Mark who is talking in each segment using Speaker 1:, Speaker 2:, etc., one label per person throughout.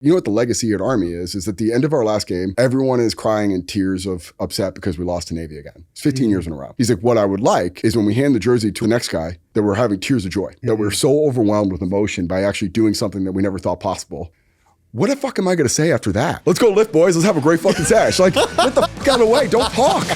Speaker 1: You know what the legacy at Army is at the end of our last game, everyone is crying in tears of upset because we lost to Navy again. It's 15 years in a row. He's like, what I would like is when we hand the jersey to the next guy, that we're having tears of joy, that we're so overwhelmed with emotion by actually doing something that we never thought possible. What the fuck am I going to say after that? Let's go lift, boys. Let's have a great fucking sesh. Like, get the fuck out of the way. Don't talk.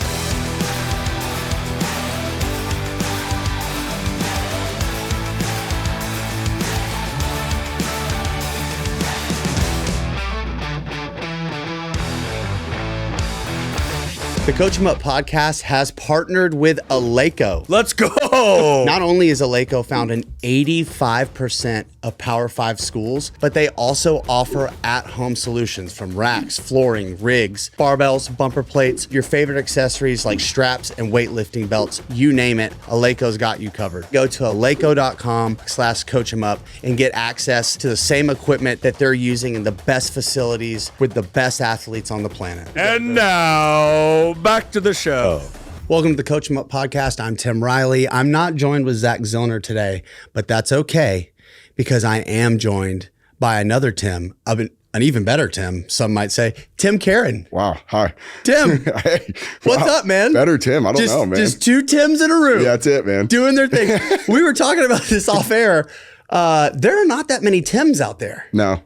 Speaker 2: The Coachemup podcast has partnered with Allegiate.
Speaker 3: Let's go.
Speaker 2: Not only is Allegiate found in 85% of Power 5 schools, but they also offer at-home solutions from racks, flooring, rigs, barbells, bumper plates, your favorite accessories like straps and weightlifting belts, you name it, Allegiate's got you covered. Go to allegiate.com/coachemup and get access to the same equipment that they're using in the best facilities with the best athletes on the planet.
Speaker 3: And now, back to the show.
Speaker 2: Welcome to the Coachemup podcast. I'm Tim Riley. I'm not joined with Zach Zillner today, but that's okay because I am joined by another Tim, an even better Tim, some might say, Tim Caron.
Speaker 1: Wow. Hi.
Speaker 2: Tim,
Speaker 1: hey.
Speaker 2: What's up, man?
Speaker 1: Better Tim. I don't know, man.
Speaker 2: Just two Tims in a room.
Speaker 1: Yeah, that's it, man.
Speaker 2: Doing their thing. We were talking about this off air. There are not that many Tims out there.
Speaker 1: No.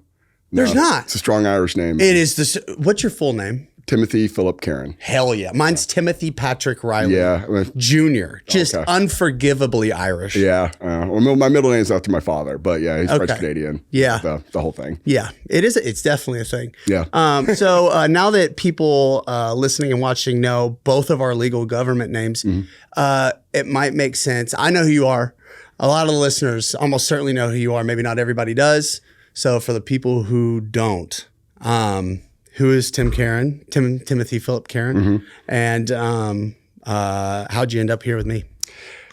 Speaker 2: There's not.
Speaker 1: It's a strong Irish name.
Speaker 2: It is. What's your full name?
Speaker 1: Timothy Philip Caron.
Speaker 2: Hell yeah. Mine's Timothy Patrick Riley Jr. Just unforgivably Irish.
Speaker 1: Yeah. Well, my middle name's after my father, but yeah, he's French Canadian.
Speaker 2: Yeah.
Speaker 1: The whole thing.
Speaker 2: Yeah. It is. It's definitely a thing.
Speaker 1: Yeah.
Speaker 2: So now that people listening and watching know both of our legal government names, it might make sense. I know who you are. A lot of the listeners almost certainly know who you are. Maybe not everybody does. So for the people who don't, who is Tim Caron? Timothy Philip Caron. And how'd you end up here with me?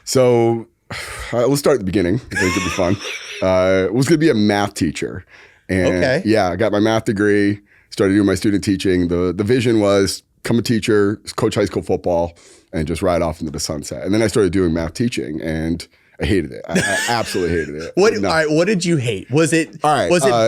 Speaker 1: So let's start at the beginning. I think it'd be fun. I was going to be a math teacher. And yeah, I got my math degree, started doing my student teaching. The vision was become a teacher, coach high school football, and just ride off into the sunset. And then I started doing math teaching, and I hated it. I absolutely hated it.
Speaker 2: All right, what did you hate? Was it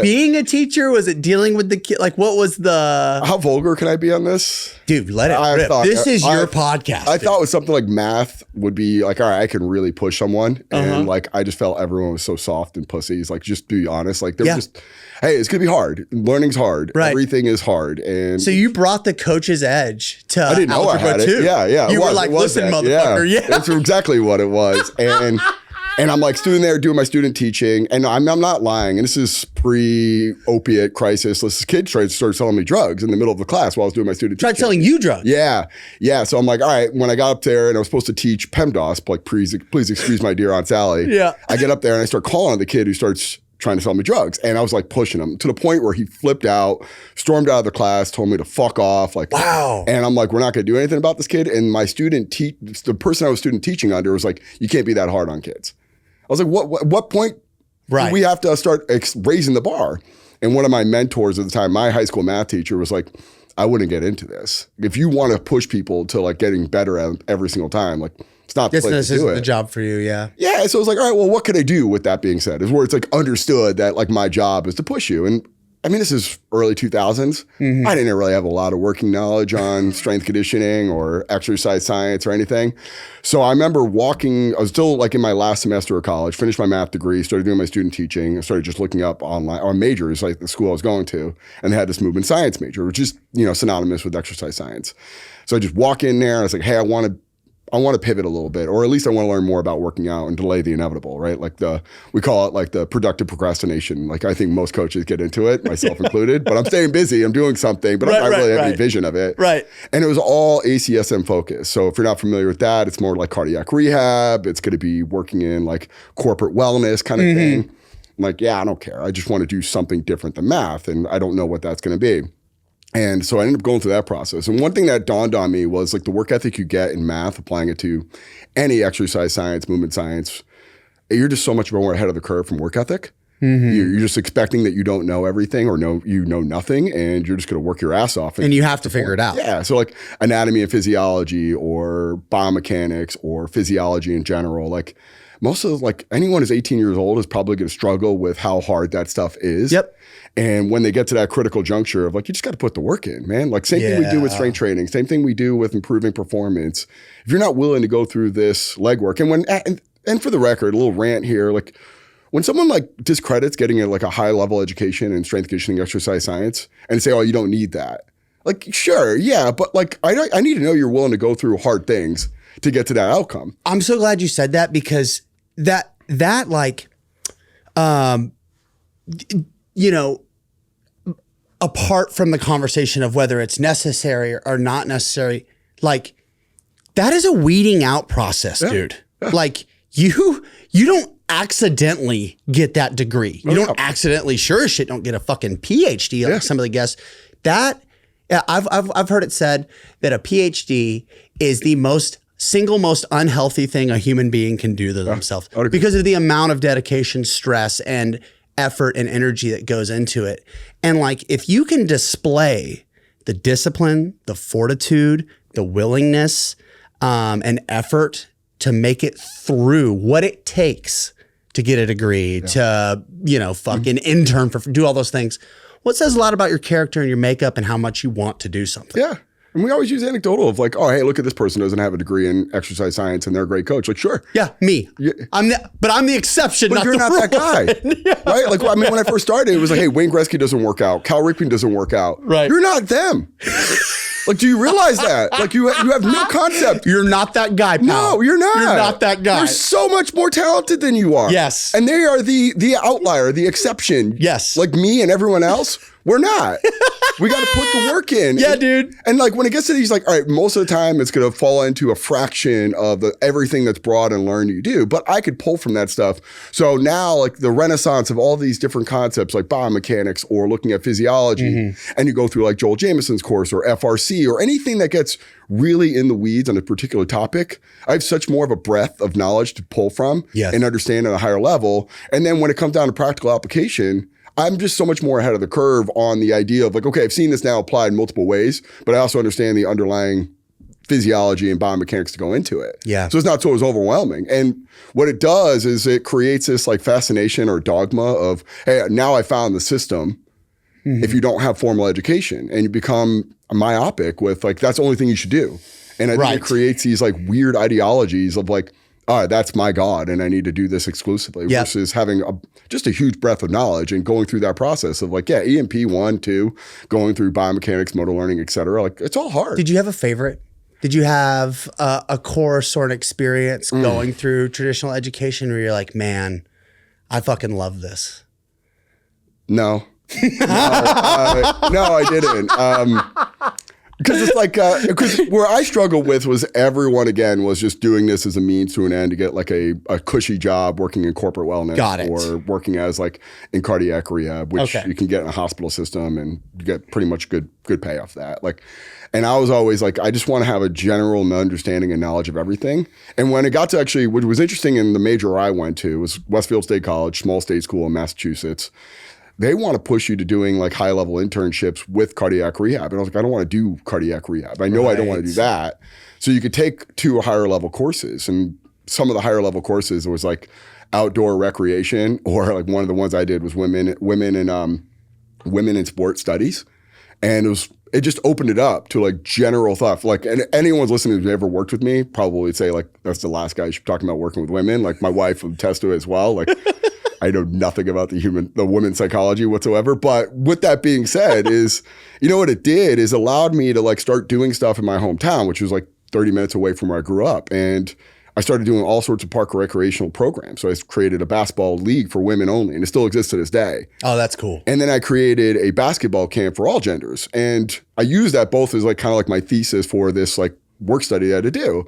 Speaker 2: being a teacher? Was it dealing with the kid? Like, what was the...
Speaker 1: How vulgar can I be on this?
Speaker 2: Dude, let it rip. This is your podcast.
Speaker 1: I thought it was something like math would be like, all right, I can really push someone. And like, I just felt everyone was so soft and pussies. Like, just be honest. Like, they're just, hey, it's going to be hard. Learning's hard. Right. Everything is hard. And
Speaker 2: so you brought the coach's edge to
Speaker 1: I didn't know I had it. Yeah.
Speaker 2: You were like, listen, motherfucker. Yeah.
Speaker 1: That's exactly what it was. And I'm like doing my student teaching, and I'm not lying. And this is pre-opiate crisis. This kid started selling me drugs in the middle of the class while I was doing my student teaching.
Speaker 2: Tried selling you drugs?
Speaker 1: Yeah. So I'm like, all right, when I got up there and I was supposed to teach PEMDAS, like, please excuse my dear Aunt Sally. Yeah. I get up there and I start calling on the kid who starts trying to sell me drugs. And I was like pushing him to the point where he flipped out, stormed out of the class, told me to fuck off. Like,
Speaker 2: wow.
Speaker 1: And I'm like, we're not going to do anything about this kid. And my the person I was student teaching under was like, you can't be that hard on kids. I was like, what point do we have to start raising the bar? And one of my mentors at the time, my high school math teacher, was like, I wouldn't get into this. If you want to push people to like getting better at every single time, like, it's not the place to do it. This isn't
Speaker 2: the job for you, yeah.
Speaker 1: Yeah, so I was like, all right, well, what could I do with that being said? Is where it's like understood that like my job is to push you. And I mean, this is early 2000s. I didn't really have a lot of working knowledge on strength conditioning or exercise science or anything. So I remember I was still like in my last semester of college, finished my math degree, started doing my student teaching. I started just looking up online on majors, like the school I was going to, and they had this movement science major, which is, synonymous with exercise science. So I just walk in there and I was like, hey, I want to pivot a little bit, or at least I want to learn more about working out and delay the inevitable, right? Like we call it like the productive procrastination. Like I think most coaches get into it, myself included, but I'm staying busy, I'm doing something, but I don't really have any vision of it.
Speaker 2: Right.
Speaker 1: And it was all ACSM focused. So if you're not familiar with that, it's more like cardiac rehab. It's going to be working in like corporate wellness kind of thing. I'm like, yeah, I don't care. I just want to do something different than math, and I don't know what that's going to be. And so I ended up going through that process. And one thing that dawned on me was like the work ethic you get in math, applying it to any exercise science, movement science, you're just so much more ahead of the curve from work ethic. You're just expecting that you don't know everything or you know nothing, and you're just going to work your ass off.
Speaker 2: And you have to figure it out.
Speaker 1: Yeah. So like anatomy and physiology or biomechanics or physiology in general, like most of like anyone who's 18 years old is probably going to struggle with how hard that stuff is.
Speaker 2: Yep.
Speaker 1: And when they get to that critical juncture of like, you just got to put the work in, man. Like same thing we do with strength training, same thing we do with improving performance. If you're not willing to go through this legwork, and for the record, a little rant here, like when someone like discredits getting like a high level education in strength conditioning, exercise science, and say, oh, you don't need that. Like, sure, yeah, but like I need to know you're willing to go through hard things to get to that outcome.
Speaker 2: I'm so glad you said that because that like, you know, apart from the conversation of whether it's necessary or not necessary, like that is a weeding out process, dude. Yeah. Like you don't accidentally get that degree. You don't accidentally, sure as shit, don't get a fucking PhD like some of the guests. I've heard it said that a PhD is the single most unhealthy thing a human being can do to themselves because of the amount of dedication, stress, and effort and energy that goes into it. And like, if you can display the discipline, the fortitude, the willingness, and effort to make it through what it takes to get a degree, to, you know, fucking intern do all those things. Well, it says a lot about your character and your makeup and how much you want to do something.
Speaker 1: Yeah. And we always use anecdotal of like, oh, hey, look at this person doesn't have a degree in exercise science and they're a great coach. Like, sure.
Speaker 2: Yeah, me. I'm the exception,
Speaker 1: but you're not that guy. Right? Like, I mean, when I first started, it was like, hey, Wayne Gretzky doesn't work out. Cal Ripken doesn't work out.
Speaker 2: Right.
Speaker 1: You're not them. Like, do you realize that? Like, you have no concept.
Speaker 2: You're not that guy, pal.
Speaker 1: No, you're not.
Speaker 2: You're not that guy.
Speaker 1: They're so much more talented than you are.
Speaker 2: Yes.
Speaker 1: And they are the outlier, the exception.
Speaker 2: Yes.
Speaker 1: Like me and everyone else, we're not. We got to put the work in.
Speaker 2: Yeah, dude.
Speaker 1: And like when it gets to these, like, all right, most of the time it's going to fall into a fraction of everything that's broad and learned you do. But I could pull from that stuff. So now, like the renaissance of all these different concepts, like biomechanics or looking at physiology, and you go through like Joel Jamison's course or FRC or anything that gets really in the weeds on a particular topic, I have such more of a breadth of knowledge to pull from and understand at a higher level. And then when it comes down to practical application, I'm just so much more ahead of the curve on the idea of like, okay, I've seen this now applied in multiple ways, but I also understand the underlying physiology and biomechanics to go into it.
Speaker 2: Yeah.
Speaker 1: So it's not so as overwhelming. And what it does is it creates this like fascination or dogma of, hey, now I found the system. If you don't have formal education and you become myopic with like, that's the only thing you should do. And I think it creates these like weird ideologies of like, all right, that's my God and I need to do this exclusively versus having just a huge breadth of knowledge and going through that process of like, EMP 1, 2, going through biomechanics, motor learning, et cetera. Like it's all hard.
Speaker 2: Did you have a favorite? Did you have a course or an experience going through traditional education where you're like, man, I fucking love this?
Speaker 1: No. No, I didn't. Because it's like, because where I struggled with was everyone, again, was just doing this as a means to an end to get like a cushy job working in corporate wellness or working as like in cardiac rehab, which you can get in a hospital system and you get pretty much good pay off that. Like, and I was always like, I just want to have a general understanding and knowledge of everything. And when it got to actually, what was interesting in the major I went to was Westfield State College, small state school in Massachusetts. They want to push you to doing like high level internships with cardiac rehab. And I was like, I don't want to do cardiac rehab. I know I don't want to do that. So you could take 2 higher level courses. And some of the higher level courses was like outdoor recreation, or like one of the ones I did was women in sports studies. And it just opened it up to like general thought. Like, and anyone's listening who's ever worked with me probably would say like, that's the last guy you should be talking about working with women. Like my wife would attest to it as well. Like, I know nothing about the women's psychology whatsoever. But with that being said is, you know what it did is allowed me to like start doing stuff in my hometown, which was like 30 minutes away from where I grew up. And I started doing all sorts of park recreational programs. So I created a basketball league for women only, and it still exists to this day.
Speaker 2: Oh, that's cool.
Speaker 1: And then I created a basketball camp for all genders. And I use that both as like kind of like my thesis for this like work study I had to do.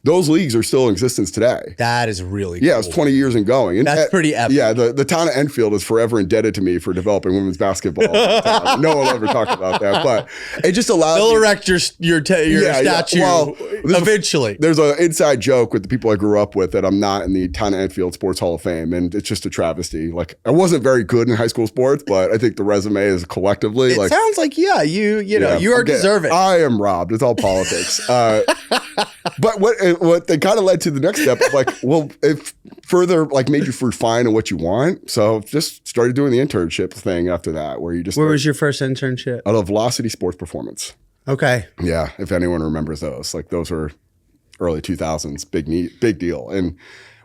Speaker 1: Those leagues are still in existence today.
Speaker 2: That is really cool.
Speaker 1: Yeah, it's 20 years and going. And
Speaker 2: that's pretty epic.
Speaker 1: Yeah, the town of Enfield is forever indebted to me for developing women's basketball. No one will ever talk about that, but it just allowed
Speaker 2: They'll erect your statue eventually.
Speaker 1: There's an inside joke with the people I grew up with that I'm not in the town of Enfield Sports Hall of Fame, and it's just a travesty. Like, I wasn't very good in high school sports, but I think the resume is collectively
Speaker 2: it sounds like, you are deserving.
Speaker 1: I am robbed. It's all politics. But what they kind of led to the next step of like, well, if further like made you refine on what you want. So just started doing the internship thing after that, where you just.
Speaker 2: Where was your first internship?
Speaker 1: Out of Velocity Sports Performance.
Speaker 2: Okay.
Speaker 1: Yeah, if anyone remembers those, like those were early 2000s, big deal. And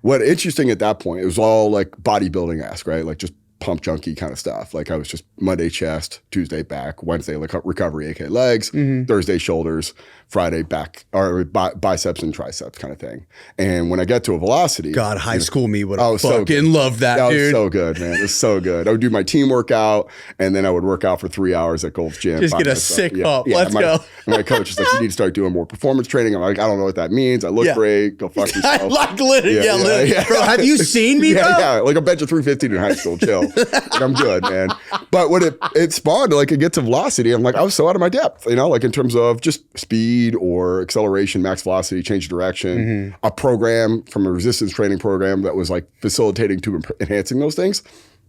Speaker 1: what interesting at that point, it was all like bodybuilding-esque, right? Like just pump junkie kind of stuff. Like I was just Monday chest, Tuesday back, Wednesday recovery, aka legs, Thursday shoulders, Friday back or biceps and triceps kind of thing. And when I get to a Velocity,
Speaker 2: God, high school me would have
Speaker 1: so
Speaker 2: fucking loved that, dude.
Speaker 1: Was so good, man. It was so good. I would do my team workout, and then I would work out for 3 hours at Gold's Gym.
Speaker 2: Just get a sick pump. Let's go.
Speaker 1: And my coach is like, you need to start doing more performance training. I'm like, I don't know what that means. I look great. Go fuck yourself.
Speaker 2: Like literally. Bro, have you seen me, bro?
Speaker 1: Yeah, like a bench of 315 in high school. Chill. Like, I'm good, man. But when it spawned, like it gets to Velocity, I'm like, I was so out of my depth, like in terms of just speed or acceleration, max velocity, change of direction, a program from a resistance training program that was like facilitating to enhancing those things.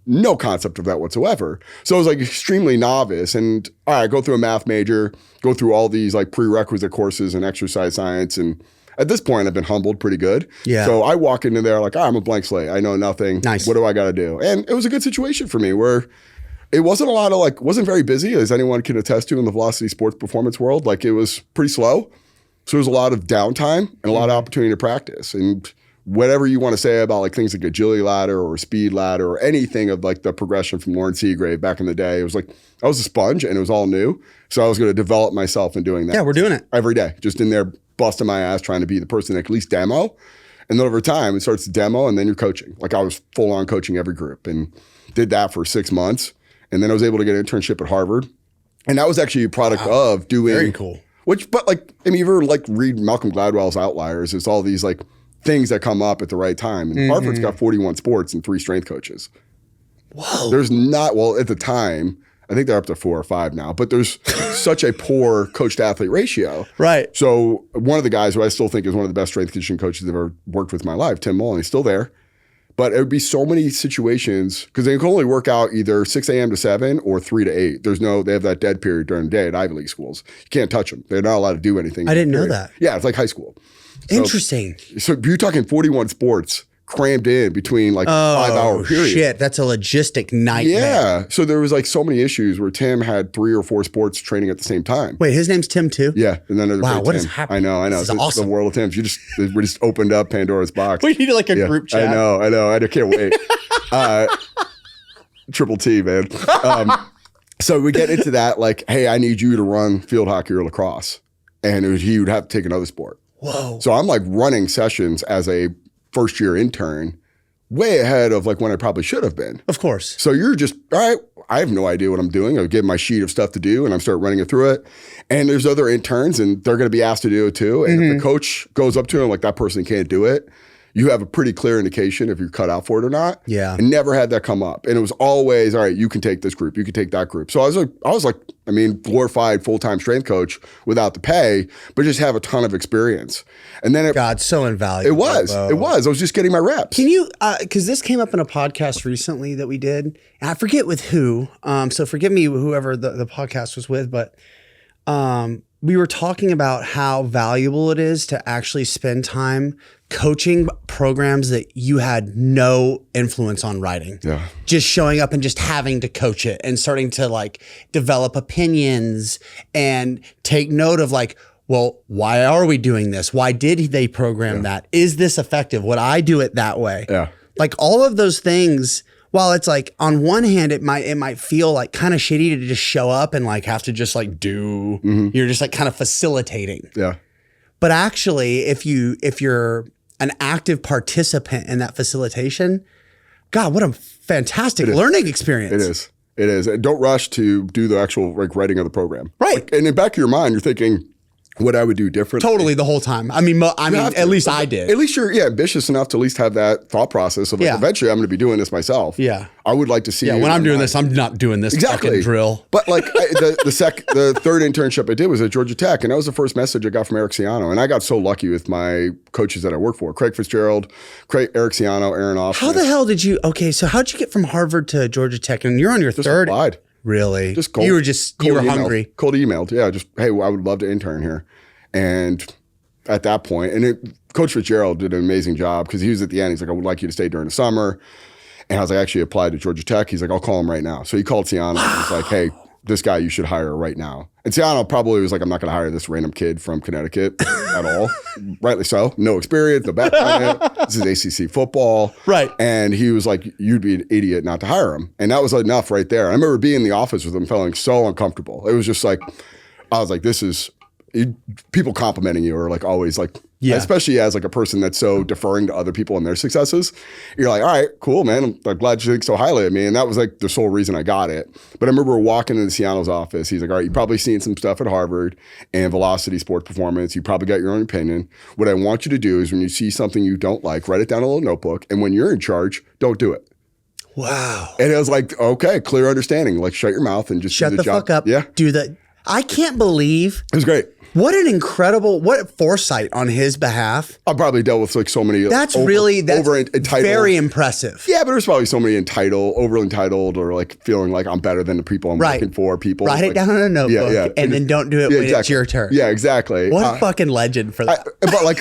Speaker 1: No concept of that whatsoever. So I was like extremely novice, and all right, go through a math major, go through all these like prerequisite courses in exercise science, and at this point I've been humbled pretty good. Yeah. So I walk into there like, I'm a blank slate. I know nothing.
Speaker 2: Nice.
Speaker 1: What do I got to do? And it was a good situation for me where it wasn't a lot of wasn't very busy, as anyone can attest to in the Velocity Sports Performance world. Like it was pretty slow. So there's a lot of downtime and a lot of opportunity to practice. And whatever you want to say about like things like agility ladder or speed ladder or anything of like the progression from Lawrence Seagrave back in the day, it was like I was a sponge and it was all new. So I was going to develop myself in doing that.
Speaker 2: Yeah, we're doing it
Speaker 1: every day, just in there busting my ass trying to be the person that can at least demo. And then over time it starts to demo and then you're coaching. Like I was full on coaching every group and did that for 6 months. And then I was able to get an internship at Harvard. And that was actually a product of doing.
Speaker 2: Very cool.
Speaker 1: But you ever like read Malcolm Gladwell's Outliers? It's all these like things that come up at the right time. And Harvard's got 41 sports and 3 strength coaches.
Speaker 2: Whoa.
Speaker 1: There's not, at the time, I think they're up to 4 or 5 now, but there's such a poor coach to athlete ratio.
Speaker 2: Right.
Speaker 1: So one of the guys who I still think is one of the best strength conditioning coaches I've ever worked with in my life, Tim Caron, he's still there. But it would be so many situations because they can only work out either 6 a.m. to 7 or 3 to 8. They have that dead period during the day at Ivy League schools. You can't touch them. They're not allowed to do anything.
Speaker 2: I didn't know that.
Speaker 1: Yeah, it's like high school.
Speaker 2: Interesting.
Speaker 1: So you're talking 41 sports crammed in between like 5-hour period.
Speaker 2: Shit, that's a logistic nightmare.
Speaker 1: Yeah. So there was like so many issues where Tim had 3 or 4 sports training at the same time.
Speaker 2: Wait, his name's Tim too?
Speaker 1: Yeah. And then
Speaker 2: wow, what
Speaker 1: Tim.
Speaker 2: is happening?
Speaker 1: I know.
Speaker 2: This is awesome.
Speaker 1: The world of Tim's. We just opened up Pandora's box.
Speaker 2: We need like a group chat.
Speaker 1: I know. I can't wait. Triple T, man. So we get into that like, hey, I need you to run field hockey or lacrosse. And he would have to take another sport.
Speaker 2: Whoa.
Speaker 1: So I'm like running sessions as a first year intern way ahead of like when I probably should have been.
Speaker 2: Of course.
Speaker 1: So you're just, all right, I have no idea what I'm doing. I give my sheet of stuff to do and I start running it through it. And there's other interns and they're going to be asked to do it too. And if the coach goes up to him like that person can't do it, you have a pretty clear indication if you're cut out for it or not.
Speaker 2: Yeah.
Speaker 1: And never had that come up. And it was always, all right, you can take this group, you can take that group. So I was like, glorified full-time strength coach without the pay, but just have a ton of experience. And then
Speaker 2: so invaluable.
Speaker 1: It was. I was just getting my reps.
Speaker 2: Can you, because this came up in a podcast recently that we did, and I forget with who, so forgive me, whoever the podcast was with, but we were talking about how valuable it is to actually spend time coaching programs that you had no influence on writing.
Speaker 1: Yeah.
Speaker 2: Just showing up and just having to coach it and starting to like develop opinions and take note of like, well, why are we doing this? Why did they program that? Is this effective? Would I do it that way?
Speaker 1: Yeah.
Speaker 2: Like all of those things, while it's like on one hand, it might feel like kind of shitty to just show up and like have to just like do, you're just like kind of facilitating.
Speaker 1: Yeah.
Speaker 2: But actually, if you're an active participant in that facilitation, God, what a fantastic learning experience.
Speaker 1: It is. And don't rush to do the actual like writing of the program.
Speaker 2: Right.
Speaker 1: Like, and in the back of your mind, you're thinking, what I would do differently.
Speaker 2: Totally the whole time. I mean, at least I did.
Speaker 1: At least you're ambitious enough to at least have that thought process of like, eventually I'm going to be doing this myself.
Speaker 2: Yeah.
Speaker 1: I would like to see.
Speaker 2: Yeah. When I'm doing this, I'm not doing this fucking drill.
Speaker 1: But like the third internship I did was at Georgia Tech, and that was the first message I got from Eric Ciano. And I got so lucky with my coaches that I work for: Craig Fitzgerald, Eric Ciano, Aaron Off.
Speaker 2: How the hell did you? Okay, so how'd you get from Harvard to Georgia Tech? And you're on your third.
Speaker 1: Applied.
Speaker 2: Really?
Speaker 1: Just cold,
Speaker 2: you were hungry.
Speaker 1: Cold emailed. Yeah. Just hey, I would love to intern here. And at that point. And Coach Fitzgerald did an amazing job because he was at the end. He's like, I would like you to stay during the summer. And I was like, actually applied to Georgia Tech. He's like, I'll call him right now. So he called Ciano and was like, hey, this guy you should hire right now. And Ciano probably was like, I'm not going to hire this random kid from Connecticut at all. Rightly so. No experience, no background. This is ACC football.
Speaker 2: Right.
Speaker 1: And he was like, you'd be an idiot not to hire him. And that was enough right there. I remember being in the office with him feeling so uncomfortable. It was just like, I was like, this is, people complimenting you are like always like, especially as like a person that's so deferring to other people and their successes. You're like, all right, cool, man. I'm glad you think so highly of me. And that was like the sole reason I got it. But I remember walking into Ciano's office. He's like, all right, you've probably seen some stuff at Harvard and Velocity Sports Performance. You probably got your own opinion. What I want you to do is when you see something you don't like, write it down in a little notebook. And when you're in charge, don't do it.
Speaker 2: Wow.
Speaker 1: And it was like, okay, clear understanding. Like shut your mouth and just
Speaker 2: shut
Speaker 1: do
Speaker 2: the
Speaker 1: job.
Speaker 2: fuck up.
Speaker 1: Yeah.
Speaker 2: Do that. I can't believe.
Speaker 1: It was great.
Speaker 2: What an incredible, what foresight on his behalf.
Speaker 1: I probably dealt with like so many.
Speaker 2: That's
Speaker 1: entitled.
Speaker 2: very impressive.
Speaker 1: Yeah, but there's probably so many over entitled or like feeling like I'm better than the people I'm working for. People
Speaker 2: write
Speaker 1: like,
Speaker 2: it down on a notebook and then don't do it when it's your turn.
Speaker 1: Yeah, exactly.
Speaker 2: What a fucking legend for that.
Speaker 1: But like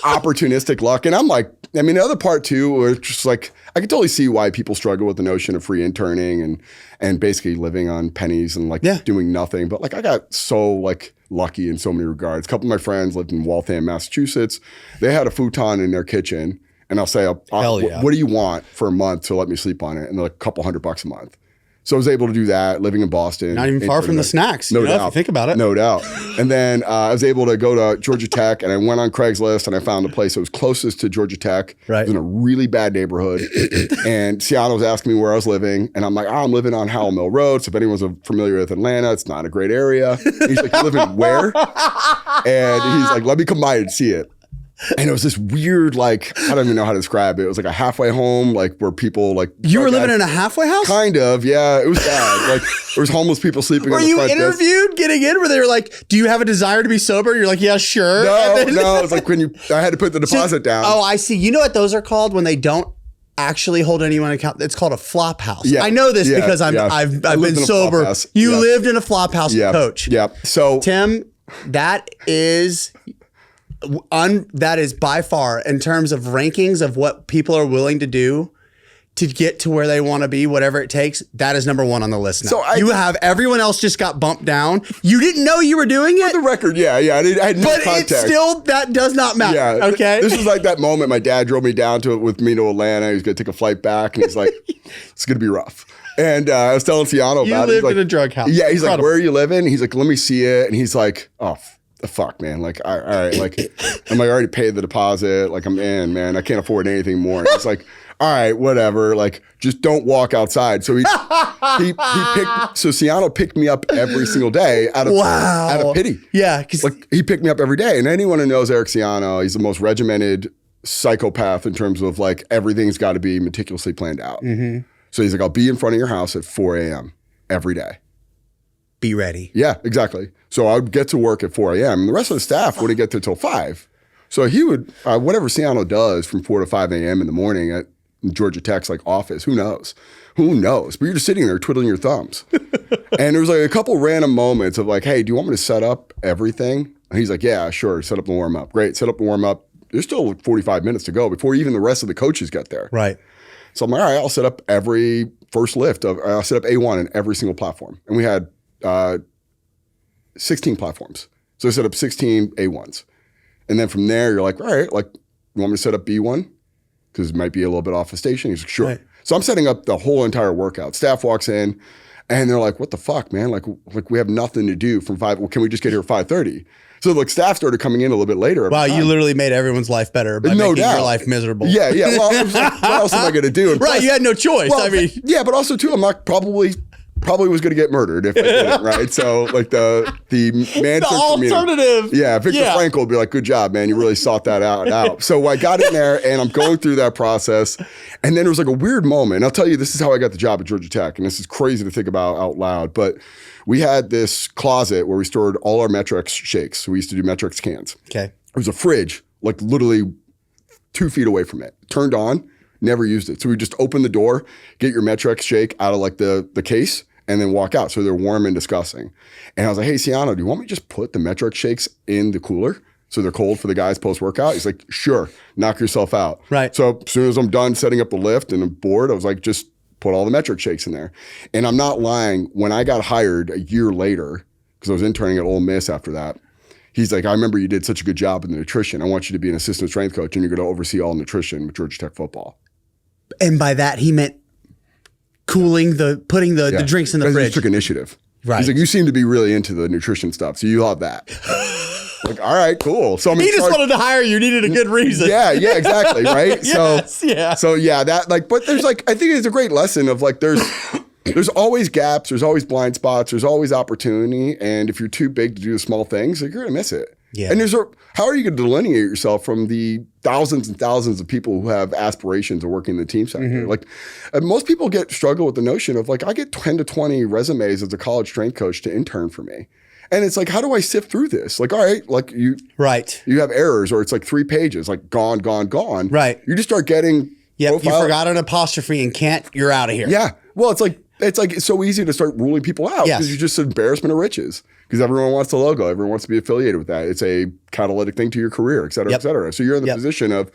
Speaker 1: opportunistic luck. And I'm like, I mean, the other part too, where it's just like, I can totally see why people struggle with the notion of free interning and basically living on pennies and like doing nothing. But like I got so like lucky in so many regards. A couple of my friends lived in Waltham, Massachusetts. They had a futon in their kitchen. And I'll say, what do you want for a month to let me sleep on it? And they're like a couple $100 a month. So I was able to do that living in Boston.
Speaker 2: Not even far from the snacks.
Speaker 1: No doubt.
Speaker 2: If you think about it.
Speaker 1: No doubt. And then I was able to go to Georgia Tech and I went on Craigslist and I found a place that was closest to Georgia Tech. Right. It was in a really bad neighborhood. And Ciano was asking me where I was living. And I'm like, I'm living on Howell Mill Road. So if anyone's familiar with Atlanta, it's not a great area. And he's like, you live in where? And he's like, let me come by and see it. And it was this weird, like, I don't even know how to describe it. It was like a halfway home, like where people like.
Speaker 2: You were living in a halfway house?
Speaker 1: Kind of, yeah. It was bad. Like there was homeless people sleeping on the front desk.
Speaker 2: Were you interviewed getting in where they were like, do you have a desire to be sober? You're like, yeah, sure.
Speaker 1: No. It's like when I had to put the deposit down.
Speaker 2: Oh, I see. You know what those are called when they don't actually hold anyone account? It's called a flop house.
Speaker 1: Yeah.
Speaker 2: I know this because I've been sober. You lived in a flop house, Coach.
Speaker 1: Yeah. So
Speaker 2: Tim, that is by far in terms of rankings of what people are willing to do to get to where they want to be, whatever it takes, that is number one on the list now. So you have everyone else just got bumped down. You didn't know you were doing it?
Speaker 1: For the record, I had no context.
Speaker 2: But it's still, that does not matter, okay?
Speaker 1: This is like that moment my dad drove me down to Atlanta. He was going to take a flight back and he's like, it's going to be rough. And I was telling Ciano about it.
Speaker 2: You lived in a drug house.
Speaker 1: Yeah, he's like, where are you living? He's like, let me see it. And he's like, oh, the fuck, man. Like, all right, like, I'm like, I already paid the deposit. Like, I'm in, man. I can't afford anything more. And it's like, all right, whatever. Like, just don't walk outside. So Ciano picked me up every single day out of pity.
Speaker 2: Yeah.
Speaker 1: Like, he picked me up every day. And anyone who knows Eric Ciano, he's the most regimented psychopath in terms of like, everything's got to be meticulously planned out. Mm-hmm. So he's like, I'll be in front of your house at 4 a.m. every day.
Speaker 2: Be ready.
Speaker 1: Yeah, exactly. So I would get to work at 4 a.m. The rest of the staff wouldn't get there till 5. So he would, whatever Ciano does from 4 to 5 a.m. in the morning at Georgia Tech's like office, who knows? But you're just sitting there twiddling your thumbs. And there was like a couple random moments of like, hey, do you want me to set up everything? And he's like, yeah, sure. Set up the warm up. Great. Set up the warm up. There's still 45 minutes to go before even the rest of the coaches get there.
Speaker 2: Right.
Speaker 1: So I'm like, all right, I'll set up every first lift. I'll set up A1 in every single platform. And we had 16 platforms. So I set up 16 A1s. And then from there, you're like, all right, like, you want me to set up B1? Because it might be a little bit off the station. He's like, sure. Right. So I'm setting up the whole entire workout. Staff walks in and they're like, what the fuck, man? Like we have nothing to do from 5. Well, can we just get here at 5:30? So like staff started coming in a little bit later.
Speaker 2: Wow, you literally made everyone's life better by making your life miserable.
Speaker 1: Yeah. Well, I was like, what else am I going to do? And
Speaker 2: right, plus, you had no choice.
Speaker 1: Well, yeah, but also too, I'm not probably was going to get murdered if I didn't, right? So like the man,
Speaker 2: the alternative.
Speaker 1: Yeah, Viktor Frankl would be like, good job, man. You really sought that out. So I got in there and I'm going through that process. And then there was like a weird moment. And I'll tell you, this is how I got the job at Georgia Tech. And this is crazy to think about out loud. But we had this closet where we stored all our Metrix shakes. So we used to do Metrix cans.
Speaker 2: Okay.
Speaker 1: It was a fridge, like literally 2 feet away from it. Turned on, never used it. So we just opened the door, get your Metrix shake out of like the case, and then walk out. So they're warm and disgusting. And I was like, hey, Ciano, do you want me to just put the Metrix shakes in the cooler? so they're cold for the guys post-workout? He's like, sure, knock yourself out.
Speaker 2: Right.
Speaker 1: So as soon as I'm done setting up the lift and I'm bored, I was like, just put all the metric shakes in there. And I'm not lying, when I got hired a year later, because I was interning at Ole Miss after that, he's like, I remember you did such a good job in the nutrition. I want you to be an assistant strength coach and you're going to oversee all nutrition with Georgia Tech football.
Speaker 2: And by that, he meant putting the drinks in the fridge.
Speaker 1: He took initiative.
Speaker 2: Right.
Speaker 1: He's like, you seem to be really into the nutrition stuff, so you love that. Like, all right, cool. So
Speaker 2: he just wanted to hire you. Needed a good reason.
Speaker 1: Yeah, exactly, right?
Speaker 2: Yes,
Speaker 1: So that but there's like, I think it's a great lesson of like, there's always gaps, there's always blind spots, there's always opportunity, and if you're too big to do the small things, like, you're gonna miss it.
Speaker 2: Yeah.
Speaker 1: And how are you going to delineate yourself from the thousands and thousands of people who have aspirations of working in the team sector?
Speaker 2: Mm-hmm.
Speaker 1: Like, most people struggle with the notion of like, I get 10 to 20 resumes as a college strength coach to intern for me. And it's like, how do I sift through this? Like, all right, like you have errors, or it's like 3 pages, like gone.
Speaker 2: Right.
Speaker 1: You just start getting
Speaker 2: you forgot an apostrophe and can't, you're out of here.
Speaker 1: Yeah. Well, it's so easy to start ruling people out because you're just an embarrassment of riches. Because everyone wants the logo, everyone wants to be affiliated with that. It's a catalytic thing to your career, et cetera, et cetera. So you're in the position of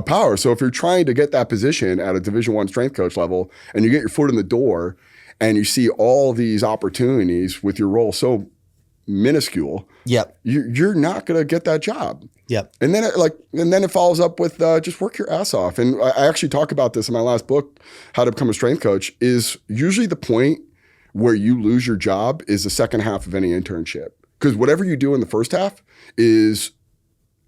Speaker 1: power. So if you're trying to get that position at a Division I strength coach level, and you get your foot in the door, and you see all these opportunities with your role so minuscule, you're not going to get that job.
Speaker 2: Yep.
Speaker 1: And then it follows up with just work your ass off. And I actually talk about this in my last book, How to Become a Strength Coach. Is usually the point where you lose your job is the second half of any internship. Because whatever you do in the first half is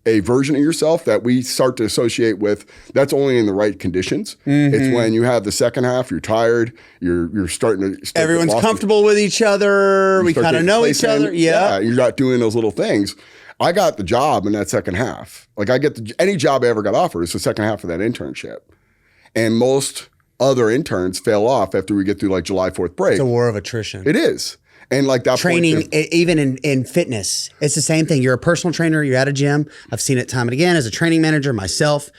Speaker 1: a version of yourself that we start to associate with, that's only in the right conditions. Mm-hmm. It's when you have the second half, you're tired, you're starting to...
Speaker 2: Everyone's comfortable with each other, we kind of know each other. Yeah,
Speaker 1: you're not doing those little things. I got the job in that second half. Like, I get any job I ever got offered is the second half of that internship. And most other interns fail off after we get through like July 4th break.
Speaker 2: It's a war of attrition.
Speaker 1: It is. And like that
Speaker 2: training, even in fitness, it's the same thing. You're a personal trainer, you're at a gym. I've seen it time and again as a training manager myself.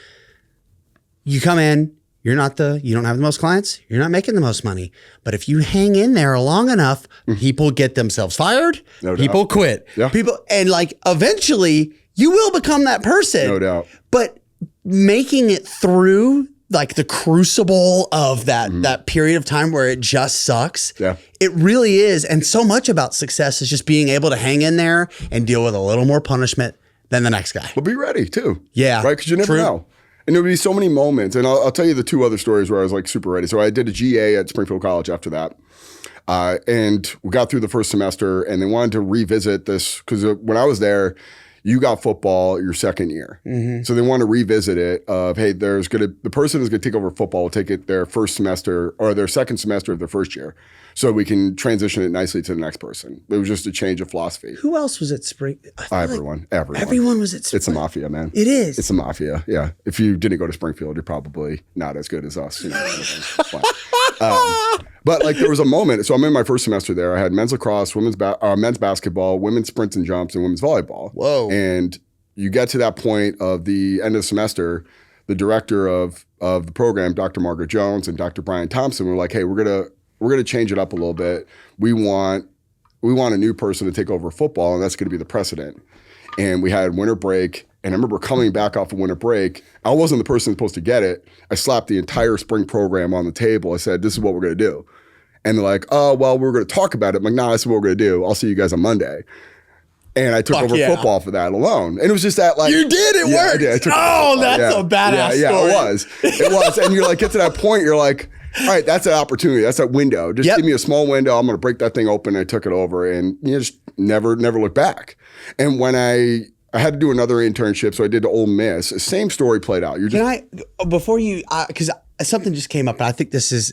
Speaker 2: You come in, you don't have the most clients, you're not making the most money. But if you hang in there long enough, people get themselves fired, people quit. Yeah. And like eventually you will become that person.
Speaker 1: No doubt.
Speaker 2: But making it through like the crucible of that period of time where it just sucks. Yeah. It really is. And so much about success is just being able to hang in there and deal with a little more punishment than the next guy.
Speaker 1: But be ready too.
Speaker 2: Yeah.
Speaker 1: Right? Because you never know. And there'll be so many moments. And I'll tell you the 2 other stories where I was like super ready. So I did a GA at Springfield College after that. And we got through the first semester and they wanted to revisit this because when I was there, you got football your second year. Mm-hmm. So they want to revisit it of, hey, the person who's going to take over football will take it their first semester or their second semester of their first year. So we can transition it nicely to the next person. It was just a change of philosophy.
Speaker 2: Who else was at Spring?
Speaker 1: Everyone.
Speaker 2: Everyone was at Spring.
Speaker 1: It's a mafia, man.
Speaker 2: It is.
Speaker 1: It's a mafia, yeah. If you didn't go to Springfield, you're probably not as good as us. But like there was a moment, so I'm in my first semester there. I had men's lacrosse, men's basketball, women's sprints and jumps, and women's volleyball.
Speaker 2: Whoa.
Speaker 1: And you get to that point of the end of the semester, the director of the program, Dr. Margaret Jones and Dr. Brian Thompson, were like, hey, we're gonna change it up a little bit. We want a new person to take over football, and that's gonna be the precedent. And we had winter break. And I remember coming back off of winter break. I wasn't the person supposed to get it. I slapped the entire spring program on the table. I said, this is what we're going to do. And they're like, oh, well, we're going to talk about it. I'm like, nah, this is what we're going to do. I'll see you guys on Monday. And I took over football for that alone. And it was just that like.
Speaker 2: You did? It worked.
Speaker 1: I did.
Speaker 2: That's a badass story.
Speaker 1: Yeah, it was. It was. And you're like, get to that point, you're like, all right, that's an opportunity. That's that window. Just give me a small window. I'm going to break that thing open. I took it over and you just never look back. And when I had to do another internship, so I did to Ole Miss. Same story played out.
Speaker 2: Because something just came up, and I think it's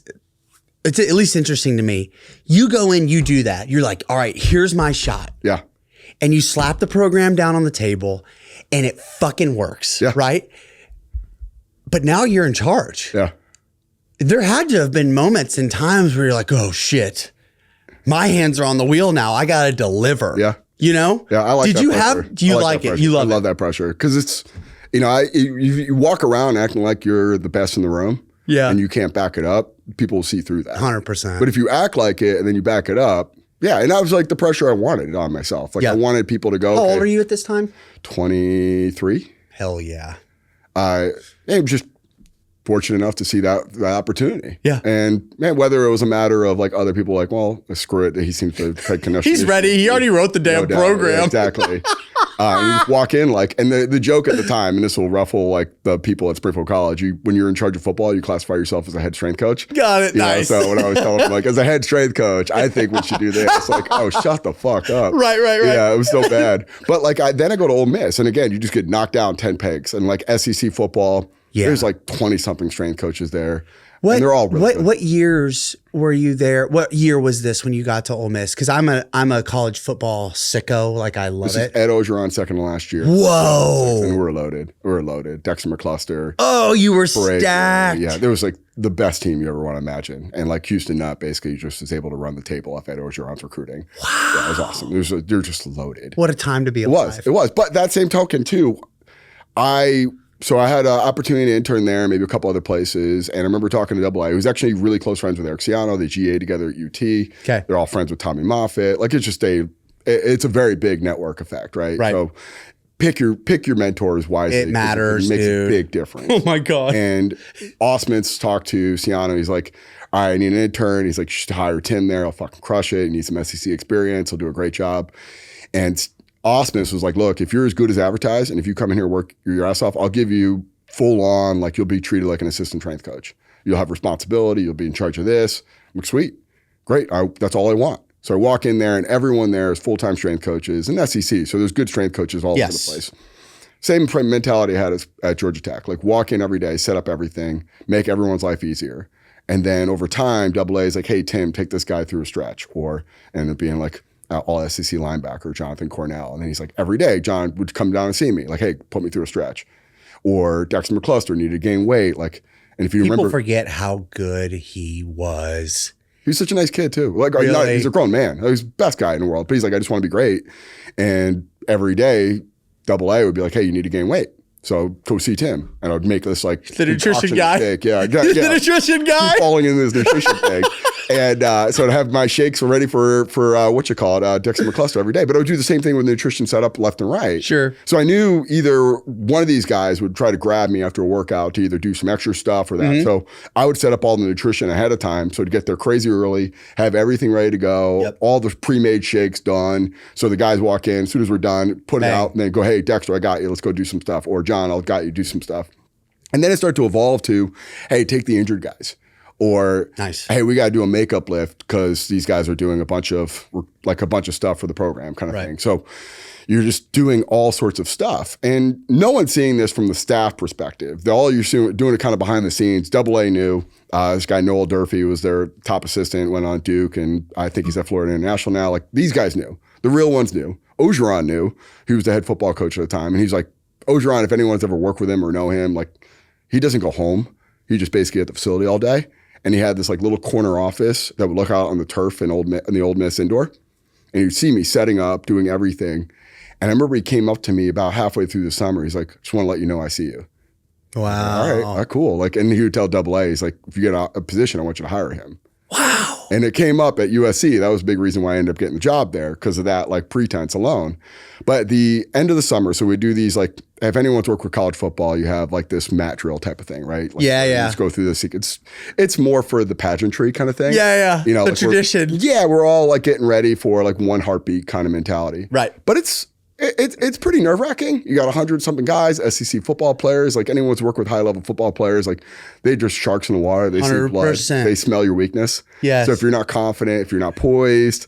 Speaker 2: at least interesting to me. You go in, you do that. You're like, all right, here's my shot.
Speaker 1: Yeah.
Speaker 2: And you slap the program down on the table, and it fucking works, right? But now you're in charge.
Speaker 1: Yeah.
Speaker 2: There had to have been moments and times where you're like, oh shit, my hands are on the wheel now. I got to deliver.
Speaker 1: Yeah.
Speaker 2: You know?
Speaker 1: Yeah, I like that pressure.
Speaker 2: Do you like it? You love it?
Speaker 1: I love that pressure because it's, you walk around acting like you're the best in the room.
Speaker 2: Yeah.
Speaker 1: And you can't back it up. People will see through that.
Speaker 2: 100%.
Speaker 1: But if you act like it and then you back it up, Yeah, and that was like the pressure I wanted on myself. Like I wanted people to go.
Speaker 2: How old are you at this time?
Speaker 1: 23.
Speaker 2: Hell yeah.
Speaker 1: I was just fortunate enough to see that opportunity.
Speaker 2: Yeah.
Speaker 1: And man, whether it was a matter of like other people like, well, screw it, he seems to take connection.
Speaker 2: He's ready. He already wrote the damn program.
Speaker 1: Yeah, exactly. And you just walk in like, and the joke at the time, and this will ruffle like the people at Springfield College, when you're in charge of football, you classify yourself as a head strength coach.
Speaker 2: Got it. Nice.
Speaker 1: So when I was telling them like, as a head strength coach, I think we should do this. It's like, oh, shut the fuck up.
Speaker 2: Right.
Speaker 1: Yeah, it was so bad. But like, then I go to Ole Miss, and again, you just get knocked down 10 pegs, and like SEC football. Yeah. There's like 20 something strength coaches there. And they're all really good.
Speaker 2: What years were you there? What year was this when you got to Ole Miss? Because I'm a college football sicko. Like I love it.
Speaker 1: Ed Ogeron second to last year.
Speaker 2: Whoa.
Speaker 1: And we were loaded. Dexter McCluster.
Speaker 2: Oh, you were
Speaker 1: Parade,
Speaker 2: stacked.
Speaker 1: Yeah, there was like the best team you ever want to imagine. And like Houston Nutt basically just was able to run the table off Ed Ogeron's recruiting. Wow. Yeah, it was awesome. They're just loaded.
Speaker 2: What a time to be alive.
Speaker 1: It was. But that same token too, So I had an opportunity to intern there, maybe a couple other places. And I remember talking to AA, who was actually really close friends with Eric Ciano. They GA together at UT.
Speaker 2: Okay.
Speaker 1: They're all friends with Tommy Moffitt. Like it's just it's a very big network effect, right?
Speaker 2: Right.
Speaker 1: So pick your mentors wisely.
Speaker 2: It matters,
Speaker 1: it makes
Speaker 2: dude.
Speaker 1: a big difference.
Speaker 2: Oh my God.
Speaker 1: And Osmond's talked to Ciano. He's like, all right, I need an intern. He's like, you should hire Tim there. I'll fucking crush it. He needs some SEC experience. He'll do a great job. And Osmond was like, look, if you're as good as advertised and if you come in here and work your ass off, I'll give you full on, like you'll be treated like an assistant strength coach. You'll have responsibility. You'll be in charge of this. I'm like, sweet, great. That's all I want. So I walk in there and everyone there is full-time strength coaches and SEC. So there's good strength coaches all over the place. Same mentality I had at Georgia Tech. Like walk in every day, set up everything, make everyone's life easier. And then over time, AA is like, hey, Tim, take this guy through a stretch. Or end up being like, all SEC linebacker, Jonathan Cornell. And then he's like, every day, John would come down and see me. Like, hey, put me through a stretch. Or Dexter McCluster needed to gain weight. Like, and if you remember.
Speaker 2: People forget how good he was.
Speaker 1: He's such a nice kid, too. Like,
Speaker 2: really?
Speaker 1: He's a grown man. He's the best guy in the world. But he's like, I just want to be great. And every day, AA would be like, hey, you need to gain weight. So go see Tim. And I would make this like.
Speaker 2: The nutrition guy.
Speaker 1: Steak. Yeah.
Speaker 2: The nutrition guy.
Speaker 1: He's falling in this nutrition thing. And so I'd have my shakes ready for Dexter McCluster every day. But I would do the same thing with nutrition set up left and right.
Speaker 2: Sure.
Speaker 1: So I knew either one of these guys would try to grab me after a workout to either do some extra stuff or that. Mm-hmm. So I would set up all the nutrition ahead of time. So to get there crazy early, have everything ready to go, all the pre-made shakes done. So the guys walk in, as soon as we're done, put it out, and then go, hey, Dexter, I got you. Let's go do some stuff. Or John, I'll got you, do some stuff. And then it started to evolve to, hey, take the injured guys. Or, hey, we got to do a makeup lift because these guys are doing a bunch of stuff for the program kind of thing. So you're just doing all sorts of stuff. And no one's seeing this from the staff perspective. All you're doing it kind of behind the scenes. AA knew. This guy, Noel Durfee, was their top assistant, went on Duke, and I think he's at Florida International now. Like, these guys knew. The real ones knew. Ogeron knew. He was the head football coach at the time. And he's like, Ogeron, if anyone's ever worked with him or know him, like, he doesn't go home. He just basically at the facility all day. And he had this like little corner office that would look out on the turf in the Old Miss indoor. And he'd see me setting up, doing everything. And I remember he came up to me about halfway through the summer. He's like, just want to let you know I see you.
Speaker 2: Wow.
Speaker 1: All right, cool. Like, and he would tell AA, he's like, if you get a position, I want you to hire him.
Speaker 2: Wow.
Speaker 1: And it came up at USC. That was a big reason why I ended up getting the job there because of that like pretense alone. But at the end of the summer, so we do these like, if anyone's worked with college football, you have like this mat drill type of thing, right? Like,
Speaker 2: yeah.
Speaker 1: You just go through this. It's more for the pageantry kind of thing.
Speaker 2: Yeah.
Speaker 1: You know,
Speaker 2: the
Speaker 1: like
Speaker 2: tradition.
Speaker 1: We're all like getting ready for like one heartbeat kind of mentality.
Speaker 2: Right.
Speaker 1: But it's pretty nerve wracking. You got 100 something guys, SEC football players, like anyone who's worked with high level football players, like they're just sharks in the water. They see blood. They smell your weakness.
Speaker 2: Yes.
Speaker 1: So if you're not confident, if you're not poised,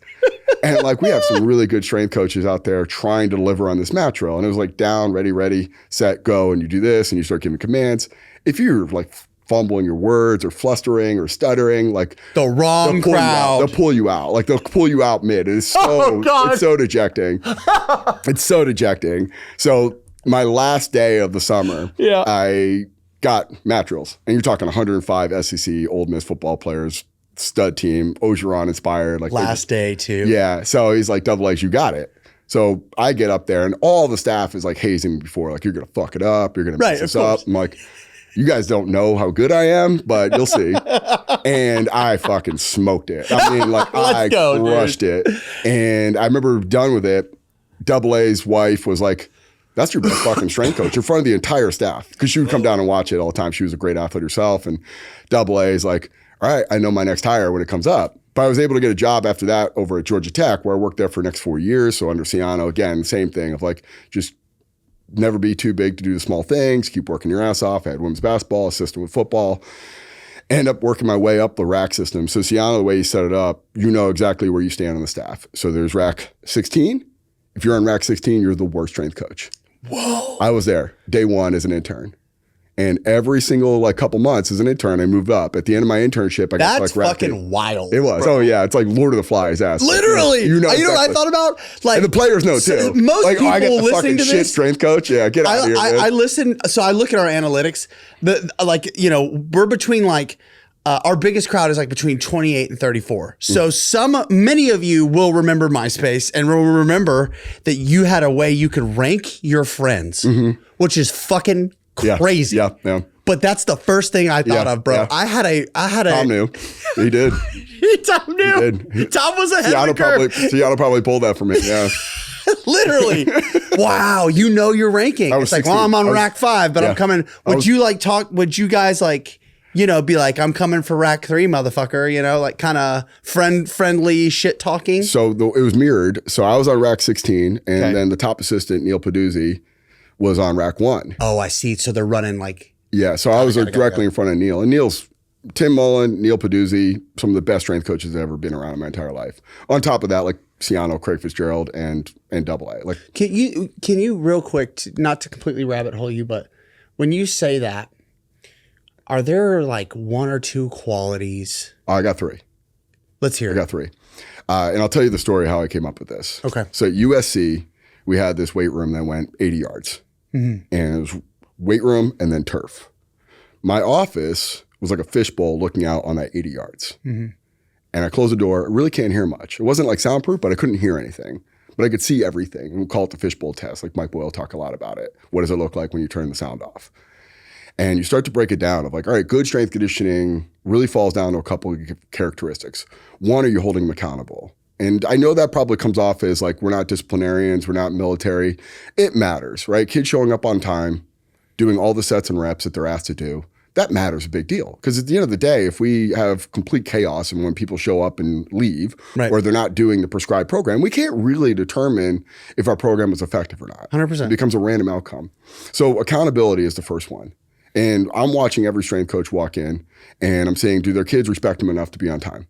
Speaker 1: and like we have some really good strength coaches out there trying to deliver on this mat drill. And it was like down, ready, set, go, and you do this and you start giving commands. If you're like fumbling your words or flustering or stuttering, like
Speaker 2: the wrong crowd,
Speaker 1: they'll pull you out. Like they'll pull you out mid. It's so it's so dejecting. It's so dejecting. So my last day of the summer, I got mat drills, and you're talking 105 SEC Ole Miss football players, stud team, Ogeron inspired. Like
Speaker 2: last day too.
Speaker 1: Yeah. So he's like, double A's, you got it. So I get up there, and all the staff is like hazing me before, like, you're gonna fuck it up, you're gonna mess this up. I'm like, You guys don't know how good I am, but you'll see. And I fucking smoked it. I mean, like I crushed it. And I remember done with it. Double A's wife was like, that's your best fucking strength coach in front of the entire staff. Because she would come down and watch it all the time. She was a great athlete herself. And Double A is like, all right, I know my next hire when it comes up. But I was able to get a job after that over at Georgia Tech, where I worked there for the next 4 years. So under Ciano, again, same thing of like, just never be too big to do the small things, keep working your ass off. I had women's basketball, assistant with football. End up working my way up the rack system. So Ciano, the way you set it up, you know exactly where you stand on the staff. So there's rack 16. If you're on rack 16, you're the worst strength coach.
Speaker 2: Whoa.
Speaker 1: I was there day one as an intern. And every single like couple months as an intern, I moved up. At the end of my internship, I got
Speaker 2: That's
Speaker 1: like
Speaker 2: fucking wild.
Speaker 1: It was.
Speaker 2: Bro.
Speaker 1: Oh yeah, it's like Lord of the Flies ass.
Speaker 2: Literally.
Speaker 1: You know
Speaker 2: what I thought about? Like,
Speaker 1: and the players know too.
Speaker 2: Most
Speaker 1: like,
Speaker 2: people
Speaker 1: I get the
Speaker 2: listening
Speaker 1: fucking
Speaker 2: to
Speaker 1: shit
Speaker 2: this,
Speaker 1: strength coach. Yeah, get out of here.
Speaker 2: I listen. So I look at our analytics. We're between like. Our biggest crowd is like between 28 and 34. So many of you will remember MySpace and will remember that you had a way you could rank your friends, which is fucking crazy.
Speaker 1: Yeah.
Speaker 2: But that's the first thing I thought of, bro.
Speaker 1: Yeah.
Speaker 2: I had a.
Speaker 1: Tom knew. He did.
Speaker 2: Tom knew. Tom was ahead of the curve.
Speaker 1: Ciano probably pulled that from me. Yeah.
Speaker 2: Literally. Wow. You know your ranking. It's like,
Speaker 1: 16.
Speaker 2: well, I'm on rack 5, but I'm coming. Would you guys like, be like, I'm coming for rack 3, motherfucker, like kind of friendly shit talking?
Speaker 1: So it was mirrored. So I was on rack 16, and then the top assistant, Neil Peduzzi, was on rack 1.
Speaker 2: Oh, I see. So they're running like.
Speaker 1: Yeah. So I was directly in front of Neil. And Neil's Tim Mullen, Neil Peduzzi, some of the best strength coaches I've ever been around in my entire life. On top of that, like Ciano, Craig Fitzgerald, and Double A. Like,
Speaker 2: can you real quick, not to completely rabbit hole you, but when you say that, are there like 1 or 2 qualities?
Speaker 1: I got 3.
Speaker 2: Let's hear it.
Speaker 1: I got 3. And I'll tell you the story how I came up with this.
Speaker 2: Okay.
Speaker 1: So at USC, we had this weight room that went 80 yards. And it was weight room and then turf. My office was like a fishbowl looking out on that 80 yards. And I closed the door. I really can't hear much. It wasn't like soundproof, but I couldn't hear anything. But I could see everything. And we call it the fishbowl test. Like Mike Boyle talk a lot about it. What does it look like when you turn the sound off? And you start to break it down of like, all right, good strength conditioning really falls down to a couple of characteristics. One, are you holding them accountable? And I know that probably comes off as like, we're not disciplinarians, we're not military. It matters, right? Kids showing up on time, doing all the sets and reps that they're asked to do, that matters a big deal. Because at the end of the day, if we have complete chaos and when people show up and leave, or they're not doing the prescribed program, we can't really determine if our program is effective or not.
Speaker 2: 100%.
Speaker 1: It becomes a random outcome. So accountability is the first one. And I'm watching every strength coach walk in and I'm saying, do their kids respect them enough to be on time?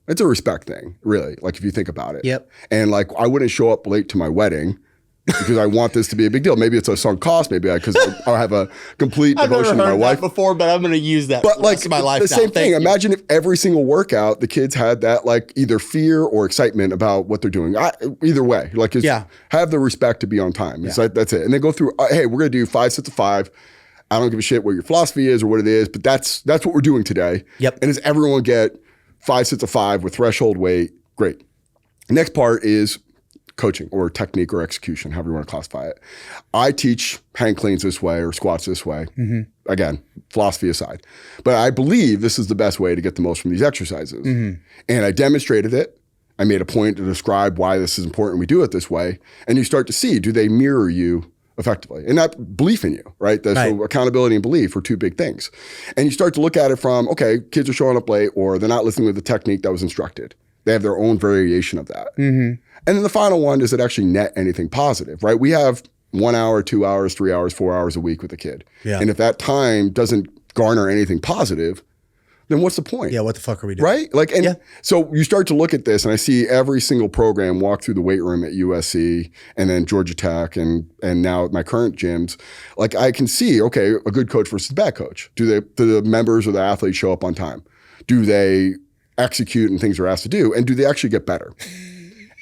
Speaker 1: It's a respect thing, really, like if you think about it.
Speaker 2: Yep.
Speaker 1: And like, I wouldn't show up late to my wedding because I want this to be a big deal. Maybe it's a sunk cost, maybe because I have a complete devotion to my wife.
Speaker 2: Before, but I'm going to use that
Speaker 1: but
Speaker 2: for
Speaker 1: like
Speaker 2: the rest of my life
Speaker 1: the
Speaker 2: now.
Speaker 1: same thing.
Speaker 2: Thank you.
Speaker 1: Imagine if every single workout, the kids had that like either fear or excitement about what they're doing. Either way, like have the respect to be on time. It's like, that's it. And they go through, hey, we're going to do 5 sets of 5. I don't give a shit what your philosophy is or what it is, but that's what we're doing today.
Speaker 2: Yep.
Speaker 1: And does everyone get 5 sets of 5 with threshold weight? Great. The next part is coaching or technique or execution, however you want to classify it. I teach hang cleans this way or squats this way. Again, philosophy aside. But I believe this is the best way to get the most from these exercises. And I demonstrated it. I made a point to describe why this is important. We do it this way. And you start to see, do they mirror you effectively? And that belief in you, right? So accountability and belief are 2 big things. And you start to look at it from, okay, kids are showing up late or they're not listening to the technique that was instructed. They have their own variation of that. And then the final one, does it actually net anything positive, right? We have 1 hour, 2 hours, 3 hours, 4 hours a week with a kid. And if that time doesn't garner anything positive, then what's the point?
Speaker 2: Yeah, what the fuck are we doing?
Speaker 1: Right? Like, and so you start to look at this and I see every single program walk through the weight room at USC and then Georgia Tech and now at my current gyms. Like I can see, okay, a good coach versus a bad coach. Do the members or the athletes show up on time? Do they execute and things they're asked to do? And do they actually get better?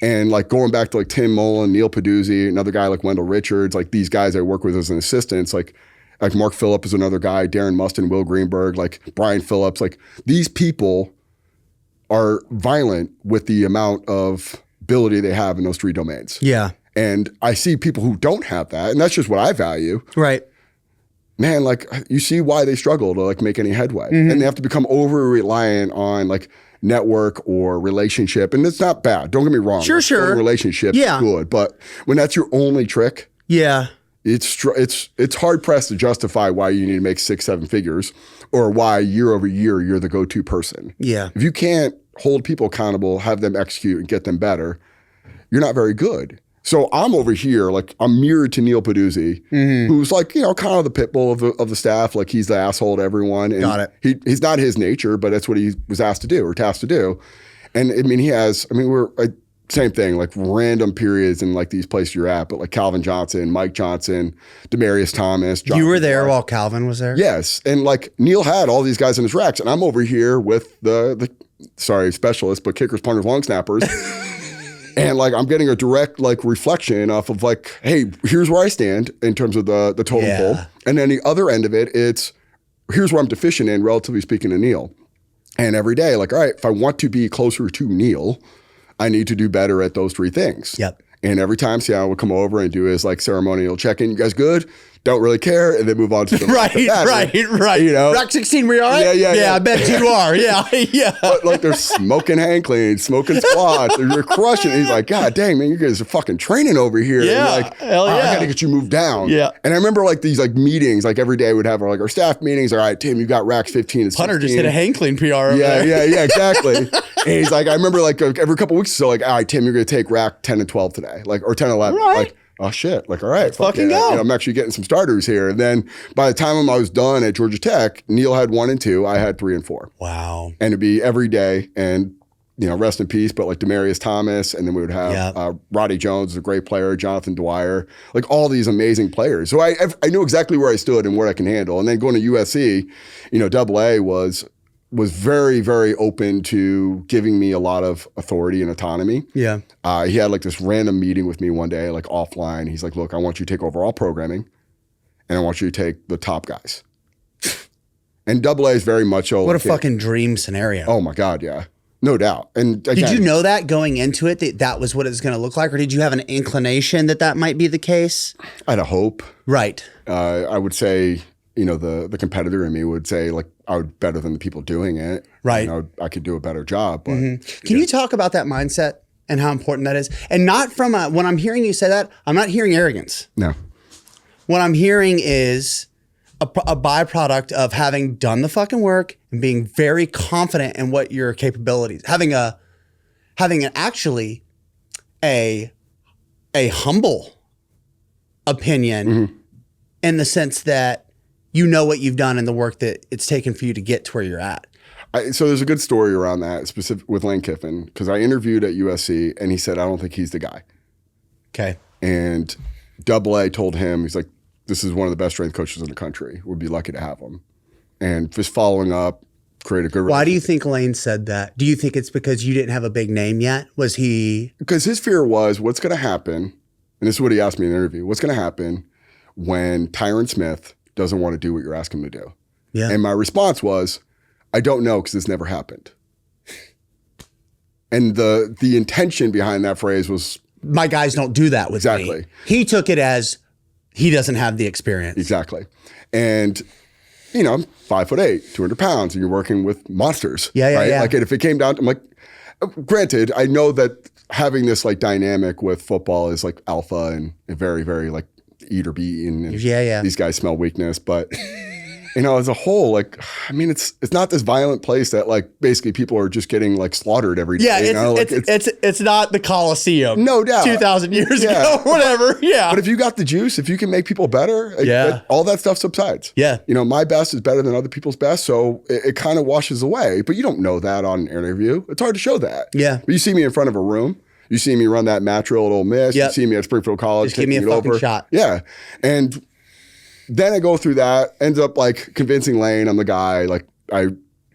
Speaker 1: And like going back to like Tim Mullen, Neil Peduzzi, another guy like Wendell Richards, like these guys I work with as an assistant, like Mark Phillip is another guy, Darren Mustin, Will Greenberg, like Brian Phillips, like these people are violent with the amount of ability they have in those 3 domains.
Speaker 2: Yeah.
Speaker 1: And I see people who don't have that, and that's just what I value.
Speaker 2: Right.
Speaker 1: man, like you see why they struggle to like make any headway.
Speaker 2: Mm-hmm.
Speaker 1: And they have to become over reliant on like network or relationship. And it's not bad. Don't get me wrong.
Speaker 2: Sure.
Speaker 1: Relationship is good. But when that's your only trick,
Speaker 2: Yeah.
Speaker 1: it's hard pressed to justify why you need to make 6-7 figures or why year over year you're the go-to person.
Speaker 2: Yeah.
Speaker 1: If you can't hold people accountable, have them execute and get them better, you're not very good. So I'm over here, like I'm mirrored to Neil Peduzzi, who's like, you know, kind of the pit bull of the staff. Like he's the asshole to everyone. And
Speaker 2: Got it.
Speaker 1: He's not his nature, but that's what he was asked to do or tasked to do. And I mean, same thing, like random periods in like these places you're at, but like Calvin Johnson, Mike Johnson, Demarius Thomas.
Speaker 2: You were there while Calvin was there?
Speaker 1: Yes. And like Neil had all these guys in his racks and I'm over here with the specialists, but kickers, punters, long snappers. And like I'm getting a direct like reflection off of like, hey, here's where I stand in terms of the total pool. And then the other end of it, it's here's where I'm deficient in, relatively speaking, to Neil. And every day, like, all right, if I want to be closer to Neil, I need to do better at those 3 things.
Speaker 2: Yep.
Speaker 1: And every time Seattle would come over and do his like ceremonial check-in, you guys good? Don't really care, and then move on to the
Speaker 2: Right.
Speaker 1: You know,
Speaker 2: Rack 16, we all right?
Speaker 1: Yeah.
Speaker 2: I bet you are. Yeah.
Speaker 1: But like they're smoking hang clean, smoking squats, they're crushing. And he's like, God dang, man, you guys are fucking training over here.
Speaker 2: Yeah,
Speaker 1: and like,
Speaker 2: hell yeah.
Speaker 1: I gotta get you moved down.
Speaker 2: Yeah.
Speaker 1: And I remember like these like meetings, like every day we'd have our staff meetings. All right, Tim, you got racks 15 and
Speaker 2: Punter
Speaker 1: 16.
Speaker 2: just hit a hang clean PR over there.
Speaker 1: Yeah, exactly. And he's like, I remember like every couple weeks or so, like, all right, Tim, you're gonna take rack 10 and 12 today, like, or 10 and 11.
Speaker 2: Right.
Speaker 1: Like, oh shit, like, all right, let's
Speaker 2: fucking go.
Speaker 1: You know, I'm actually getting some starters here. And then by the time I was done at Georgia Tech, Neil had 1 and 2, I had 3 and 4.
Speaker 2: Wow.
Speaker 1: And it'd be every day, and you know, rest in peace, but like Demarius Thomas, and then we would have Roddy Jones, a great player, Jonathan Dwyer, like all these amazing players. So I knew exactly where I stood and what I can handle. And then going to USC, you know, AA was very, very open to giving me a lot of authority and autonomy.
Speaker 2: Yeah.
Speaker 1: He had like this random meeting with me one day, like offline. He's like, look, I want you to take over all programming and I want you to take the top guys. And AA is very much so.
Speaker 2: What a fucking dream scenario.
Speaker 1: Oh my God, yeah. No doubt. And
Speaker 2: did you know that going into it, that was what it was going to look like? Or did you have an inclination that might be the case?
Speaker 1: I had a hope.
Speaker 2: Right.
Speaker 1: I would say, you know, the competitor in me would say like, I would better than the people doing it.
Speaker 2: Right.
Speaker 1: You know, I could do a better job. But
Speaker 2: Can you talk about that mindset and how important that is? And not from when I'm hearing you say that, I'm not hearing arrogance.
Speaker 1: No.
Speaker 2: What I'm hearing is a byproduct of having done the fucking work and being very confident in what your capabilities, having actually a humble opinion in the sense that you know what you've done and the work that it's taken for you to get to where you're at.
Speaker 1: So there's a good story around that, specific with Lane Kiffin, because I interviewed at USC and he said, I don't think he's the guy.
Speaker 2: Okay.
Speaker 1: And AA told him, he's like, this is one of the best strength coaches in the country. We'd be lucky to have him. And just following up, create a good
Speaker 2: Why do you think Lane said that? Do you think it's because you didn't have a big name yet? Was he?
Speaker 1: Because his fear was, what's going to happen, and this is what he asked me in the interview, what's going to happen when Tyron Smith doesn't want to do what you're asking him to do?
Speaker 2: Yeah.
Speaker 1: And my response was, I don't know because this never happened. And the intention behind that phrase was,
Speaker 2: my guys don't do that with
Speaker 1: exactly.
Speaker 2: me. He took it as he doesn't have the experience.
Speaker 1: Exactly. And, you know, I'm 5'8", 200 pounds, and you're working with monsters.
Speaker 2: Yeah.
Speaker 1: Like, if it came down to, I'm like, granted, I know that having this like dynamic with football is like alpha and very, very like eat or be eaten. And these guys smell weakness, but you know, as a whole, like, I mean, it's not this violent place that like basically people are just getting like slaughtered every day.
Speaker 2: Yeah,
Speaker 1: you know?
Speaker 2: it's not the Coliseum.
Speaker 1: No doubt.
Speaker 2: 2,000 years ago, whatever. Yeah.
Speaker 1: But if you got the juice, if you can make people better, all that stuff subsides.
Speaker 2: Yeah.
Speaker 1: You know, my best is better than other people's best, so it kind of washes away. But you don't know that on an interview. It's hard to show that.
Speaker 2: Yeah.
Speaker 1: But you see me in front of a room. You see me run that match drill at Ole Miss.
Speaker 2: Yep.
Speaker 1: You see me at Springfield College.
Speaker 2: Just give me a fucking shot.
Speaker 1: Yeah. And then I go through that, ends up like convincing Lane I'm the guy, like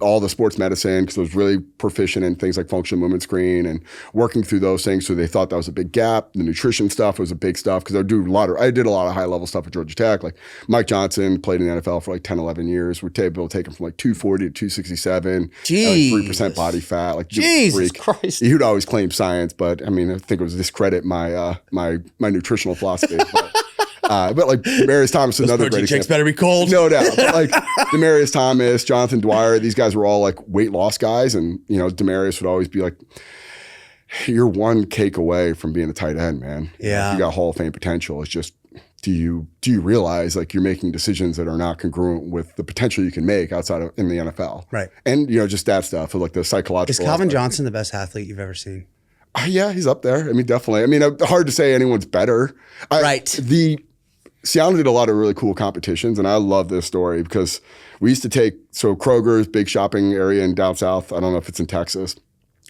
Speaker 1: all the sports medicine, because I was really proficient in things like functional movement screen and working through those things. So they thought that was a big gap. The nutrition stuff was a big stuff because I did a lot of high level stuff at Georgia Tech. Like Mike Johnson played in the NFL for like 10, 11 years. We're able to take him from like 240 to 267.
Speaker 2: Jeez.
Speaker 1: Like 3% body fat. Like
Speaker 2: Jesus Christ.
Speaker 1: He would always claim science, but I mean, I think it was discredit my my nutritional philosophy. But like Demarius Thomas, another great
Speaker 2: protein shakes
Speaker 1: example.
Speaker 2: better be cold.
Speaker 1: No doubt. But like Demarius Thomas, Jonathan Dwyer, these guys were all like weight loss guys. And, you know, Demarius would always be like, you're one cake away from being a tight end, man.
Speaker 2: Yeah.
Speaker 1: You got Hall of Fame potential. It's just, do you realize like you're making decisions that are not congruent with the potential you can make outside of in the NFL?
Speaker 2: Right.
Speaker 1: And, you know, just that stuff of like the psychological.
Speaker 2: Is Calvin
Speaker 1: aspect.
Speaker 2: Johnson the best athlete you've ever seen?
Speaker 1: Yeah, he's up there. I mean, definitely. I mean, hard to say anyone's better.
Speaker 2: Right.
Speaker 1: Seattle did a lot of really cool competitions, and I love this story because we used to take, so Kroger's big shopping area in down south, I don't know if it's in Texas,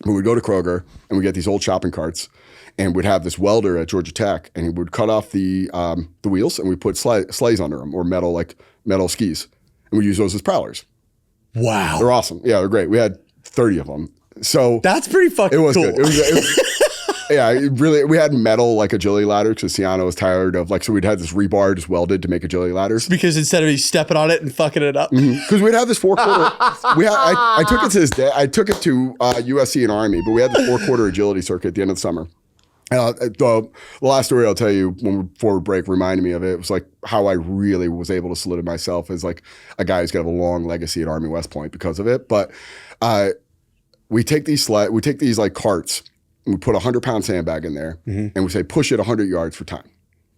Speaker 1: but we'd go to Kroger and we'd get these old shopping carts and we'd have this welder at Georgia Tech and he would cut off the wheels and we put sleighs under them or metal skis. And we'd use those as prowlers.
Speaker 2: Wow.
Speaker 1: They're awesome. Yeah, they're great. We had 30 of them. So
Speaker 2: That's pretty fucking
Speaker 1: it was
Speaker 2: cool.
Speaker 1: good. It was yeah, really, we had metal like agility ladders because Siano was tired of like, so we'd had this rebar just welded to make agility ladders.
Speaker 2: Because instead of you stepping on it and fucking it up.
Speaker 1: Because we'd have this 4/4. I took it to this day. I took it to USC and Army, but we had this 4/4 agility circuit at the end of the summer. And the last story I'll tell you before we break reminded me of it. It was like how I really was able to solidify myself as like a guy who's got a long legacy at Army West Point because of it. But we take these like carts. And we put a 100-pound sandbag in there, and we say push it 100 yards for time.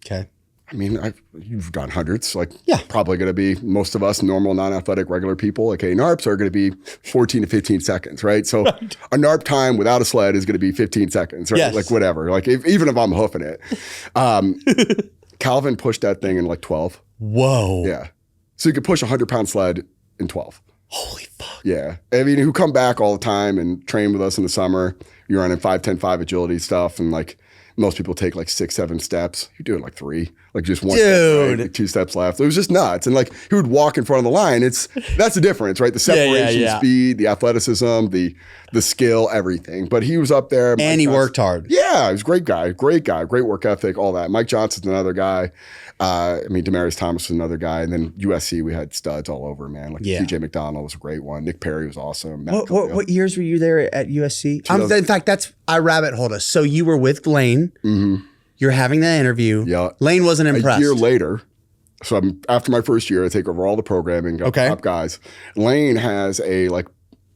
Speaker 2: Okay.
Speaker 1: I mean, you've done hundreds. Like,
Speaker 2: Yeah.
Speaker 1: probably going to be most of us normal, non-athletic, regular people. Like, NARPs are going to be 14 to 15 seconds, right? So a NARP time without a sled is going to be 15 seconds, right?
Speaker 2: Yes.
Speaker 1: Like whatever. Like even if I'm hoofing it, Calvin pushed that thing in like 12.
Speaker 2: Whoa.
Speaker 1: Yeah. So you could push a 100-pound sled in 12.
Speaker 2: Holy fuck.
Speaker 1: Yeah. I mean, who come back all the time and train with us in the summer. You're running 5-10-5 agility stuff. And like most people take like 6-7 steps. You're doing like 3, like just one step, right? Like 2 steps left. It was just nuts. And like he would walk in front of the line. That's the difference, right? The separation, speed, the athleticism, the skill, everything. But he was up there.
Speaker 2: And he worked hard.
Speaker 1: Yeah. He was a great guy, great work ethic, all that. Mike Johnson's another guy. I mean, Demarius Thomas was another guy. And then USC, we had studs all over, man. Like TJ McDonald was a great one. Nick Perry was awesome.
Speaker 2: What years were you there at USC? In fact, I rabbit holed us. So you were with Lane. Mm-hmm. You're having that interview.
Speaker 1: Yeah.
Speaker 2: Lane wasn't impressed.
Speaker 1: A year later, so after my first year, I take over all the programming, got top guys. Lane has a like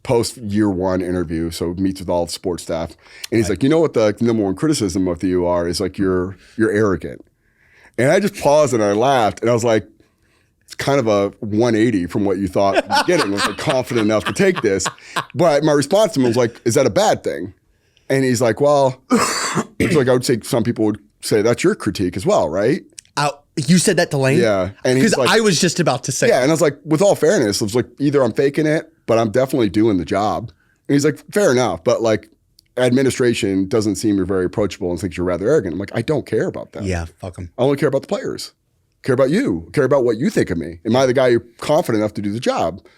Speaker 1: post year 1 interview, so meets with all the sports staff. And he's like, you know what the number one criticism of you are is like you're arrogant. And I just paused and I laughed and I was like, it's kind of a 180 from what you thought at the beginning. I was like confident enough to take this. But my response to him was like, is that a bad thing? And he's like, well, it's like I would say some people would say that's your critique as well, right?
Speaker 2: You said that to Lane?
Speaker 1: Yeah. And
Speaker 2: because
Speaker 1: like,
Speaker 2: I was just about to say.
Speaker 1: Yeah. And I was like, with all fairness, I was like, either I'm faking it, but I'm definitely doing the job. And he's like, fair enough. But like, administration doesn't seem you're very approachable and thinks you're rather arrogant. I'm like, I don't care about that.
Speaker 2: Yeah, fuck them.
Speaker 1: I only care about the players. Care about you. Care about what you think of me. Am I the guy you're confident enough to do the job? And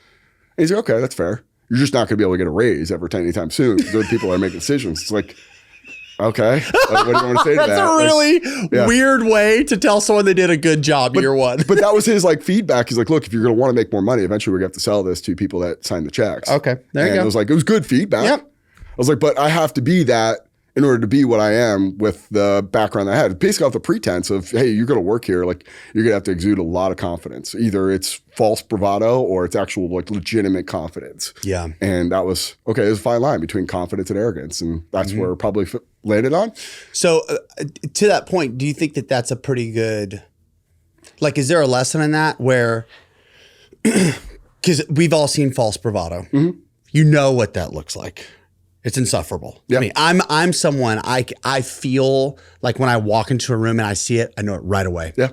Speaker 1: he's like, okay, that's fair. You're just not going to be able to get a raise ever anytime soon. There are people that are making decisions. It's like, okay, what do you want to say to that?
Speaker 2: That's a really weird way to tell someone they did a good job year 1.
Speaker 1: But that was his like feedback. He's like, look, if you're going to want to make more money, eventually we're going to have to sell this to people that sign the checks.
Speaker 2: Okay, there you go.
Speaker 1: And it was good feedback.
Speaker 2: Yep.
Speaker 1: I was like, but I have to be that in order to be what I am with the background I had. Basically off the pretense of, hey, you're going to work here. Like you're going to have to exude a lot of confidence. Either it's false bravado or it's actual like legitimate confidence.
Speaker 2: Yeah.
Speaker 1: And that was, okay, there's a fine line between confidence and arrogance. And that's where it probably landed on.
Speaker 2: So to that point, do you think that that's a pretty good, like, is there a lesson in that where, because we've all seen false bravado. Mm-hmm. You know what that looks like. It's insufferable.
Speaker 1: Yep.
Speaker 2: I mean, I'm someone I feel like when I walk into a room and I see it, I know it right away.
Speaker 1: Yeah.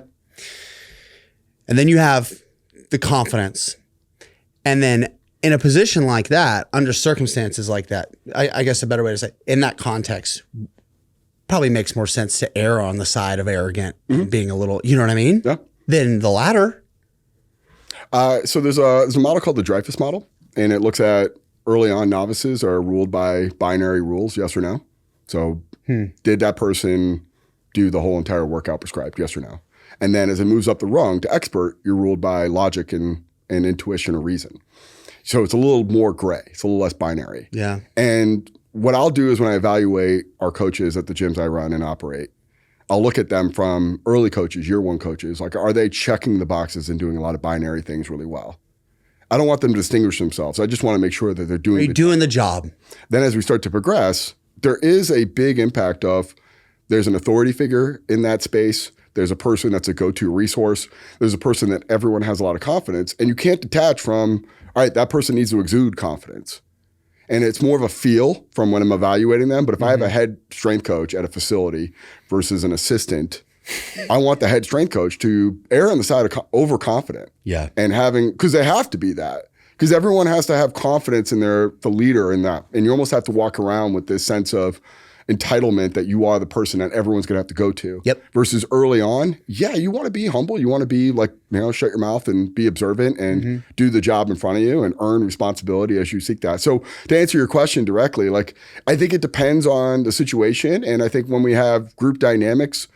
Speaker 2: And then you have the confidence. And then in a position like that, under circumstances like that, I guess a better way to say, in that context, probably makes more sense to err on the side of arrogant, being a little, you know what I mean?
Speaker 1: Yeah.
Speaker 2: Than the latter.
Speaker 1: So there's a model called the Dreyfus model, and it looks at early on novices are ruled by binary rules, yes or no. So did that person do the whole entire workout prescribed, yes or no? And then as it moves up the rung to expert, you're ruled by logic and intuition or reason. So it's a little more gray. It's a little less binary.
Speaker 2: Yeah.
Speaker 1: And what I'll do is when I evaluate our coaches at the gyms I run and operate, I'll look at them from early coaches, year one coaches. Like, are they checking the boxes and doing a lot of binary things really well? I don't want them to distinguish themselves. I just want to make sure that they're doing
Speaker 2: the job.
Speaker 1: Then as we start to progress, there is a big impact of there's an authority figure in that space. There's a person that's a go-to resource. There's a person that everyone has a lot of confidence. And you can't detach from, all right, that person needs to exude confidence. And it's more of a feel from when I'm evaluating them. But if I have a head strength coach at a facility versus an assistant, I want the head strength coach to err on the side of overconfident.
Speaker 2: Yeah.
Speaker 1: And because they have to be that. Because everyone has to have confidence in the leader in that. And you almost have to walk around with this sense of entitlement that you are the person that everyone's going to have to go to.
Speaker 2: Yep.
Speaker 1: Versus early on, yeah, you want to be humble. You want to be like, shut your mouth and be observant and do the job in front of you and earn responsibility as you seek that. So to answer your question directly, like, I think it depends on the situation. And I think when we have group dynamics,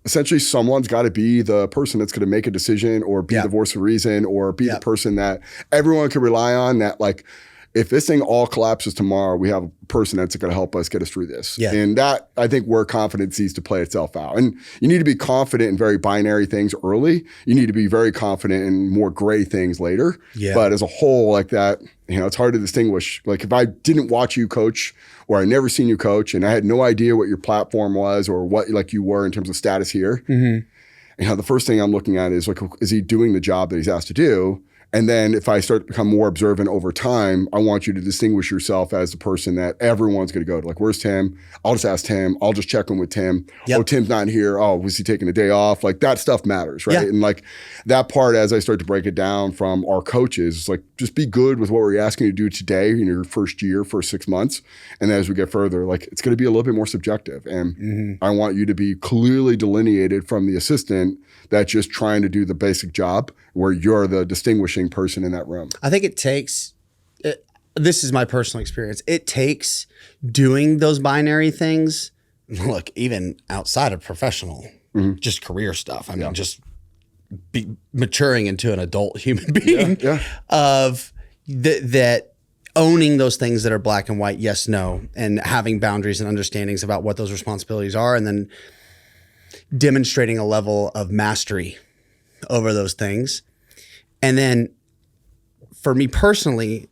Speaker 1: essentially someone's got to be the person that's going to make a decision or be the voice of reason or be the person that everyone can rely on, that like, if this thing all collapses tomorrow, we have a person that's going to help us get us through this.
Speaker 2: Yeah.
Speaker 1: And that, I think, where confidence needs to play itself out. And you need to be confident in very binary things early. You need to be very confident in more gray things later.
Speaker 2: Yeah.
Speaker 1: But as a whole, like that, it's hard to distinguish. Like, if I didn't watch you coach or I never seen you coach and I had no idea what your platform was or what like you were in terms of status here, the first thing I'm looking at is like, is he doing the job that he's asked to do? And then if I start to become more observant over time, I want you to distinguish yourself as the person that everyone's going to go to. Like, where's Tim? I'll just ask Tim. I'll just check in with Tim.
Speaker 2: Yep.
Speaker 1: Oh, Tim's not here. Oh, was he taking a day off? Like, that stuff matters, right?
Speaker 2: Yeah.
Speaker 1: And like that part, as I start to break it down from our coaches, it's like, just be good with what we're asking you to do today in your first year, first 6 months. And then as we get further, like, it's going to be a little bit more subjective. And I want you to be clearly delineated from the assistant that's just trying to do the basic job, where you're the distinguishing person in that room.
Speaker 2: I think it takes, this is my personal experience, it takes doing those binary things. Look, even outside of professional, just career stuff. I mean, just maturing into an adult human being of that owning those things that are black and white, yes, no, and having boundaries and understandings about what those responsibilities are, and then demonstrating a level of mastery over those things. And then for me personally,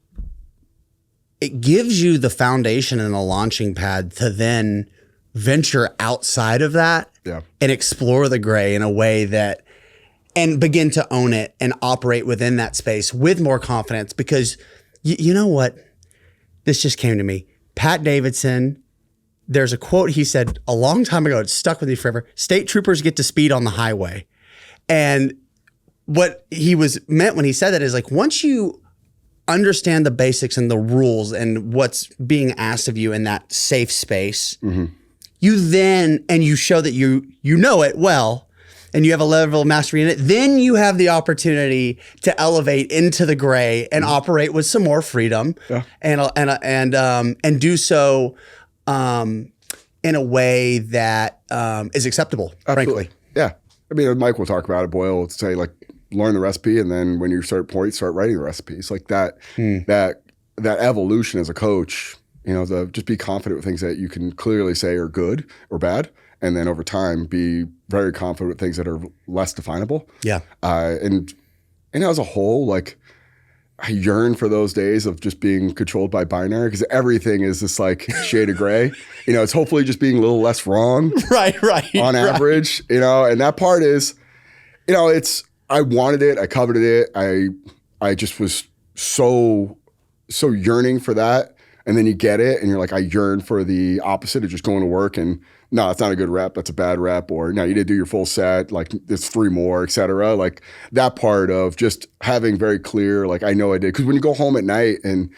Speaker 2: it gives you the foundation and the launching pad to then venture outside of that and explore the gray in a way that, and begin to own it and operate within that space with more confidence. Because you know what? This just came to me. Pat Davidson, there's a quote he said a long time ago. It stuck with me forever. State troopers get to speed on the highway. And what he meant when he said that is like, once you understand the basics and the rules and what's being asked of you in that safe space, you then, and you show that you know it well, and you have a level of mastery in it, then you have the opportunity to elevate into the gray and operate with some more freedom and do so in a way that is acceptable, frankly.
Speaker 1: Yeah. I mean, Mike will talk about it. Boyle will say, like, learn the recipe, and then when you start writing the recipes. Like that evolution as a coach, just be confident with things that you can clearly say are good or bad. And then over time, be very confident with things that are less definable. Yeah. And as a whole, like, I yearn for those days of just being controlled by binary, because everything is this like shade of gray. It's hopefully just being a little less wrong. Right. On average, and that part is, I wanted it. I coveted it. I just was so yearning for that. And then you get it and you're like, I yearn for the opposite of just going to work and, no, that's not a good rep. That's a bad rep. Or no, you didn't do your full set. Like, there's 3 more, et cetera. Like, that part of just having very clear, like, I know I did. Because when you go home at night and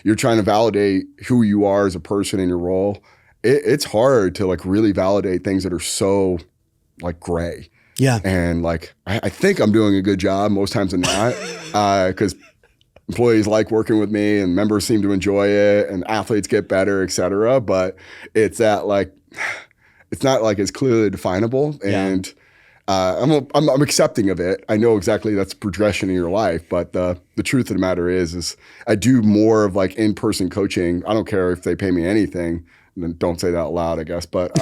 Speaker 1: you're trying to validate who you are as a person in your role, it's hard to like really validate things that are so like gray. Yeah. And like, I think I'm doing a good job most times than not, because employees like working with me and members seem to enjoy it and athletes get better, et cetera. But it's that like, it's not like it's clearly definable, and I'm accepting of it. I know exactly that's progression in your life, but the truth of the matter is I do more of like in-person coaching. I don't care if they pay me anything And don't say that out loud, I guess. But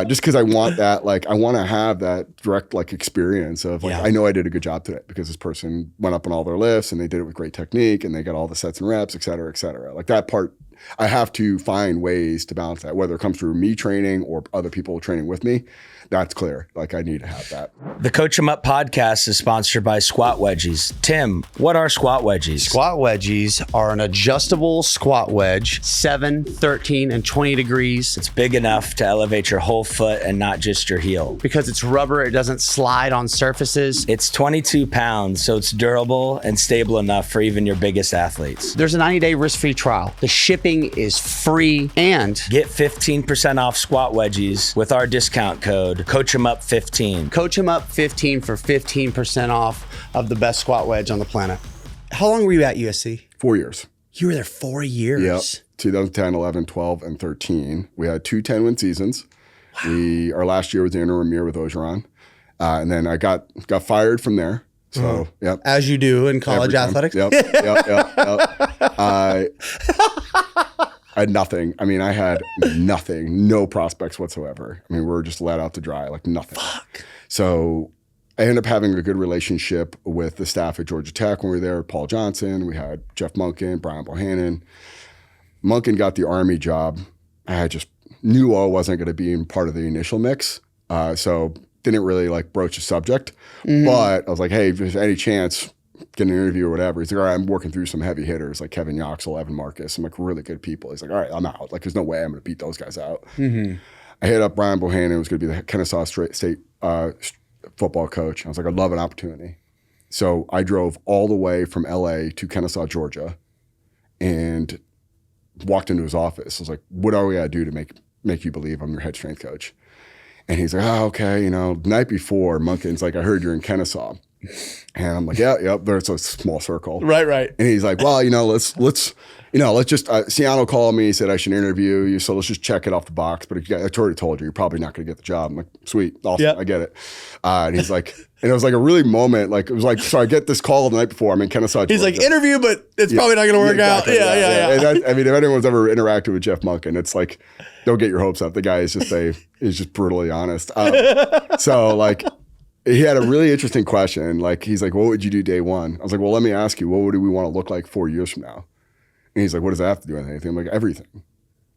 Speaker 1: just because I want that, like, I want to have that direct, like, experience of, like, I know I did a good job today because this person went up on all their lifts and they did it with great technique and they got all the sets and reps, et cetera, et cetera. Like, that part, I have to find ways to balance that, whether it comes through me training or other people training with me. That's clear. Like, I need to have that.
Speaker 4: The Coach 'em Up podcast is sponsored by Squat Wedgies. Tim, what are squat wedgies?
Speaker 2: Squat wedgies are an adjustable squat wedge, 7, 13, and 20 degrees.
Speaker 4: It's big enough to elevate your whole foot and not just your heel.
Speaker 2: Because it's rubber, it doesn't slide on surfaces.
Speaker 4: It's 22 pounds, so it's durable and stable enough for even your biggest athletes.
Speaker 2: There's a 90-day risk-free trial. The shipping is free, and
Speaker 4: get 15% off squat wedgies with our discount code coachemup15.
Speaker 2: coachemup 15 for 15% off of the best squat wedge on the planet. How long were you at USC?
Speaker 1: 4 years.
Speaker 2: You were there 4 years.
Speaker 1: Yep. 2010, 11, 12, and 13. We had 2 10-win seasons. Wow. Our last year was the interim year with Ogeron. And then I got fired from there. So, yep.
Speaker 2: As you do in college athletics.
Speaker 1: Yep. I had nothing. I mean, I had nothing, no prospects whatsoever. I mean, we were just let out to dry, like nothing.
Speaker 2: Fuck.
Speaker 1: So I ended up having a good relationship with the staff at Georgia Tech when we were there. Paul Johnson, we had Jeff Monken, Brian Bohannon. Monken got the Army job. I just knew I wasn't going to be in part of the initial mix. So didn't really like broach the subject. But I was like, hey, if there's any chance, get an interview or whatever. He's like, all right, I'm working through some heavy hitters like Kevin Yoxel, Evan Marcus, some like really good people. He's like, all right, I'm out. Like, there's no way I'm going to beat those guys out. I hit up Brian Bohannon, who was going to be the Kennesaw State football coach. I was like, I'd love an opportunity. So I drove all the way from LA to Kennesaw, Georgia, and walked into his office. I was like, what are we got to do to make you believe I'm your head strength coach? And he's like, oh, okay. You know, the night before, Monken's like, I heard you're in Kennesaw. And I'm like, yep, there's a small circle.
Speaker 2: Right.
Speaker 1: And he's like, well, let's just, Ciano called me, he said I should interview you, so let's just check it off the box. But I already told you, you're probably not going to get the job. I'm like, sweet, awesome, I get it. And he's like, and it was like a really moment, like, it was like, so I get this call the night before, I'm in Kennesaw, Georgia.
Speaker 2: He's like, interview, but it's probably not going to work out. Yeah.
Speaker 1: And I mean, if anyone's ever interacted with Jeff Monken, it's like, don't get your hopes up. The guy is just brutally honest. So like, he had a really interesting question. Like, he's like, what would you do day one? I was like, well, let me ask you, what would we want to look like 4 years from now? And he's like, what does that have to do with anything? I'm like, everything.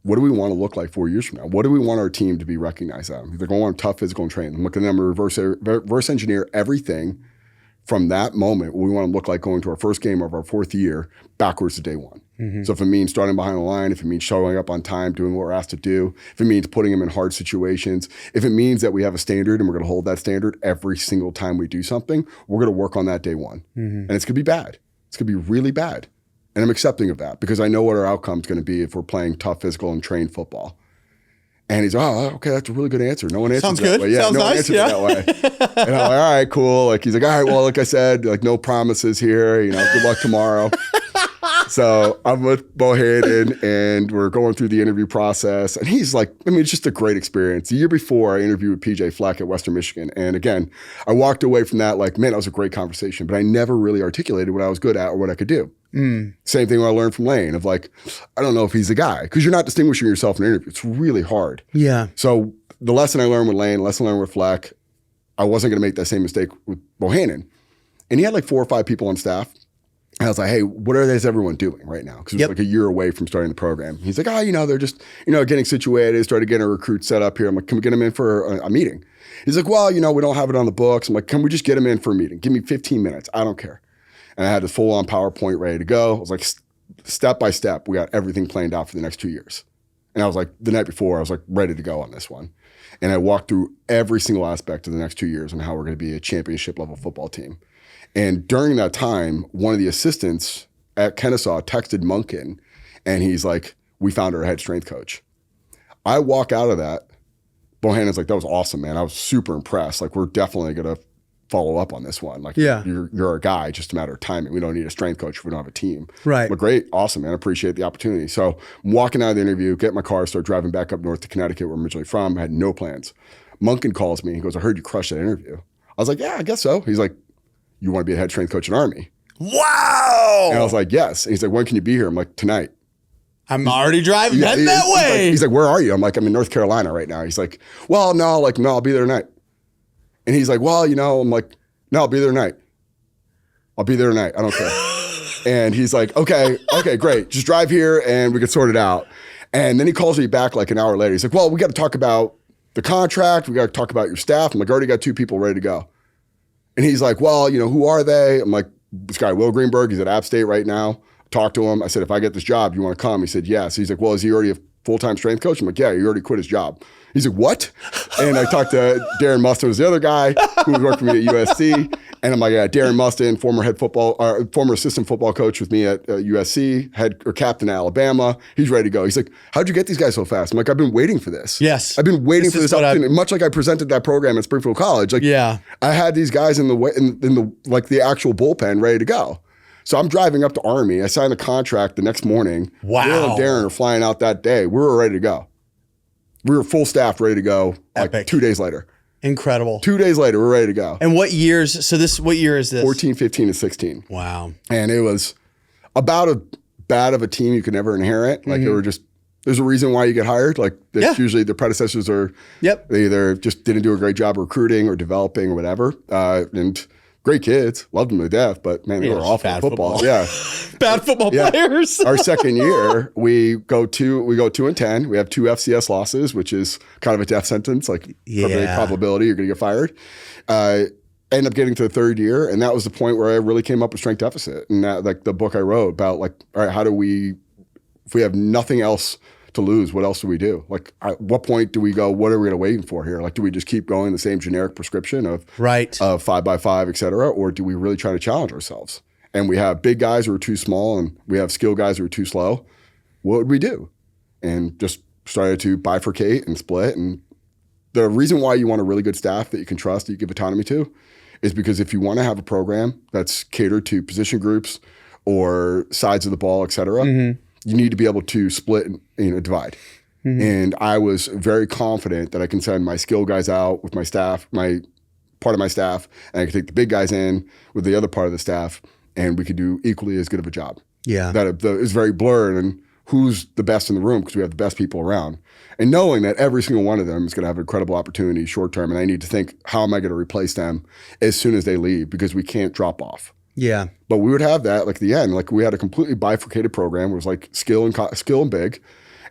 Speaker 1: What do we want to look like 4 years from now? What do we want our team to be recognized at? He's like, I want tough physical and training. I'm looking at them reverse engineer everything from that moment, what we want to look like going to our first game of our 4th year backwards to day one. So if it means starting behind the line, if it means showing up on time, doing what we're asked to do, if it means putting them in hard situations, if it means that we have a standard and we're going to hold that standard every single time we do something, we're going to work on that day one. And it's going to be bad. It's going to be really bad. And I'm accepting of that because I know what our outcome is going to be if we're playing tough physical and trained football. And he's, oh, okay, that's a really good answer. No one answers that way. Yeah,
Speaker 2: Sounds
Speaker 1: no one
Speaker 2: nice.
Speaker 1: answers that way. And I'm like, all right, cool. Like, he's like, all right, well, like I said, like, no promises here. Good luck tomorrow. So I'm with Bohannon and we're going through the interview process. And he's like, I mean, it's just a great experience. The year before, I interviewed with PJ Fleck at Western Michigan. And again, I walked away from that like, man, that was a great conversation. But I never really articulated what I was good at or what I could do. Same thing when I learned from Lane of like, I don't know if he's the guy because you're not distinguishing yourself in an interview. It's really hard.
Speaker 2: Yeah.
Speaker 1: So the lesson I learned with Lane, the lesson I learned with Fleck, I wasn't going to make that same mistake with Bohannon. And he had like 4 or 5 people on staff. And I was like, hey, what is everyone doing right now? Because it was like a year away from starting the program. He's like, they're just, getting situated, started getting a recruit set up here. I'm like, can we get them in for a meeting? He's like, well, we don't have it on the books. I'm like, can we just get them in for a meeting? Give me 15 minutes. I don't care. And I had this full-on PowerPoint ready to go. I was like, step by step, we got everything planned out for the next 2 years. And I was like, the night before, I was like ready to go on this one. And I walked through every single aspect of the next 2 years and how we're going to be a championship level football team. And during that time, one of the assistants at Kennesaw texted Monken and he's like, we found our head strength coach. I walk out of that. Bohannon's like, that was awesome, man. I was super impressed. Like, we're definitely going to follow up on this one. Like, you're our guy, just a matter of timing. We don't need a strength coach if we don't have a team.
Speaker 2: Right.
Speaker 1: But great, awesome, man. I appreciate the opportunity. So I'm walking out of the interview, get in my car, start driving back up north to Connecticut, where I'm originally from. I had no plans. Monken calls me. He goes, I heard you crushed that interview. I was like, yeah, I guess so. He's like, you want to be a head strength coach in Army?
Speaker 2: Wow.
Speaker 1: And I was like, yes. And he's like, when can you be here? I'm like, tonight.
Speaker 2: I'm already driving heading that way.
Speaker 1: He's like, where are you? I'm like, I'm in North Carolina right now. He's like, well, no, I'll be there tonight. And he's like, well, I'm like, no, I'll be there tonight. I'll be there tonight. I don't care. And he's like, okay, great. Just drive here and we can sort it out. And then he calls me back like an hour later. He's like, well, we got to talk about the contract. We got to talk about your staff. I'm like, I already got 2 people ready to go. And he's like, well, who are they? I'm like, this guy, Will Greenberg, he's at App State right now. Talked to him. I said, if I get this job, you want to come? He said, yes. He's like, well, is he already a full-time strength coach? I'm like, yeah, he already quit his job. He's like, what? And I talked to Darren Mustin, who's the other guy who was working with me at USC. And I'm like, yeah, Darren Mustin, former assistant football coach with me at USC, captain at Alabama. He's ready to go. He's like, how'd you get these guys so fast? I'm like, I've been waiting for this.
Speaker 2: Yes.
Speaker 1: I've been waiting for this opportunity. Much like I presented that program at Springfield College. Like, yeah. I had these guys in the actual bullpen ready to go. So I'm driving up to Army. I signed the contract the next morning.
Speaker 2: Wow.
Speaker 1: Will and Darren are flying out that day. We were ready to go. We were full staff ready to go.
Speaker 2: Epic.
Speaker 1: Like 2 days later.
Speaker 2: Incredible.
Speaker 1: 2 days later, we're ready to go.
Speaker 2: And what year is this?
Speaker 1: 14, 15, and 16.
Speaker 2: Wow.
Speaker 1: And it was about as bad of a team you could never inherit. Like there's a reason why you get hired. Like usually the predecessors they either just didn't do a great job recruiting or developing or whatever. And great kids, loved them to death, but man, they were awful at football. Yeah.
Speaker 2: Bad football players.
Speaker 1: Our second year, we go 2-10. We have 2 FCS losses, which is kind of a death sentence, like probability you're going to get fired. End up getting to the third year, and that was the point where I really came up with strength deficit. And that, like the book I wrote about, like, all right, how do we, if we have nothing else to lose, what else do we do? Like, at what point do we go, what are we going to wait for here? Like, do we just keep going the same generic prescription of 5x5, et cetera? Or do we really try to challenge ourselves? And we have big guys who are too small and we have skill guys who are too slow. What would we do? And just started to bifurcate and split. And the reason why you want a really good staff that you can trust, that you give autonomy to, is because if you want to have a program that's catered to position groups or sides of the ball, et cetera, you need to be able to split and divide. And I was very confident that I can send my skill guys out with my staff, my part of my staff, and I could take the big guys in with the other part of the staff, and we could do equally as good of a job. Yeah. That is very blurred and who's the best in the room because we have the best people around. And knowing that every single one of them is going to have an incredible opportunity short term, and I need to think, how am I going to replace them as soon as they leave, because we can't drop off. Yeah. But we would have that, like, at the end, like, we had a completely bifurcated program. It was like skill and big,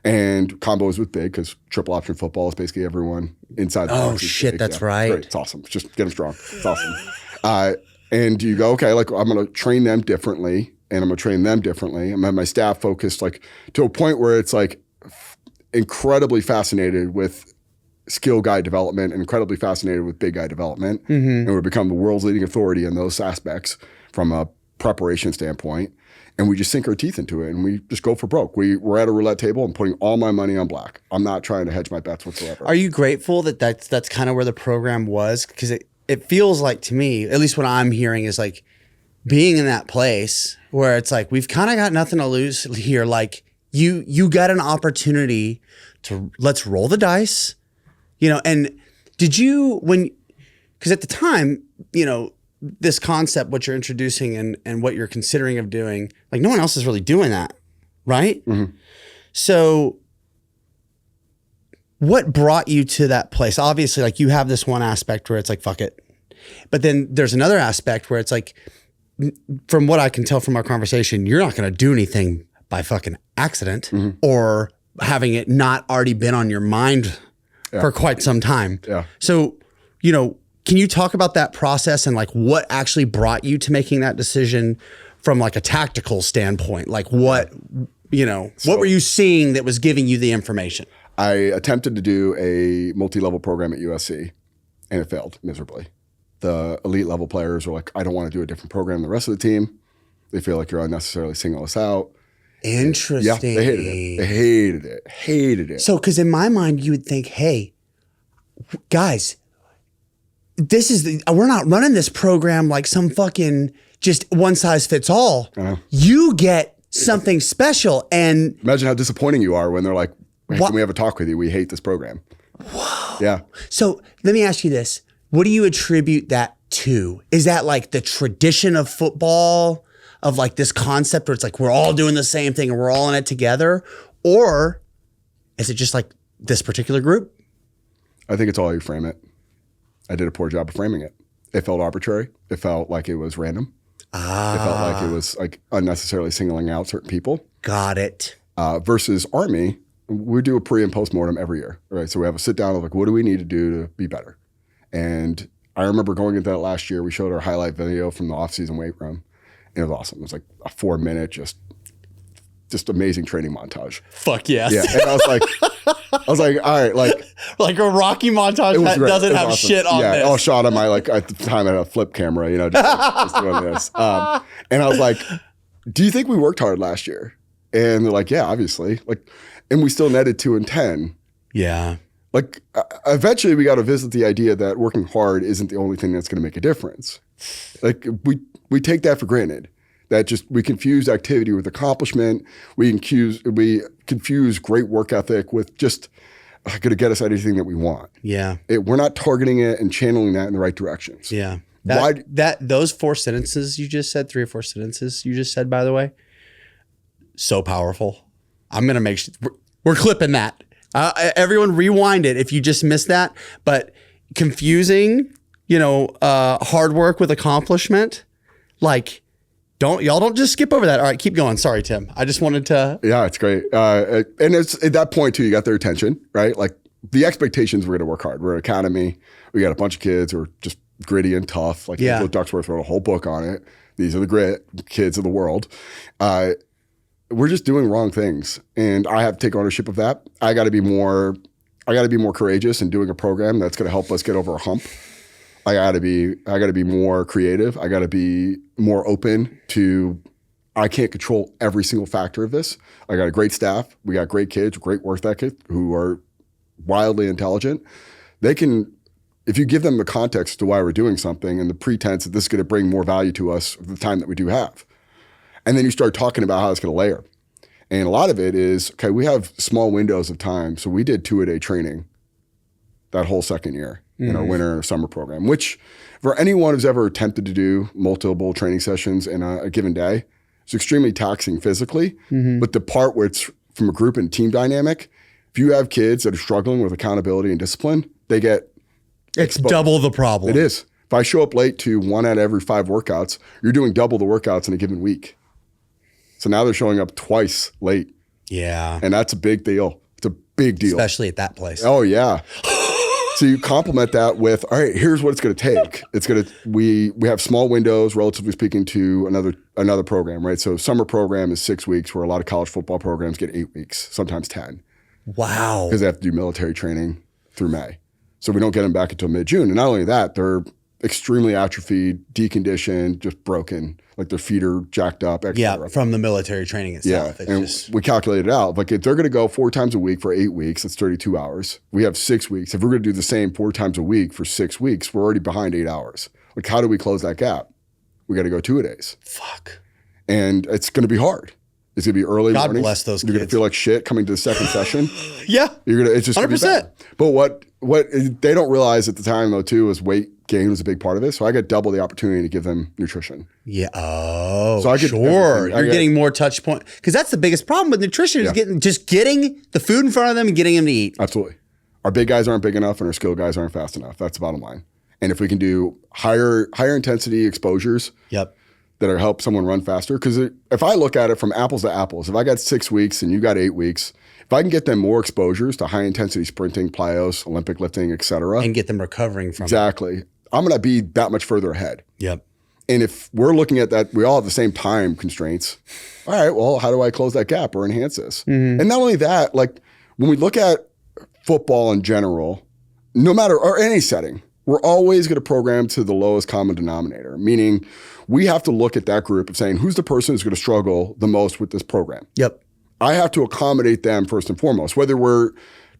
Speaker 1: and combos with big, because triple option football is basically everyone inside the box.
Speaker 2: Oh, shit, that's right.
Speaker 1: Great. It's awesome. Just get them strong. It's awesome. And you go, okay, like, I'm going to train them differently, and I'm going to train them differently. I'm going to have my staff focused, like, to a point where it's, like, incredibly fascinated with skill guy development and incredibly fascinated with big guy development. And we've become the world's leading authority in those aspects from a preparation standpoint. And we just sink our teeth into it and we just go for broke. We're at a roulette table and putting all my money on black. I'm not trying to hedge my bets whatsoever.
Speaker 2: Are you grateful that that's kind of where the program was? Because it feels like, to me, at least what I'm hearing is like being in that place where it's like, we've kind of got nothing to lose here. Like you got an opportunity to, let's roll the dice, and did you, because at the time, this concept, what you're introducing and what you're considering of doing, like, no one else is really doing that, right? So what brought you to that place? Obviously, like, you have this one aspect where it's like, fuck it. But then there's another aspect where it's like, from what I can tell from our conversation, you're not going to do anything by fucking accident or having it not already been on your mind for quite some time. Yeah. So, can you talk about that process and like what actually brought you to making that decision from like a tactical standpoint? Like what were you seeing that was giving you the information?
Speaker 1: I attempted to do a multi-level program at USC and it failed miserably. The elite level players were like, I don't want to do a different program than the rest of the team. They feel like you're unnecessarily singling us out.
Speaker 2: Interesting.
Speaker 1: Yeah, they hated it. They hated it.
Speaker 2: So, because in my mind, you would think, hey, guys, we're not running this program like some fucking just one size fits all. You get something special. And
Speaker 1: imagine how disappointing you are when they're like, hey, can we have a talk with you? We hate this program.
Speaker 2: Whoa.
Speaker 1: Yeah.
Speaker 2: So let me ask you this. What do you attribute that to? Is that like the tradition of football? of like this concept where it's like we're all doing the same thing and we're all in it together? Or is it just like this particular group?
Speaker 1: I think it's all how you frame it. I did a poor job of framing it. It felt arbitrary. It felt like it was random. It felt like it was like unnecessarily singling out certain people.
Speaker 2: Got it.
Speaker 1: Versus Army, we do a pre and post-mortem every year. Right? So we have a sit down of like, what do we need to do to be better? And I remember going into that last year, we showed our highlight video from the off-season weight room. And it was awesome. It was like a 4-minute, just amazing training montage.
Speaker 2: Fuck yes.
Speaker 1: Yeah. And I was like, all right,
Speaker 2: like a Rocky montage that doesn't have awesome. Shit on this.
Speaker 1: Yeah, all shot on my, like, at the time I had a flip camera, you know, just doing this. And I was like, do you think we worked hard last year? And they're like, yeah, obviously. Like, and we still netted 2 and 10.
Speaker 2: Yeah.
Speaker 1: Like, eventually we got to visit the idea that working hard isn't the only thing that's going to make a difference. Like, we take that for granted. That just, we confuse activity with accomplishment. We confuse great work ethic with just going to get us at anything that we want.
Speaker 2: Yeah.
Speaker 1: We're not targeting it and channeling that in the right directions.
Speaker 2: Yeah.
Speaker 1: Why?
Speaker 2: Those 4 sentences you just said, 3 or 4 sentences you just said, by the way, so powerful. I'm going to make sure we're clipping that. Everyone rewind it if you just missed that. But confusing, hard work with accomplishment, like, y'all don't just skip over that. All right, keep going. Sorry, Tim. I just wanted to. Yeah,
Speaker 1: it's great. And it's at that point too, you got their attention, right? Like the expectations, we're going to work hard. We're an academy. We got a bunch of kids who are just gritty and tough. Like Angela Ducksworth wrote a whole book on it. These are the grit kids of the world. We're just doing wrong things. And I have to take ownership of that. I got to be more courageous in doing a program that's going to help us get over a hump. I gotta be more creative. I gotta be more open to, I can't control every single factor of this. I got a great staff. We got great kids, great work ethic, who are wildly intelligent. They can, if you give them the context to why we're doing something and the pretense that this is gonna bring more value to us for the time that we do have. And then you start talking about how it's gonna layer. And a lot of it is, okay, we have small windows of time. So we did 2-a-day training that whole second year. In our winter or summer program, which for anyone who's ever attempted to do multiple training sessions in a given day, it's extremely taxing physically. But the part where it's from a group and team dynamic, if you have kids that are struggling with accountability and discipline, they get
Speaker 2: it's double the problem.
Speaker 1: It is. If I show up late to 1 out of every 5 workouts, you're doing double the workouts in a given week. So now they're showing up twice late.
Speaker 2: Yeah.
Speaker 1: And that's a big deal. It's a big deal.
Speaker 2: Especially at that place.
Speaker 1: Oh, yeah. So you complement that with, all right, here's what it's going to take. We have small windows, relatively speaking, to another program, right? So summer program is 6 weeks, where a lot of college football programs get 8 weeks, sometimes 10.
Speaker 2: Wow.
Speaker 1: Because they have to do military training through May. So we don't get them back until mid-June. And not only that, they're extremely atrophied, deconditioned, just broken. Like their feet are jacked up.
Speaker 2: Yeah, from the military training itself.
Speaker 1: Yeah, we calculated it out. Like if they're going to go 4 times a week for 8 weeks, that's 32 hours. We have 6 weeks. If we're going to do the same 4 times a week for 6 weeks, we're already behind 8 hours. Like how do we close that gap? We got to go 2-a-days.
Speaker 2: Fuck.
Speaker 1: And it's going to be hard. It's going to be early mornings.
Speaker 2: God bless those kids.
Speaker 1: You're going to feel like shit coming to the second session.
Speaker 2: Yeah.
Speaker 1: It's just
Speaker 2: 100%.
Speaker 1: But what they don't realize at the time though too is weight gain was a big part of it. So I got double the opportunity to give them nutrition.
Speaker 2: Yeah. Oh,
Speaker 1: so
Speaker 2: sure. You're getting more touch point. Because that's the biggest problem with nutrition is getting the food in front of them and getting them to eat.
Speaker 1: Absolutely. Our big guys aren't big enough and our skilled guys aren't fast enough. That's the bottom line. And if we can do higher intensity exposures that'll help someone run faster. Because if I look at it from apples to apples, if I got 6 weeks and you got 8 weeks, if I can get them more exposures to high intensity sprinting, plyos, Olympic lifting, et cetera.
Speaker 2: And get them recovering from
Speaker 1: it. I'm going to be that much further ahead.
Speaker 2: Yep.
Speaker 1: And if we're looking at that, we all have the same time constraints. All right, well, how do I close that gap or enhance this? And not only that, like when we look at football in general, no matter, or any setting, we're always going to program to the lowest common denominator, meaning we have to look at that group of saying, who's the person who's going to struggle the most with this program?
Speaker 2: Yep.
Speaker 1: I have to accommodate them first and foremost, whether we're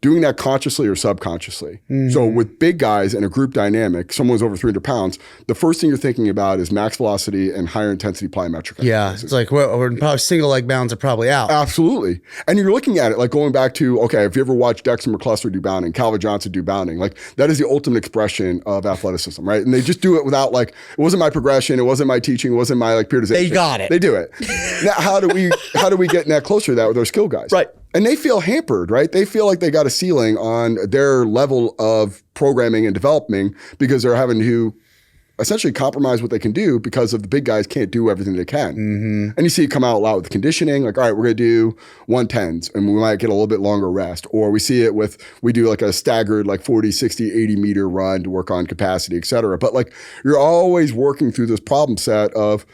Speaker 1: doing that consciously or subconsciously. So with big guys in a group dynamic, someone's over 300 pounds, the first thing you're thinking about is max velocity and higher intensity plyometric.
Speaker 2: Yeah. It's like, well, we're probably single leg bounds are probably out.
Speaker 1: Absolutely. And you're looking at it like going back to, okay, if you ever watched Dexter McCluster do bounding, Calvin Johnson do bounding, like that is the ultimate expression of athleticism, right? And they just do it without like, it wasn't my progression, it wasn't my teaching, it wasn't my like periodization.
Speaker 2: They got it.
Speaker 1: They do it. Now, how do we get that closer to that with our skill guys?
Speaker 2: Right.
Speaker 1: And they feel hampered, right? They feel like they got a ceiling on their level of programming and developing because they're having to essentially compromise what they can do because of the big guys can't do everything they can. And you see it come out a lot with conditioning, like, all right, we're going to do 110s and we might get a little bit longer rest. Or we see it with, we do like a staggered like 40, 60, 80 meter run to work on capacity, et cetera. But like you're always working through this problem set of,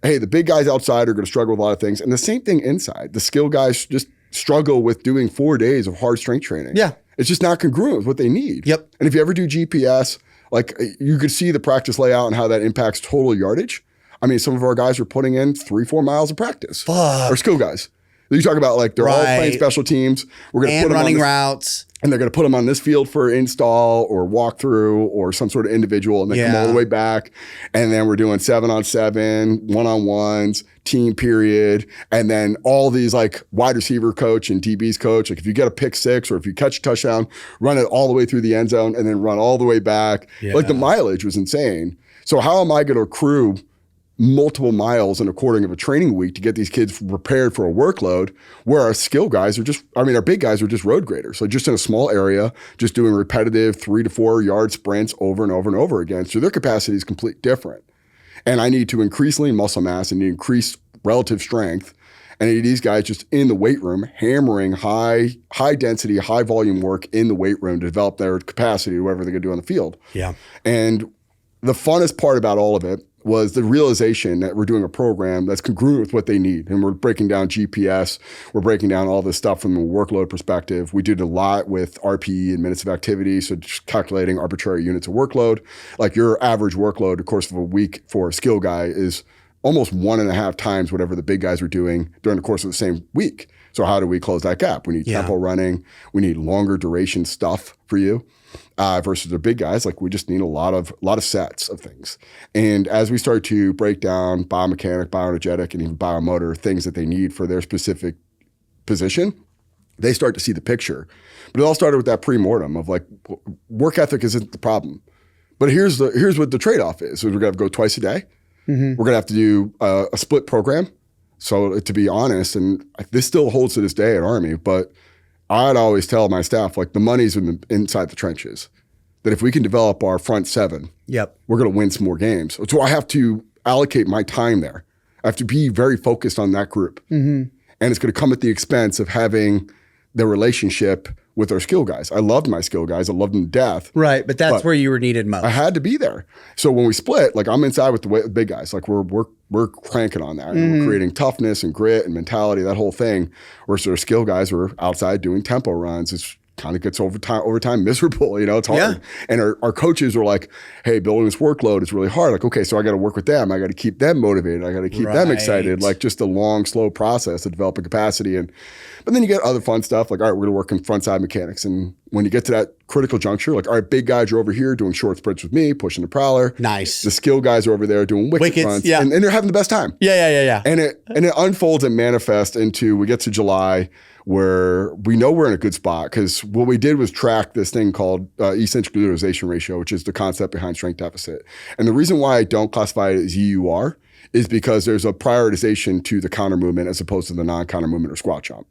Speaker 1: hey, the big guys outside are going to struggle with a lot of things. And the same thing inside. The skill guys just struggle with doing 4 days of hard strength training.
Speaker 2: Yeah.
Speaker 1: It's just not congruent with what they need.
Speaker 2: Yep.
Speaker 1: And if you ever do GPS, like you could see the practice layout and how that impacts total yardage. I mean, some of our guys are putting in 3-4 miles of practice.
Speaker 2: Fuck.
Speaker 1: Our skill guys. You talk about like they're all playing special teams. We're going to put them
Speaker 2: running
Speaker 1: on
Speaker 2: routes.
Speaker 1: and they're going to put them on this field for install or walkthrough or some sort of individual and then come all the way back. And then we're doing 7-on-7, 1-on-1s, team period. And then all these like wide receiver coach and DBs coach. Like if you get a pick six or if you catch a touchdown, run it all the way through the end zone and then run all the way back. Yeah. Like the mileage was insane. So how am I going to accrue multiple miles in a quarter of a training week to get these kids prepared for a workload where our skill guys are just, I mean, our big guys are just road graders. So just in a small area, just doing repetitive 3 to 4 yard sprints over and over and over again. So their capacity is completely different. And I need to increase lean muscle mass and increase relative strength. And I need these guys just in the weight room, hammering high density, high volume work in the weight room to develop their capacity to whatever they're going to do on the field.
Speaker 2: Yeah.
Speaker 1: And the funnest part about all of it was the realization that we're doing a program that's congruent with what they need. And we're breaking down GPS. We're breaking down all this stuff from a workload perspective. We did a lot with RPE and minutes of activity. So just calculating arbitrary units of workload. Like your average workload, of course, of a week for a skill guy is almost 1.5 times whatever the big guys are doing during the course of the same week. So how do we close that gap? We need tempo running. We need longer duration stuff for you. Versus the big guys, like we just need a lot of sets of things. And as we start to break down biomechanic, bioenergetic, and even biomotor things that they need for their specific position, they start to see the picture. But it all started with that pre-mortem of like, work ethic isn't the problem. But here's what the trade-off is. So we're gonna have to go twice a day. We're gonna have to do a split program. So to be honest, and this still holds to this day at Army, but I'd always tell my staff, like the money's inside the trenches. That if we can develop our front seven, we're going to win some more games. So I have to allocate my time there. I have to be very focused on that group. And it's going to come at the expense of having the relationship with our skill guys. I loved my skill guys. I loved them to death.
Speaker 2: Right, but that's where you were needed most.
Speaker 1: I had to be there. So when we split, like I'm inside with the big guys. Like we're cranking on that. And we're creating toughness and grit and mentality, that whole thing. Whereas our skill guys were outside doing tempo runs. It's kind of gets over time miserable. You know, it's hard. Yeah. And our coaches were like, hey, building this workload is really hard. Like, okay, so I got to work with them. I got to keep them motivated. I got to keep them excited. Like just a long, slow process of developing capacity. But then you get other fun stuff like, all right, we're going to work in front side mechanics. And when you get to that critical juncture, like, all right, big guys are over here doing short sprints with me, pushing the prowler.
Speaker 2: Nice.
Speaker 1: The skill guys are over there doing wickets fronts.
Speaker 2: Yeah.
Speaker 1: And they're having the best time.
Speaker 2: Yeah.
Speaker 1: And it unfolds and manifests into, we get to July where we know we're in a good spot because what we did was track this thing called eccentric utilization ratio, which is the concept behind strength deficit. And the reason why I don't classify it as EUR is because there's a prioritization to the counter movement as opposed to the non-counter movement or squat jump.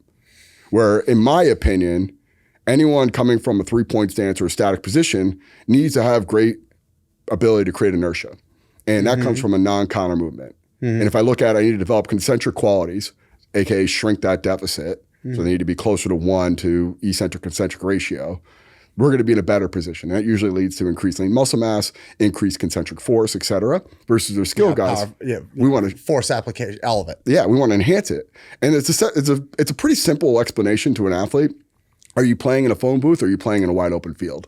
Speaker 1: Where, in my opinion, anyone coming from a 3-point stance or a static position needs to have great ability to create inertia. And that comes from a non-counter movement. And if I look at it, I need to develop concentric qualities, aka shrink that deficit. So they need to be closer to 1 to eccentric-concentric ratio. We're going to be in a better position. That usually leads to increased lean muscle mass, increased concentric force, et cetera, versus their skill guys. We want to
Speaker 2: force application, all of it.
Speaker 1: Yeah, we want to enhance it. And it's a pretty simple explanation to an athlete. Are you playing in a phone booth or are you playing in a wide open field?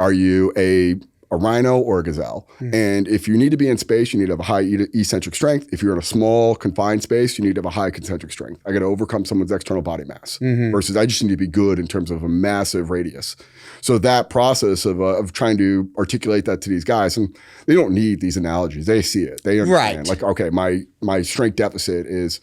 Speaker 1: Are you a a rhino or a gazelle. And if you need to be in space, you need to have a high eccentric strength. If you're in a small confined space, you need to have a high concentric strength. I got to overcome someone's external body mass versus I just need to be good in terms of a massive radius. So that process of trying to articulate that to these guys, and they don't need these analogies. They see it. They understand.
Speaker 2: Right.
Speaker 1: Like, okay, my strength deficit is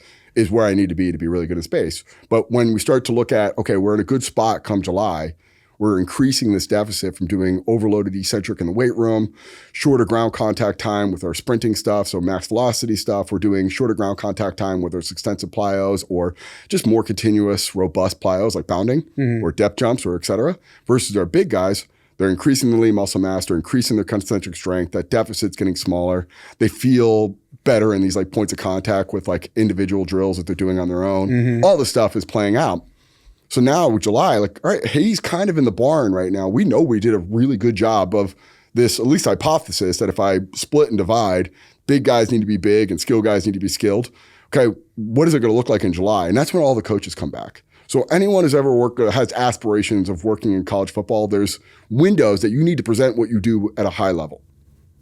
Speaker 1: where I need to be really good in space. But when we start to look at, okay, we're in a good spot come July, we're increasing this deficit from doing overloaded eccentric in the weight room, shorter ground contact time with our sprinting stuff, so max velocity stuff. We're doing shorter ground contact time with our extensive plyos or just more continuous, robust plyos like bounding or depth jumps or et cetera, versus our big guys. They're increasing the lean muscle mass, they're increasing their concentric strength, that deficit's getting smaller. They feel better in these like points of contact with like individual drills that they're doing on their own. All this stuff is playing out. So now with July, like, all right, he's kind of in the barn right now. We know we did a really good job of this, at least hypothesis, that if I split and divide, big guys need to be big and skill guys need to be skilled. Okay, what is it going to look like in July? And that's when all the coaches come back. So anyone who's ever worked, has aspirations of working in college football, there's windows that you need to present what you do at a high level.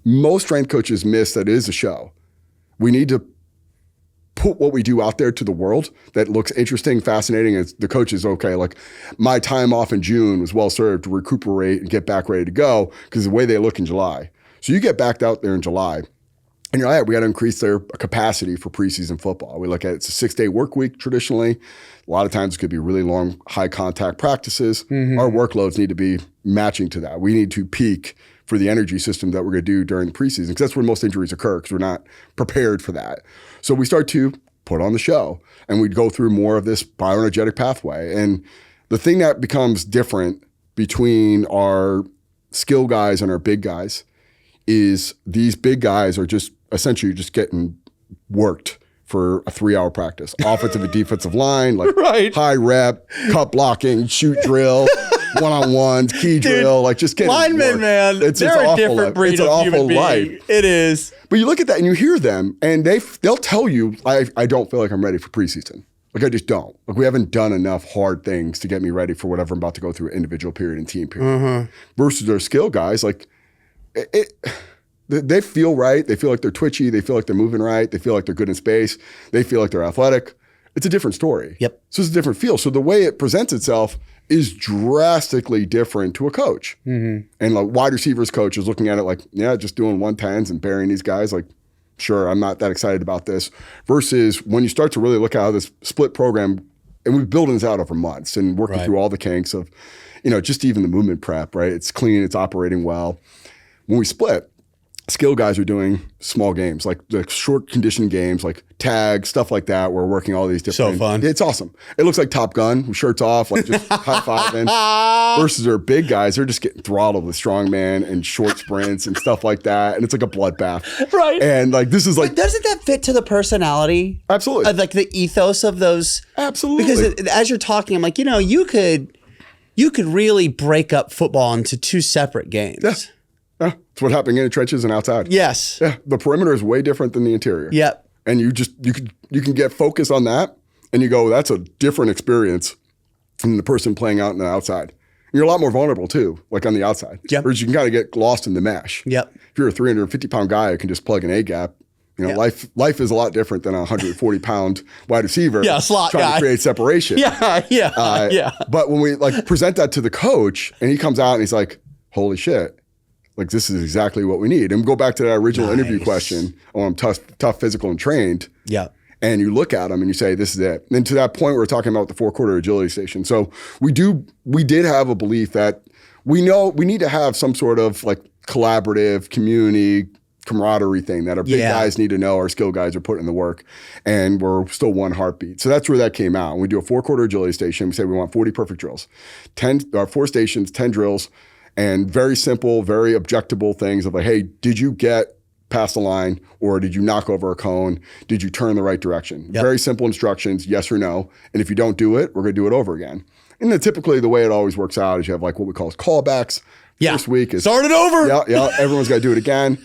Speaker 1: Most strength coaches miss that it is a show. We need to put what we do out there to the world that looks interesting, fascinating, and the coach is okay. Like my time off in June was well served to recuperate and get back ready to go because the way they look in July. So you get back out there in July and you're like, we got to increase their capacity for preseason football. We look at it's a 6-day work week traditionally. A lot of times it could be really long, high contact practices. Our workloads need to be matching to that. We need to peak for the energy system that we're going to do during the preseason because that's when most injuries occur because we're not prepared for that. So we start to put on the show and we'd go through more of this bioenergetic pathway. And the thing that becomes different between our skill guys and our big guys is these big guys are just essentially just getting worked for a 3-hour practice. Offensive and defensive line, like high rep, cut blocking, shoot drill, one-on-ones, key drill, like just getting
Speaker 2: linemen,
Speaker 1: worked.
Speaker 2: man,
Speaker 1: It's
Speaker 2: they're a different
Speaker 1: life.
Speaker 2: breed
Speaker 1: It's an
Speaker 2: of
Speaker 1: awful
Speaker 2: human being.
Speaker 1: life.
Speaker 2: It is.
Speaker 1: But you look at that and you hear them and they'll tell you, I don't feel like I'm ready for preseason. Like I just don't. Like we haven't done enough hard things to get me ready for whatever I'm about to go through individual period and team period. Versus their skill guys, like they feel right. They feel like they're twitchy. They feel like they're moving right. They feel like they're good in space. They feel like they're athletic. It's a different story.
Speaker 4: Yep.
Speaker 1: So it's a different feel. So the way it presents itself is drastically different to a coach. And like wide receivers coach is looking at it like, yeah, just doing 110s and burying these guys. Like, sure, I'm not that excited about this. Versus when you start to really look at how this split program, and we've built this out over months and working through all the kinks of, just even the movement prep, right? It's clean, it's operating well. When we split, skill guys are doing small games, like the short conditioning games, like tag, stuff like that. We're working all these different.
Speaker 2: So fun.
Speaker 1: It's awesome. It looks like Top Gun, with shirts off, like just high-fiving. Versus our big guys, they're just getting throttled with strongman and short sprints and stuff like that. And it's like a bloodbath.
Speaker 2: Right.
Speaker 1: And like, this is like.
Speaker 2: But doesn't that fit to the personality?
Speaker 1: Absolutely.
Speaker 2: Like the ethos of those?
Speaker 1: Absolutely.
Speaker 2: Because as you're talking, I'm like, you could really break up football into 2 separate games.
Speaker 1: Yeah. Yeah, it's what happened in the trenches and outside.
Speaker 2: Yes.
Speaker 1: Yeah, the perimeter is way different than the interior.
Speaker 2: Yep.
Speaker 1: And you can get focused on that, and you go, that's a different experience than the person playing out in the outside. And you're a lot more vulnerable too, like on the outside.
Speaker 2: Yep.
Speaker 1: Whereas you can kind of get lost in the mesh.
Speaker 2: Yep.
Speaker 1: If you're a 350-pound guy who can just plug an A gap, life is a lot different than a 140-pound wide receiver.
Speaker 2: Yeah, slot
Speaker 1: trying
Speaker 2: guy.
Speaker 1: to create separation.
Speaker 2: Yeah.
Speaker 1: But when we like present that to the coach, and he comes out and he's like, "Holy shit." Like, this is exactly what we need. And go back to that original interview question on tough, physical, and trained.
Speaker 2: Yeah.
Speaker 1: And you look at them and you say, this is it. And then to that point, we're talking about the 4-quarter agility station. So we did have a belief that we know we need to have some sort of like collaborative community camaraderie thing that our big guys need to know our skill guys are putting in the work, and we're still one heartbeat. So that's where that came out. We do a 4-quarter agility station. We say we want 40 perfect drills, 4 stations, 10 drills. And very simple, very objectable things of like, hey, did you get past the line or did you knock over a cone? Did you turn the right direction?
Speaker 2: Yep.
Speaker 1: Very simple instructions, yes or no. And if you don't do it, we're going to do it over again. And then typically the way it always works out is you have like what we call callbacks.
Speaker 2: Yeah.
Speaker 1: First week is
Speaker 2: start it over.
Speaker 1: Yeah. Everyone's got to do it again.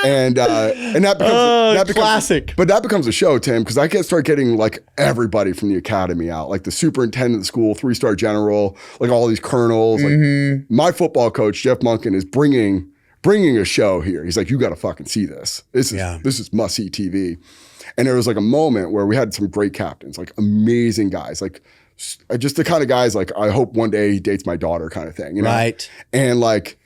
Speaker 1: And that becomes
Speaker 2: classic.
Speaker 1: But that becomes a show, Tim, because I start getting like everybody from the academy out, like the superintendent of the school, 3-star general, like all these colonels. Like my football coach, Jeff Munkin, is bringing bringing a show here. He's like, you got to fucking see this. This is must see TV. And there was like a moment where we had some great captains, like amazing guys, like just the kind of guys like, I hope one day he dates my daughter kind of thing, you know?
Speaker 2: Right.
Speaker 1: And like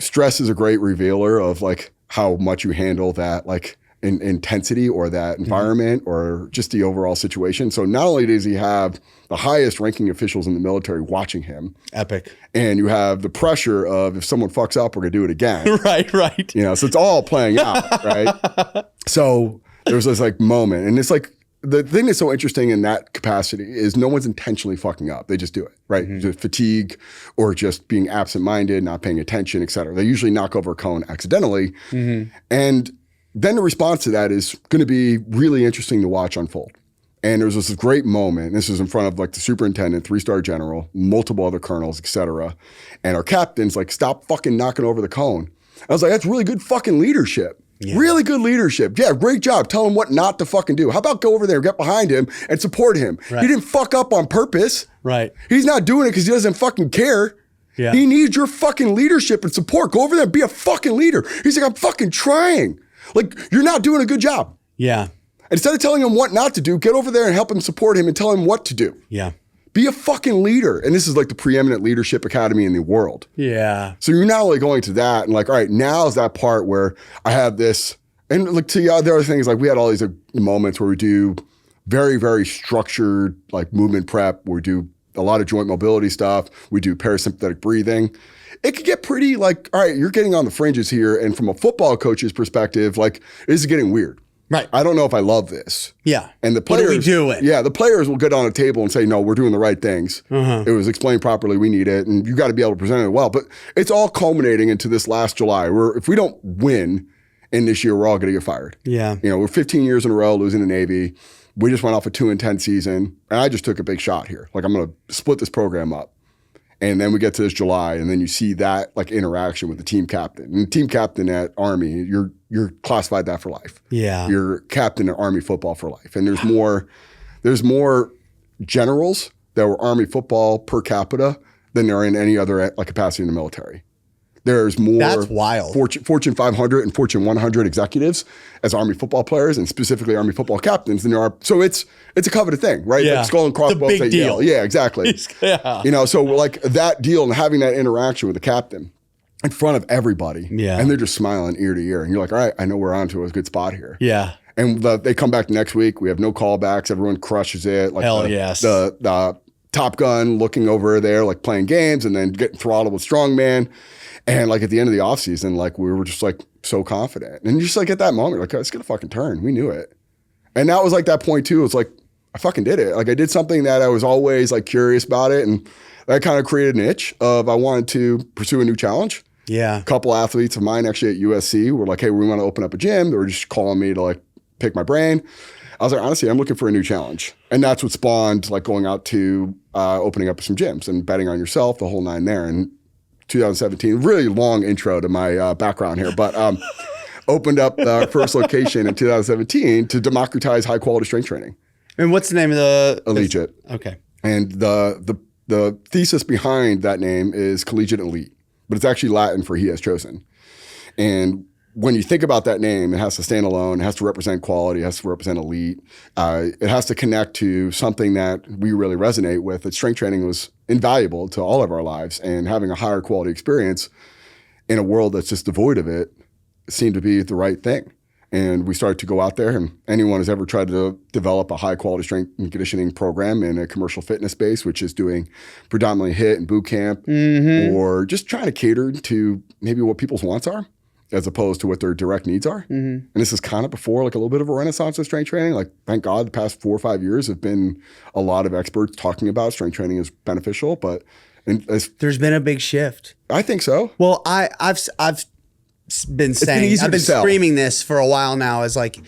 Speaker 1: stress is a great revealer of like how much you handle that like intensity or that environment or just the overall situation. So not only does he have the highest ranking officials in the military watching him.
Speaker 2: Epic.
Speaker 1: And you have the pressure of if someone fucks up, we're going to do it again.
Speaker 2: Right.
Speaker 1: You know, so it's all playing out, right? So there's this like moment, and it's like the thing that's so interesting in that capacity is no one's intentionally fucking up. They just do it, right? Just fatigue or just being absent-minded, not paying attention, et cetera. They usually knock over a cone accidentally. And then the response to that is going to be really interesting to watch unfold. And there's this great moment. This is in front of like the superintendent, 3-star general, multiple other colonels, et cetera. And our captain's like, stop fucking knocking over the cone. I was like, that's really good fucking leadership. Yeah. Really good leadership. Yeah, great job. Tell him what not to fucking do. How about go over there, get behind him and support him? Right. He didn't fuck up on purpose.
Speaker 2: Right.
Speaker 1: He's not doing it because he doesn't fucking care.
Speaker 2: Yeah.
Speaker 1: He needs your fucking leadership and support. Go over there and be a fucking leader. He's like, I'm fucking trying. Like, you're not doing a good job.
Speaker 2: Yeah.
Speaker 1: Instead of telling him what not to do, get over there and help him support him and tell him what to do.
Speaker 2: Yeah.
Speaker 1: Be a fucking leader. And this is like the preeminent leadership academy in the world.
Speaker 2: Yeah.
Speaker 1: So you're not only going to that and like, all right, now is that part where I have this. And like to the other things, like we had all these moments where we do very, very structured like movement prep. We do a lot of joint mobility stuff. We do parasympathetic breathing. It could get pretty like, all right, you're getting on the fringes here. And from a football coach's perspective, like this is getting weird.
Speaker 2: Right.
Speaker 1: I don't know if I love this.
Speaker 2: Yeah.
Speaker 1: And the players,
Speaker 2: what are we doing?
Speaker 1: Yeah, the players will get on a table and say, no, we're doing the right things. It was explained properly. We need it. And you got to be able to present it well. But it's all culminating into this last July where if we don't win in this year, we're all going to get fired.
Speaker 2: Yeah.
Speaker 1: You know, we're 15 years in a row losing the Navy. We just went off a 2-10 season. And I just took a big shot here. Like I'm going to split this program up. And then we get to this July, and then you see that like interaction with the team captain. And the team captain at Army, you're classified that for life. Yeah, you're captain at Army football for life. And there's more generals that were Army football per capita than there are in any other like capacity in the military. There's more
Speaker 2: That's wild.
Speaker 1: Fortune 500 and Fortune 100 executives as Army football players and specifically Army football captains than there are. So it's a coveted thing, right?
Speaker 2: Yeah.
Speaker 1: Like skull and crossbones.
Speaker 2: It's a big deal.
Speaker 1: Yeah, exactly.
Speaker 2: Yeah.
Speaker 1: You know, so like that deal and having that interaction with the captain in front of everybody. Yeah. And they're just smiling ear to ear. And you're like, all right, I know we're onto a good spot here.
Speaker 2: Yeah.
Speaker 1: And they come back next week. We have no callbacks. Everyone crushes it. Like
Speaker 2: Hell yes.
Speaker 1: The Top Gun looking over there, like playing games and then getting throttled with strongman. And like at the end of the offseason, like we were just like so confident. And just like at that moment, like, oh, it's gonna fucking turn. We knew it. And that was like that point too. It's like, I fucking did it. Like I did something that I was always like curious about it. And that kind of created an itch of I wanted to pursue a new challenge. Yeah. A couple athletes of mine actually at USC were like, hey, we want to open up a gym. They were just calling me to like pick my brain. I was like, honestly, I'm looking for a new challenge. And that's what spawned like going out to opening up some gyms and betting on yourself, the whole nine there. And 2017, really long intro to my background here, but opened up our first location in 2017 to democratize high quality strength training.
Speaker 2: And what's the name of the
Speaker 1: Allegiate?
Speaker 2: Okay.
Speaker 1: And the thesis behind that name is collegiate elite, but it's actually Latin for he has chosen. And when you think about that name, it has to stand alone, it has to represent quality, it has to represent elite. It has to connect to something that we really resonate with, that strength training was invaluable to all of our lives, and having a higher quality experience in a world that's just devoid of it seemed to be the right thing. And we started to go out there, and anyone who's ever tried to develop a high quality strength and conditioning program in a commercial fitness space, which is doing predominantly HIIT and boot camp, or just trying to cater to maybe what people's wants are, as opposed to what their direct needs are. And this is kind of before like a little bit of a renaissance of strength training. Like, thank God the past 4 or 5 years have been a lot of experts talking about strength training is beneficial, but
Speaker 2: there's been a big shift.
Speaker 1: I think so.
Speaker 2: Well, I've been saying, I've been screaming this for a while now, is like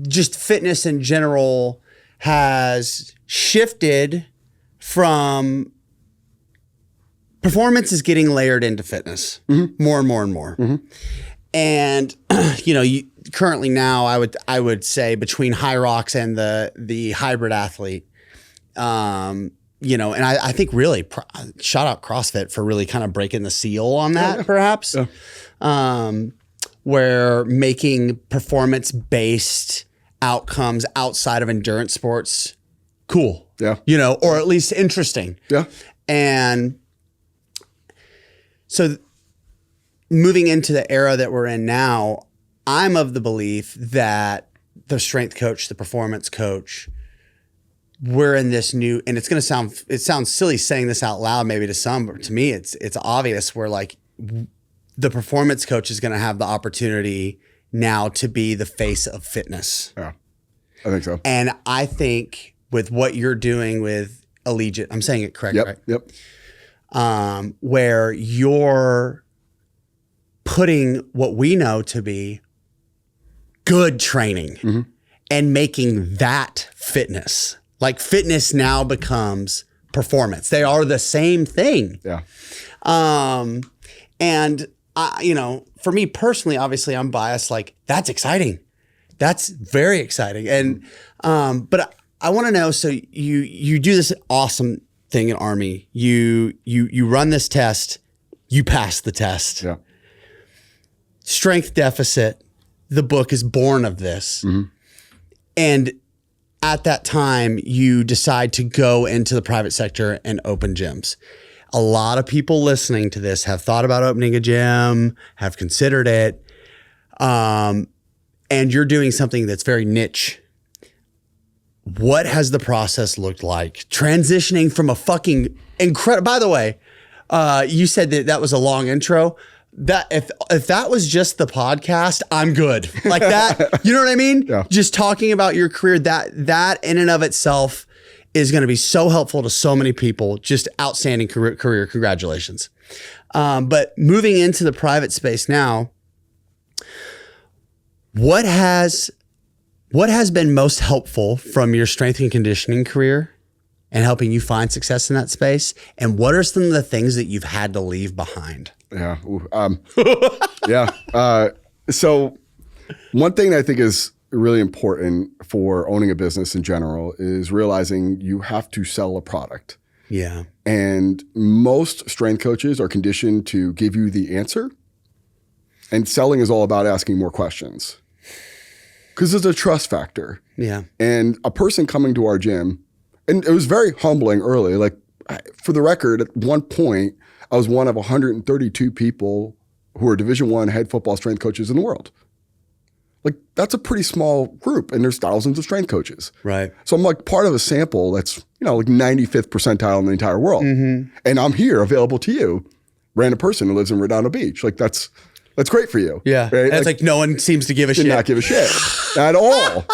Speaker 2: just fitness in general has shifted from performance is getting layered into fitness more and more and more. And you know, currently now I would say between high rocks and the hybrid athlete, and I think really shout out CrossFit for really kind of breaking the seal on that, perhaps, where making performance-based outcomes outside of endurance sports cool.
Speaker 1: Yeah.
Speaker 2: Or at least interesting.
Speaker 1: Yeah.
Speaker 2: And so moving into the era that we're in now, I'm of the belief that the strength coach, the performance coach, we're in this new, and it sounds silly saying this out loud maybe to some, but to me it's obvious, where like the performance coach is going to have the opportunity now to be the face of fitness.
Speaker 1: Yeah, I think so.
Speaker 2: And I think with what you're doing with Allegiate, I'm saying it correct, right?
Speaker 1: Yep.
Speaker 2: Where you're putting what we know to be good training and making that fitness. Like fitness now becomes performance. They are the same thing.
Speaker 1: Yeah.
Speaker 2: And for me personally, obviously I'm biased. Like that's exciting. That's very exciting. And, but I want to know, so you do this awesome thing in Army. You run this test, you pass the test.
Speaker 1: Yeah.
Speaker 2: Strength deficit. The book is born of this. And at that time, you decide to go into the private sector and open gyms. A lot of people listening to this have thought about opening a gym, have considered it. And you're doing something that's very niche. What has the process looked like? Transitioning from a fucking incredible, by the way, you said that was a long intro. That if that was just the podcast, I'm good. Like that, you know what I mean?
Speaker 1: Yeah.
Speaker 2: Just talking about your career, that in and of itself is going to be so helpful to so many people. Just outstanding career. Congratulations. But moving into the private space now, what has been most helpful from your strength and conditioning career and helping you find success in that space? And what are some of the things that you've had to leave behind?
Speaker 1: Yeah. So one thing that I think is really important for owning a business in general is realizing you have to sell a product.
Speaker 2: Yeah.
Speaker 1: And most strength coaches are conditioned to give you the answer. And selling is all about asking more questions. Because there's a trust factor.
Speaker 2: Yeah.
Speaker 1: And a person coming to our gym, and it was very humbling early. Like, for the record, at one point, I was one of 132 people who are Division I head football strength coaches in the world. Like, that's a pretty small group, and there's thousands of strength coaches.
Speaker 2: Right.
Speaker 1: So I'm like part of a sample that's, like 95th percentile in the entire world. And I'm here available to you, random person who lives in Redondo Beach. Like, that's great for you.
Speaker 2: Yeah.
Speaker 1: Right?
Speaker 2: It's like no one seems to give a shit.
Speaker 1: Not give a shit at all.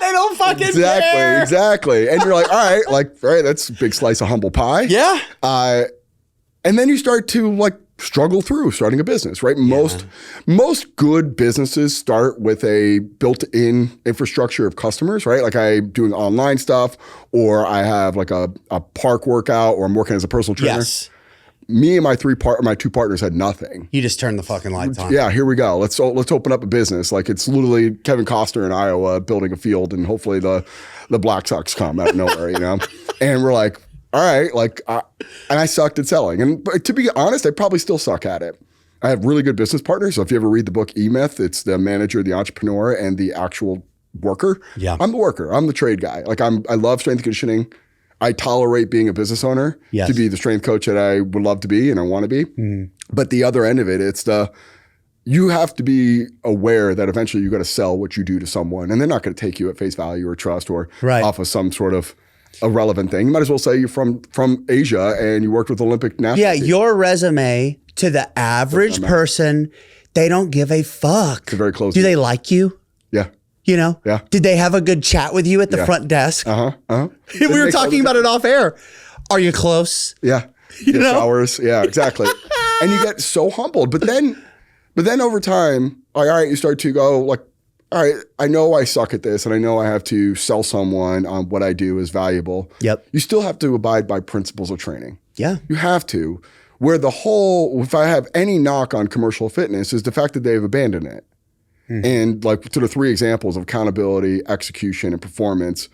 Speaker 2: They don't fucking care.
Speaker 1: Exactly. And you're like, all right, that's a big slice of humble pie.
Speaker 2: Yeah.
Speaker 1: And then you start to like struggle through starting a business, right? Most good businesses start with a built-in infrastructure of customers, right? Like I'm doing online stuff, or I have like a park workout, or I'm working as a personal trainer.
Speaker 2: Yes.
Speaker 1: Me and my two partners had nothing.
Speaker 2: You just turn the fucking lights on.
Speaker 1: Yeah, here we go. Let's open up a business. Like it's literally Kevin Costner in Iowa building a field, and hopefully the Black Sox come out of nowhere, And we're like, all right, and I sucked at selling. And to be honest, I probably still suck at it. I have really good business partners. So if you ever read the book E-Myth, it's the manager, the entrepreneur, and the actual worker.
Speaker 2: Yeah.
Speaker 1: I'm the worker. I'm the trade guy. Like I love strength and conditioning. I tolerate being a business owner to be the strength coach that I would love to be and I want to be. But the other end of it, it's you have to be aware that eventually you got to sell what you do to someone, and they're not going to take you at face value or trust or off of some sort of irrelevant thing. You might as well say you're from Asia and you worked with Olympic national team.
Speaker 2: Your resume to the average person, they don't give a fuck.
Speaker 1: It's very close.
Speaker 2: Do they like you?
Speaker 1: Yeah.
Speaker 2: Yeah. Did they have a good chat with you at the front desk? We were talking about it off air. Are you close?
Speaker 1: Yeah. Showers. Yeah, exactly. And you get so humbled. But then over time, all right, you start to go like, all right, I know I suck at this, and I know I have to sell someone on what I do is valuable.
Speaker 2: Yep.
Speaker 1: You still have to abide by principles of training.
Speaker 2: Yeah.
Speaker 1: You have to. Where if I have any knock on commercial fitness, is the fact that they've abandoned it. And like to the three examples of accountability, execution, and performance,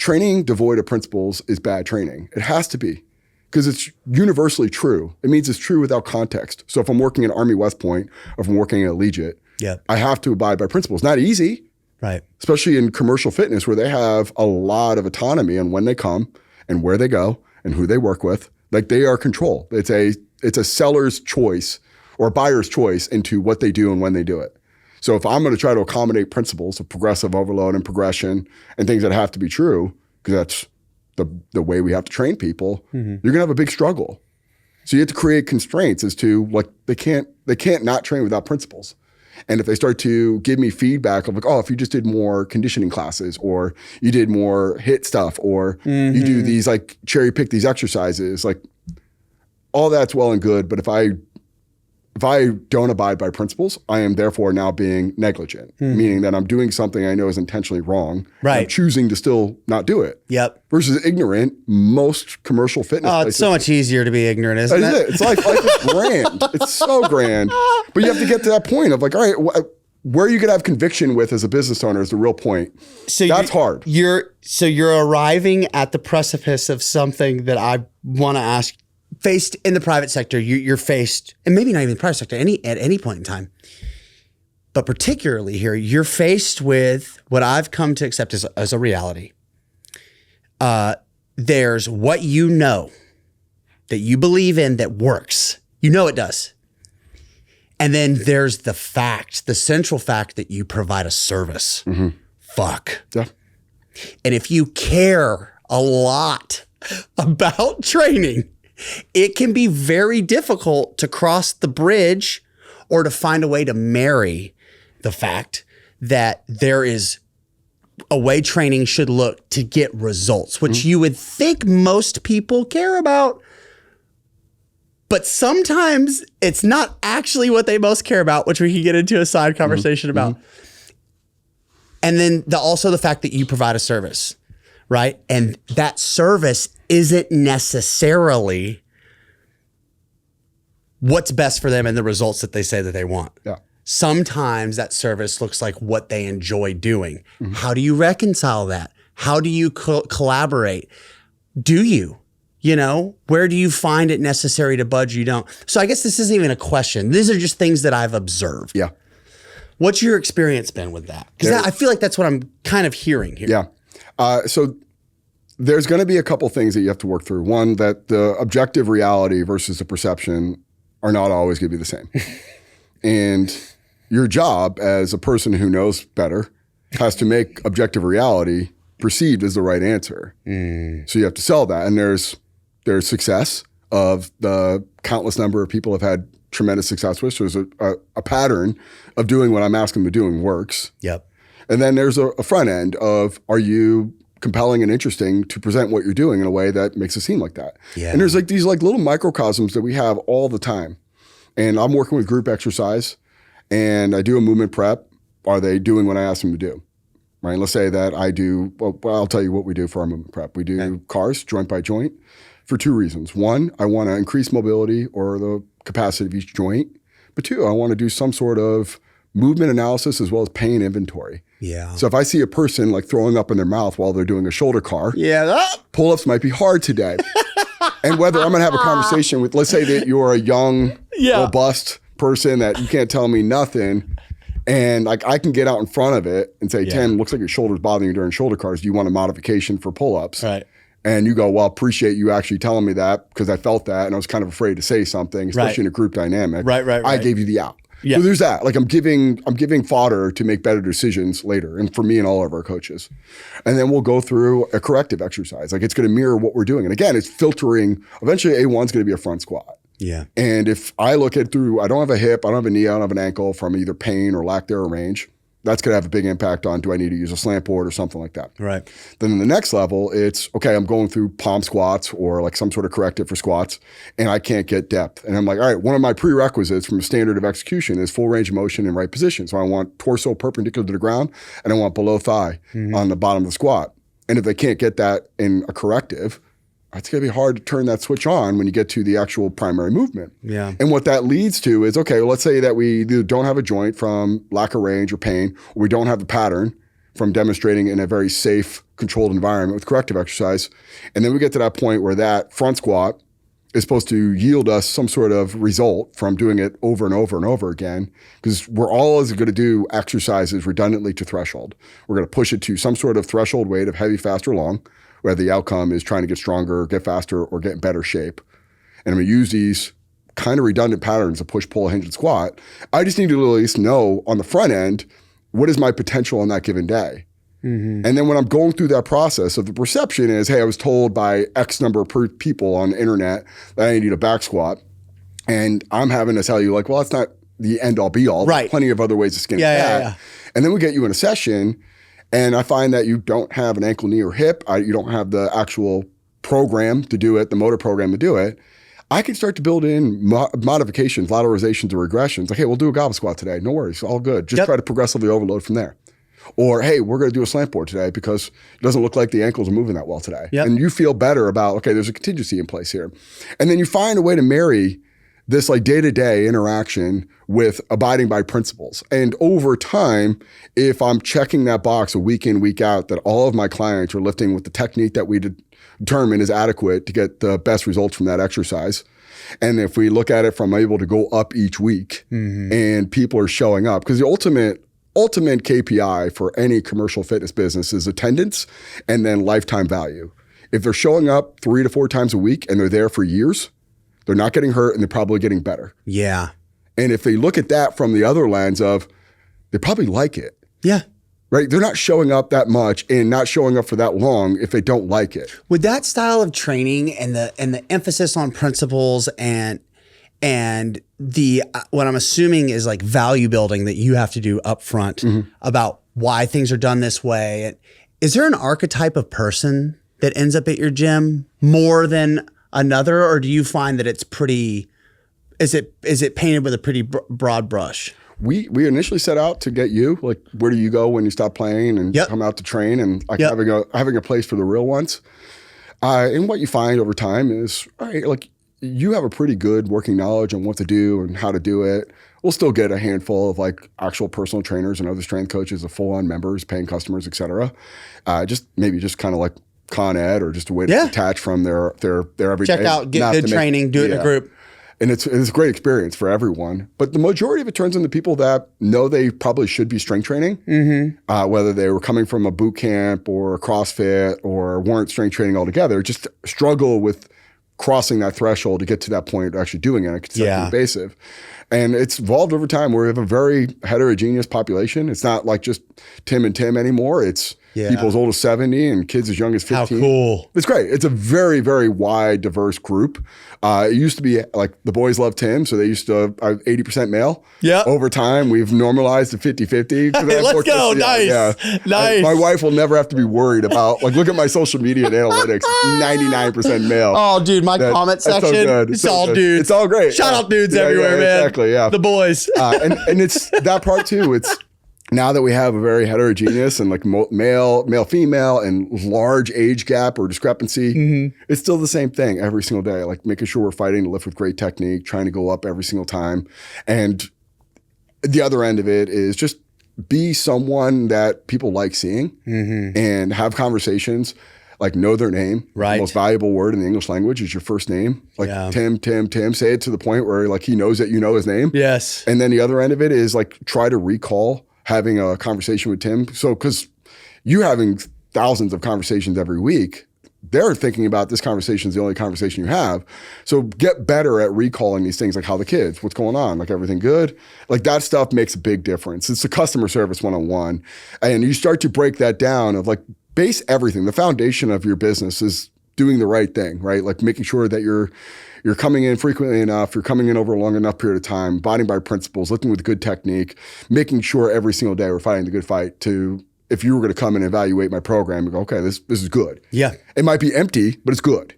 Speaker 1: training devoid of principles is bad training. It has to be, because it's universally true. It means it's true without context. So if I'm working at Army West Point, or if I'm working at Allegiate, I have to abide by principles. Not easy,
Speaker 2: right? Especially
Speaker 1: in commercial fitness, where they have a lot of autonomy on when they come and where they go and who they work with. Like, they are control. It's a seller's choice or a buyer's choice into what they do and when they do it. So if I'm going to try to accommodate principles of progressive overload and progression and things that have to be true, because that's the way we have to train people, you're going to have a big struggle. So you have to create constraints as to, like, they can't not train without principles. And if they start to give me feedback of, like, oh, if you just did more conditioning classes, or you did more HIIT stuff, or you do these, like, cherry pick these exercises, like, all that's well and good. But if I don't abide by principles, I am therefore now being negligent, meaning that I'm doing something I know is intentionally wrong.
Speaker 2: Right.
Speaker 1: I'm choosing to still not do it.
Speaker 2: Yep.
Speaker 1: Versus ignorant, most commercial fitness places.
Speaker 2: It's so much easier to be ignorant, isn't it?
Speaker 1: It's like it's grand. It's so grand. But you have to get to that point of, like, all right, where you could have conviction with as a business owner is the real point. So that's hard.
Speaker 2: You're arriving at the precipice of something that I want to ask. Faced in the private sector, you're faced, and maybe not even the private sector, at any point in time, but particularly here, you're faced with what I've come to accept as a reality. There's what you know that you believe in that works. You know it does. And then there's the central fact that you provide a service. Fuck.
Speaker 1: Yeah.
Speaker 2: And if you care a lot about training, it can be very difficult to cross the bridge or to find a way to marry the fact that there is a way training should look to get results, which you would think most people care about. But sometimes it's not actually what they most care about, which we can get into a side conversation about. And then also the fact that you provide a service, right? And that service isn't necessarily what's best for them and the results that they say that they want.
Speaker 1: Yeah.
Speaker 2: Sometimes that service looks like what they enjoy doing. How do you reconcile that? How do you collaborate? Do you? You know, where do you find it necessary to budge? You don't. So I guess this isn't even a question. These are just things that I've observed.
Speaker 1: Yeah.
Speaker 2: What's your experience been with that? Because I feel like that's what I'm kind of hearing here.
Speaker 1: Yeah. So there's going to be a couple things that you have to work through. One, that the objective reality versus the perception are not always going to be the same. And your job as a person who knows better has to make objective reality perceived as the right answer. So you have to sell that. And there's success of the countless number of people have had tremendous success with. So there's a pattern of doing what I'm asking them to do and works.
Speaker 2: Yep.
Speaker 1: And then there's a front end of, are you compelling and interesting to present what you're doing in a way that makes it seem like that?
Speaker 2: Yeah.
Speaker 1: And there's like these like little microcosms that we have all the time. And I'm working with group exercise and I do a movement prep. Are they doing what I ask them to do? Right? Let's say that I do, well, I'll tell you what we do for our movement prep. We do cars joint by joint for two reasons. One, I want to increase mobility or the capacity of each joint. But two, I want to do some sort of movement analysis as well as pain inventory.
Speaker 2: Yeah.
Speaker 1: So if I see a person like throwing up in their mouth while they're doing a shoulder car, pull-ups might be hard today. And whether I'm going to have a conversation with, let's say that you're a young, robust person that you can't tell me nothing, and like I can get out in front of it and say, Tim, looks like your shoulder's bothering you during shoulder cars. Do you want a modification for pull-ups?
Speaker 2: Right.
Speaker 1: And you go, well, appreciate you actually telling me that because I felt that and I was kind of afraid to say something, especially in a group dynamic.
Speaker 2: Right.
Speaker 1: I gave you the out.
Speaker 2: Yeah.
Speaker 1: So there's that. Like I'm giving fodder to make better decisions later, and for me and all of our coaches. And then we'll go through a corrective exercise. Like it's going to mirror what we're doing. And again, it's filtering. Eventually, A1 is going to be a front squat.
Speaker 2: Yeah.
Speaker 1: And if I look at through, I don't have a hip, I don't have a knee, I don't have an ankle from either pain or lack thereof range. That's going to have a big impact on, do I need to use a slant board or something like that?
Speaker 2: Right.
Speaker 1: Then in the next level, it's, okay, I'm going through palm squats or like some sort of corrective for squats, and I can't get depth. And I'm like, all right, one of my prerequisites from a standard of execution is full range of motion in right position. So I want torso perpendicular to the ground, and I want below thigh on the bottom of the squat. And if they can't get that in a corrective, it's going to be hard to turn that switch on when you get to the actual primary movement.
Speaker 2: Yeah.
Speaker 1: And what that leads to is, okay, well, let's say that we either don't have a joint from lack of range or pain, or we don't have a pattern from demonstrating in a very safe, controlled environment with corrective exercise. And then we get to that point where that front squat is supposed to yield us some sort of result from doing it over and over and over again, because we're always going to do exercises redundantly to threshold. We're going to push it to some sort of threshold weight of heavy, fast, or long, where the outcome is trying to get stronger, get faster, or get in better shape. And I'm going to use these kind of redundant patterns of push, pull, hinge, and squat. I just need to at least know on the front end, what is my potential on that given day? And then when I'm going through that process of the perception is, hey, I was told by X number of people on the internet that I need a back squat. And I'm having to tell you like, well, that's not the end all be all.
Speaker 2: Right.
Speaker 1: There's plenty of other ways to skin that. And then we get you in a session and I find that you don't have an ankle, knee, or hip. You don't have the actual program to do it, the motor program to do it. I can start to build in modifications, lateralizations, or regressions. Like, hey, we'll do a goblet squat today. No worries, all good. Just try to progressively overload from there. Or, hey, we're going to do a slant board today because it doesn't look like the ankles are moving that well today. And you feel better about, okay, there's a contingency in place here. And then you find a way to marry this like day-to-day interaction with abiding by principles. And over time, if I'm checking that box a week in, week out, that all of my clients are lifting with the technique that we determine is adequate to get the best results from that exercise. And if we look at it from able to go up each week and people are showing up, because the ultimate KPI for any commercial fitness business is attendance and then lifetime value. If they're showing up 3 to 4 times a week and they're there for years, they're not getting hurt and they're probably getting better.
Speaker 2: Yeah.
Speaker 1: And if they look at that from the other lens of, they probably like it.
Speaker 2: Yeah.
Speaker 1: Right? They're not showing up that much and not showing up for that long if they don't like it.
Speaker 2: With that style of training and the emphasis on principles and the what I'm assuming is like value building that you have to do up front about why things are done this way. And is there an archetype of person that ends up at your gym more than another, or do you find that it's pretty? Is it painted with a pretty broad brush?
Speaker 1: We initially set out to get you, like, where do you go when you stop playing and come out to train, and like having a place for the real ones. And what you find over time is, all right, like, you have a pretty good working knowledge on what to do and how to do it. We'll still get a handful of like actual personal trainers and other strength coaches, of full-on members, paying customers, et cetera. Just kind of like Con Ed, or just a way to detach from their everyday.
Speaker 2: Check out, get good training, do it in a group.
Speaker 1: And it's a great experience for everyone. But the majority of it turns into people that know they probably should be strength training, whether they were coming from a boot camp or a CrossFit or weren't strength training altogether, just struggle with crossing that threshold to get to that point of actually doing it on a consecutive basis. And it's evolved over time where we have a very heterogeneous population. It's not like just Tim and Tim anymore. It's people as old as 70 and kids as young as 15.
Speaker 2: How cool.
Speaker 1: It's great. It's a very, very wide, diverse group. It used to be like the boys love Tim, so they used to 80% male. Yeah. Over time, we've normalized to 50-50.
Speaker 2: Hey, let's go. Nice. Nice.
Speaker 1: My wife will never have to be worried about, like, look at my social media and analytics, 99% male.
Speaker 2: Oh, dude, my comment section, it's all dudes.
Speaker 1: It's all great.
Speaker 2: Shout out dudes everywhere, man.
Speaker 1: Exactly, yeah.
Speaker 2: The boys.
Speaker 1: And it's that part too. It's now that we have a very heterogeneous and like male, female, and large age gap or discrepancy, it's still the same thing every single day. Like making sure we're fighting to lift with great technique, trying to go up every single time. And the other end of it is just be someone that people like seeing and have conversations. Like, know their name. Right. The most valuable word in the English language is your first name. Like Tim. Say it to the point where like he knows that you know his name. Yes. And then the other end of it is like try to recall having a conversation with Tim. So, because you having thousands of conversations every week, they're thinking about this conversation is the only conversation you have. So get better at recalling these things, like how the kids, what's going on, like everything good. Like that stuff makes a big difference. It's the customer service 101. And you start to break that down of like, base everything. The foundation of your business is doing the right thing, right? Like making sure that you're coming in frequently enough, you're coming in over a long enough period of time, abiding by principles, lifting with good technique, making sure every single day we're fighting the good fight to, if you were going to come and evaluate my program and go, okay, this is good. Yeah. It might be empty, but it's good.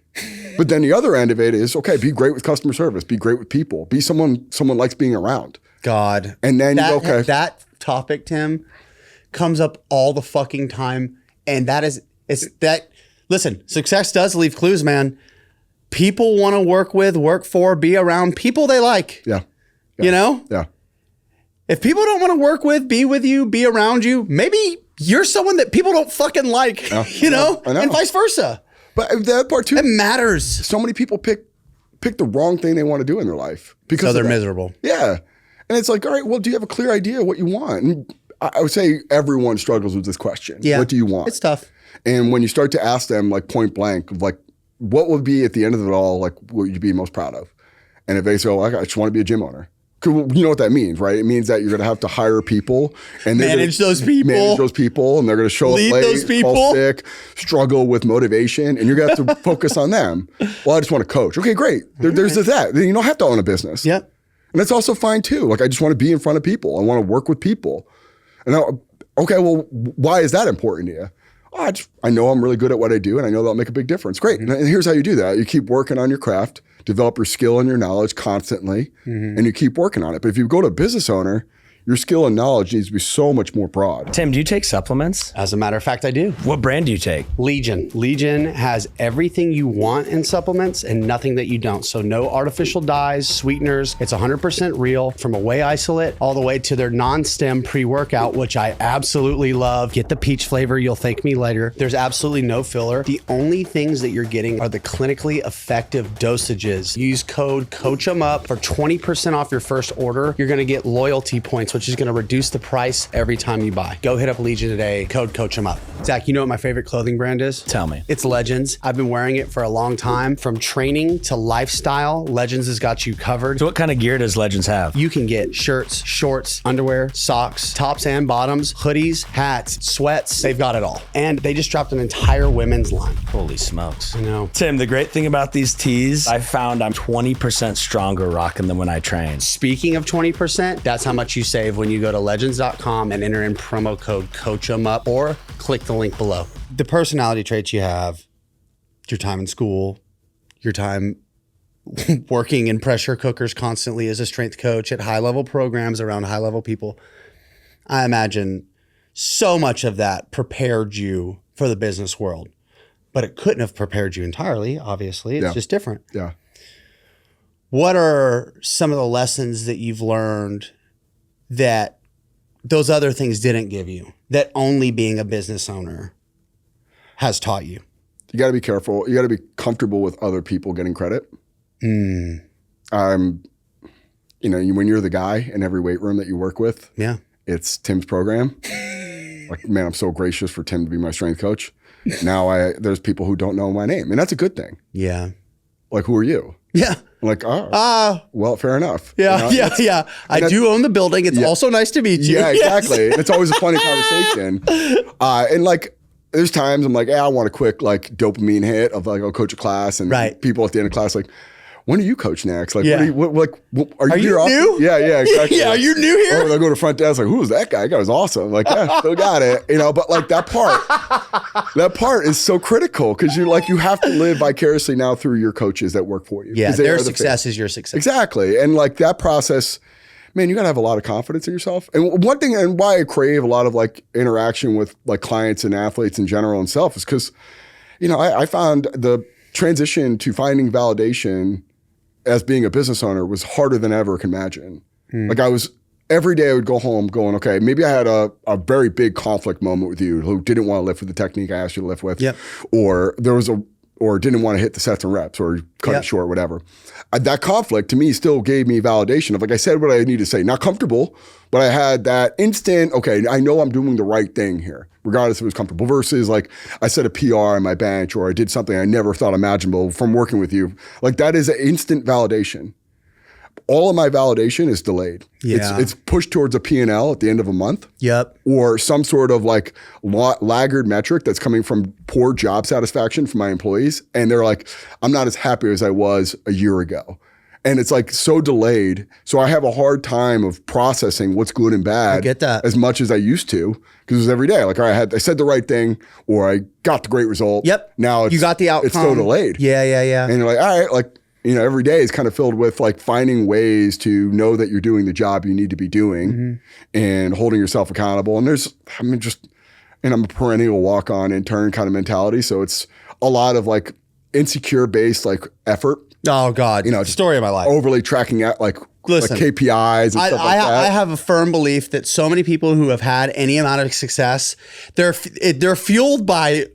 Speaker 1: But then the other end of it is, okay, be great with customer service, be great with people, be someone likes being around. God. And then
Speaker 2: that topic, Tim, comes up all the fucking time. And listen, success does leave clues, man. People want to work with, work for, be around people they like. Yeah. You know? Yeah. If people don't want to work with, be with you, be around you, maybe you're someone that people don't fucking like, you know?
Speaker 1: I know.
Speaker 2: And vice versa.
Speaker 1: But that part too,
Speaker 2: It matters.
Speaker 1: so many people pick the wrong thing they want to do in their life because
Speaker 2: So they're
Speaker 1: of that.
Speaker 2: miserable.
Speaker 1: Yeah. And it's like, all right, well, do you have a clear idea of what you want? And I would say everyone struggles with this question.
Speaker 2: Yeah.
Speaker 1: What do you want?
Speaker 2: It's tough.
Speaker 1: And when you start to ask them like point blank of like, what would be at the end of it all, like what would you be most proud of? And if they say, oh, I just want to be a gym owner. 'Cause you know what that means, right? It means that you're going to have to hire people and
Speaker 2: Manage those people.
Speaker 1: manage those people, and they're going to show
Speaker 2: Lead
Speaker 1: up late,
Speaker 2: those people.
Speaker 1: fall sick, struggle with motivation, and you're going to have to focus on them. Well, I just want to coach. Okay, great. There's that. Then you don't have to own a business.
Speaker 2: Yep.
Speaker 1: And that's also fine too. Like I just want to be in front of people. I want to work with people. And okay, well, why is that important to you? Oh, I know I'm really good at what I do, and I know that'll make a big difference. Great. And here's how you do that. You keep working on your craft, develop your skill and your knowledge constantly, and you keep working on it. But if you go to a business owner, your skill and knowledge needs to be so much more broad.
Speaker 4: Tim, do you take supplements?
Speaker 2: As a matter of fact, I do.
Speaker 4: What brand do you take?
Speaker 2: Legion. Legion has everything you want in supplements and nothing that you don't. So no artificial dyes, sweeteners. It's 100% real, from a whey isolate all the way to their non-stem pre-workout, which I absolutely love. Get the peach flavor. You'll thank me later. There's absolutely no filler. The only things that you're getting are the clinically effective dosages. Use code coachemup for 20% off your first order. You're going to get loyalty points, which is going to reduce the price every time you buy. Go hit up Legion today, code coachemup. Zach, you know what my favorite clothing brand is?
Speaker 4: Tell me.
Speaker 2: It's Legends. I've been wearing it for a long time. From training to lifestyle, Legends has got you covered.
Speaker 4: So what kind of gear does Legends have?
Speaker 2: You can get shirts, shorts, underwear, socks, tops and bottoms, hoodies, hats, sweats. They've got it all. And they just dropped an entire women's line.
Speaker 4: Holy smokes.
Speaker 2: I know.
Speaker 4: Tim, the great thing about these tees, I found I'm 20% stronger rocking them when I train.
Speaker 2: Speaking of 20%, that's how much you save when you go to legends.com and enter in promo code coachemup or click the link below. The personality traits you have, your time in school, your time working in pressure cookers constantly as a strength coach at high level programs around high level people. I imagine so much of that prepared you for the business world, but it couldn't have prepared you entirely. Obviously, it's just different.
Speaker 1: Yeah.
Speaker 2: What are some of the lessons that you've learned that those other things didn't give you, that only being a business owner has taught you?
Speaker 1: You got to be careful. You got to be comfortable with other people getting credit. You know, when you're the guy in every weight room that you work with,
Speaker 2: Yeah.
Speaker 1: it's Tim's program. Like, man, I'm so gracious for Tim to be my strength coach. Now there's people who don't know my name, and that's a good thing.
Speaker 2: Yeah.
Speaker 1: Like, who are you?
Speaker 2: Yeah.
Speaker 1: I'm like, well, fair enough.
Speaker 2: Yeah.
Speaker 1: You know,
Speaker 2: Yeah. I do own the building. It's also nice to meet you.
Speaker 1: Yeah, exactly. And it's always a funny conversation. And like, there's times I'm like, I want a quick like dopamine hit of like, I'll coach a class, and people at the end of class like, when do you coach next? Like, are you here often?
Speaker 2: new?
Speaker 1: Yeah, exactly.
Speaker 2: Yeah, are you new here?
Speaker 1: Or they'll go to front desk like, who was that guy? That guy was awesome. Like, yeah, still got it. You know, but like that part is so critical because you have to live vicariously now through your coaches that work for you.
Speaker 2: Yeah,
Speaker 1: They
Speaker 2: their
Speaker 1: are the
Speaker 2: success is your success.
Speaker 1: Exactly. And like that process, man, you got to have a lot of confidence in yourself. And one thing, and why I crave a lot of like interaction with like clients and athletes in general and self is because, you know, I found the transition to finding validation as being a business owner was harder than I ever can imagine. Like every day I would go home going, okay, maybe I had a very big conflict moment with you who didn't want to lift with the technique I asked you to lift with.
Speaker 2: Yep.
Speaker 1: Or or didn't want to hit the sets and reps or cut it short, whatever. That conflict to me still gave me validation of like, I said what I need to say. Not comfortable, but I had that instant, okay, I know I'm doing the right thing here, regardless if it was comfortable versus like I set a PR on my bench or I did something I never thought imaginable from working with you. Like that is an instant validation. All of my validation is delayed.
Speaker 2: Yeah.
Speaker 1: It's pushed towards a P&L at the end of a month.
Speaker 2: Yep.
Speaker 1: Or some sort of like laggard metric that's coming from poor job satisfaction from my employees. And they're like, I'm not as happy as I was a year ago. And it's like so delayed. So I have a hard time of processing what's good and bad.
Speaker 2: I get that.
Speaker 1: As much as I used to, because it was every day. Like, all right, I said the right thing or I got the great result.
Speaker 2: Yep.
Speaker 1: Now
Speaker 2: you got the outcome.
Speaker 1: It's so delayed.
Speaker 2: Yeah.
Speaker 1: And you're like, all right, like, you know, every day is kind of filled with like finding ways to know that you're doing the job you need to be doing and holding yourself accountable. And I'm a perennial walk-on intern kind of mentality. So it's a lot of like insecure based like effort.
Speaker 2: Oh God,
Speaker 1: You know,
Speaker 2: story of my life.
Speaker 1: Overly tracking out like
Speaker 2: Listen,
Speaker 1: KPIs and stuff like that.
Speaker 2: I have a firm belief that so many people who have had any amount of success, they're fueled by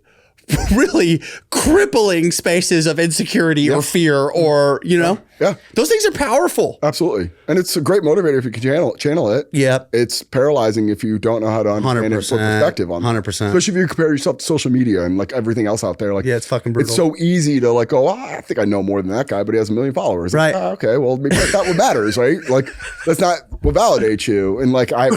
Speaker 2: really crippling spaces of insecurity or fear or, those things are powerful.
Speaker 1: Absolutely. And it's a great motivator if you can channel it.
Speaker 2: Yep.
Speaker 1: It's paralyzing if you don't know how to understand it, put perspective on it.
Speaker 2: 100%.
Speaker 1: Especially if you compare yourself to social media and like everything else out there. Like,
Speaker 2: yeah, it's fucking brutal.
Speaker 1: It's so easy to like go, I think I know more than that guy, but he has 1 million followers.
Speaker 2: Right.
Speaker 1: Like, okay, well, maybe that's not what matters, right? Like, that's not what validates you. And like, I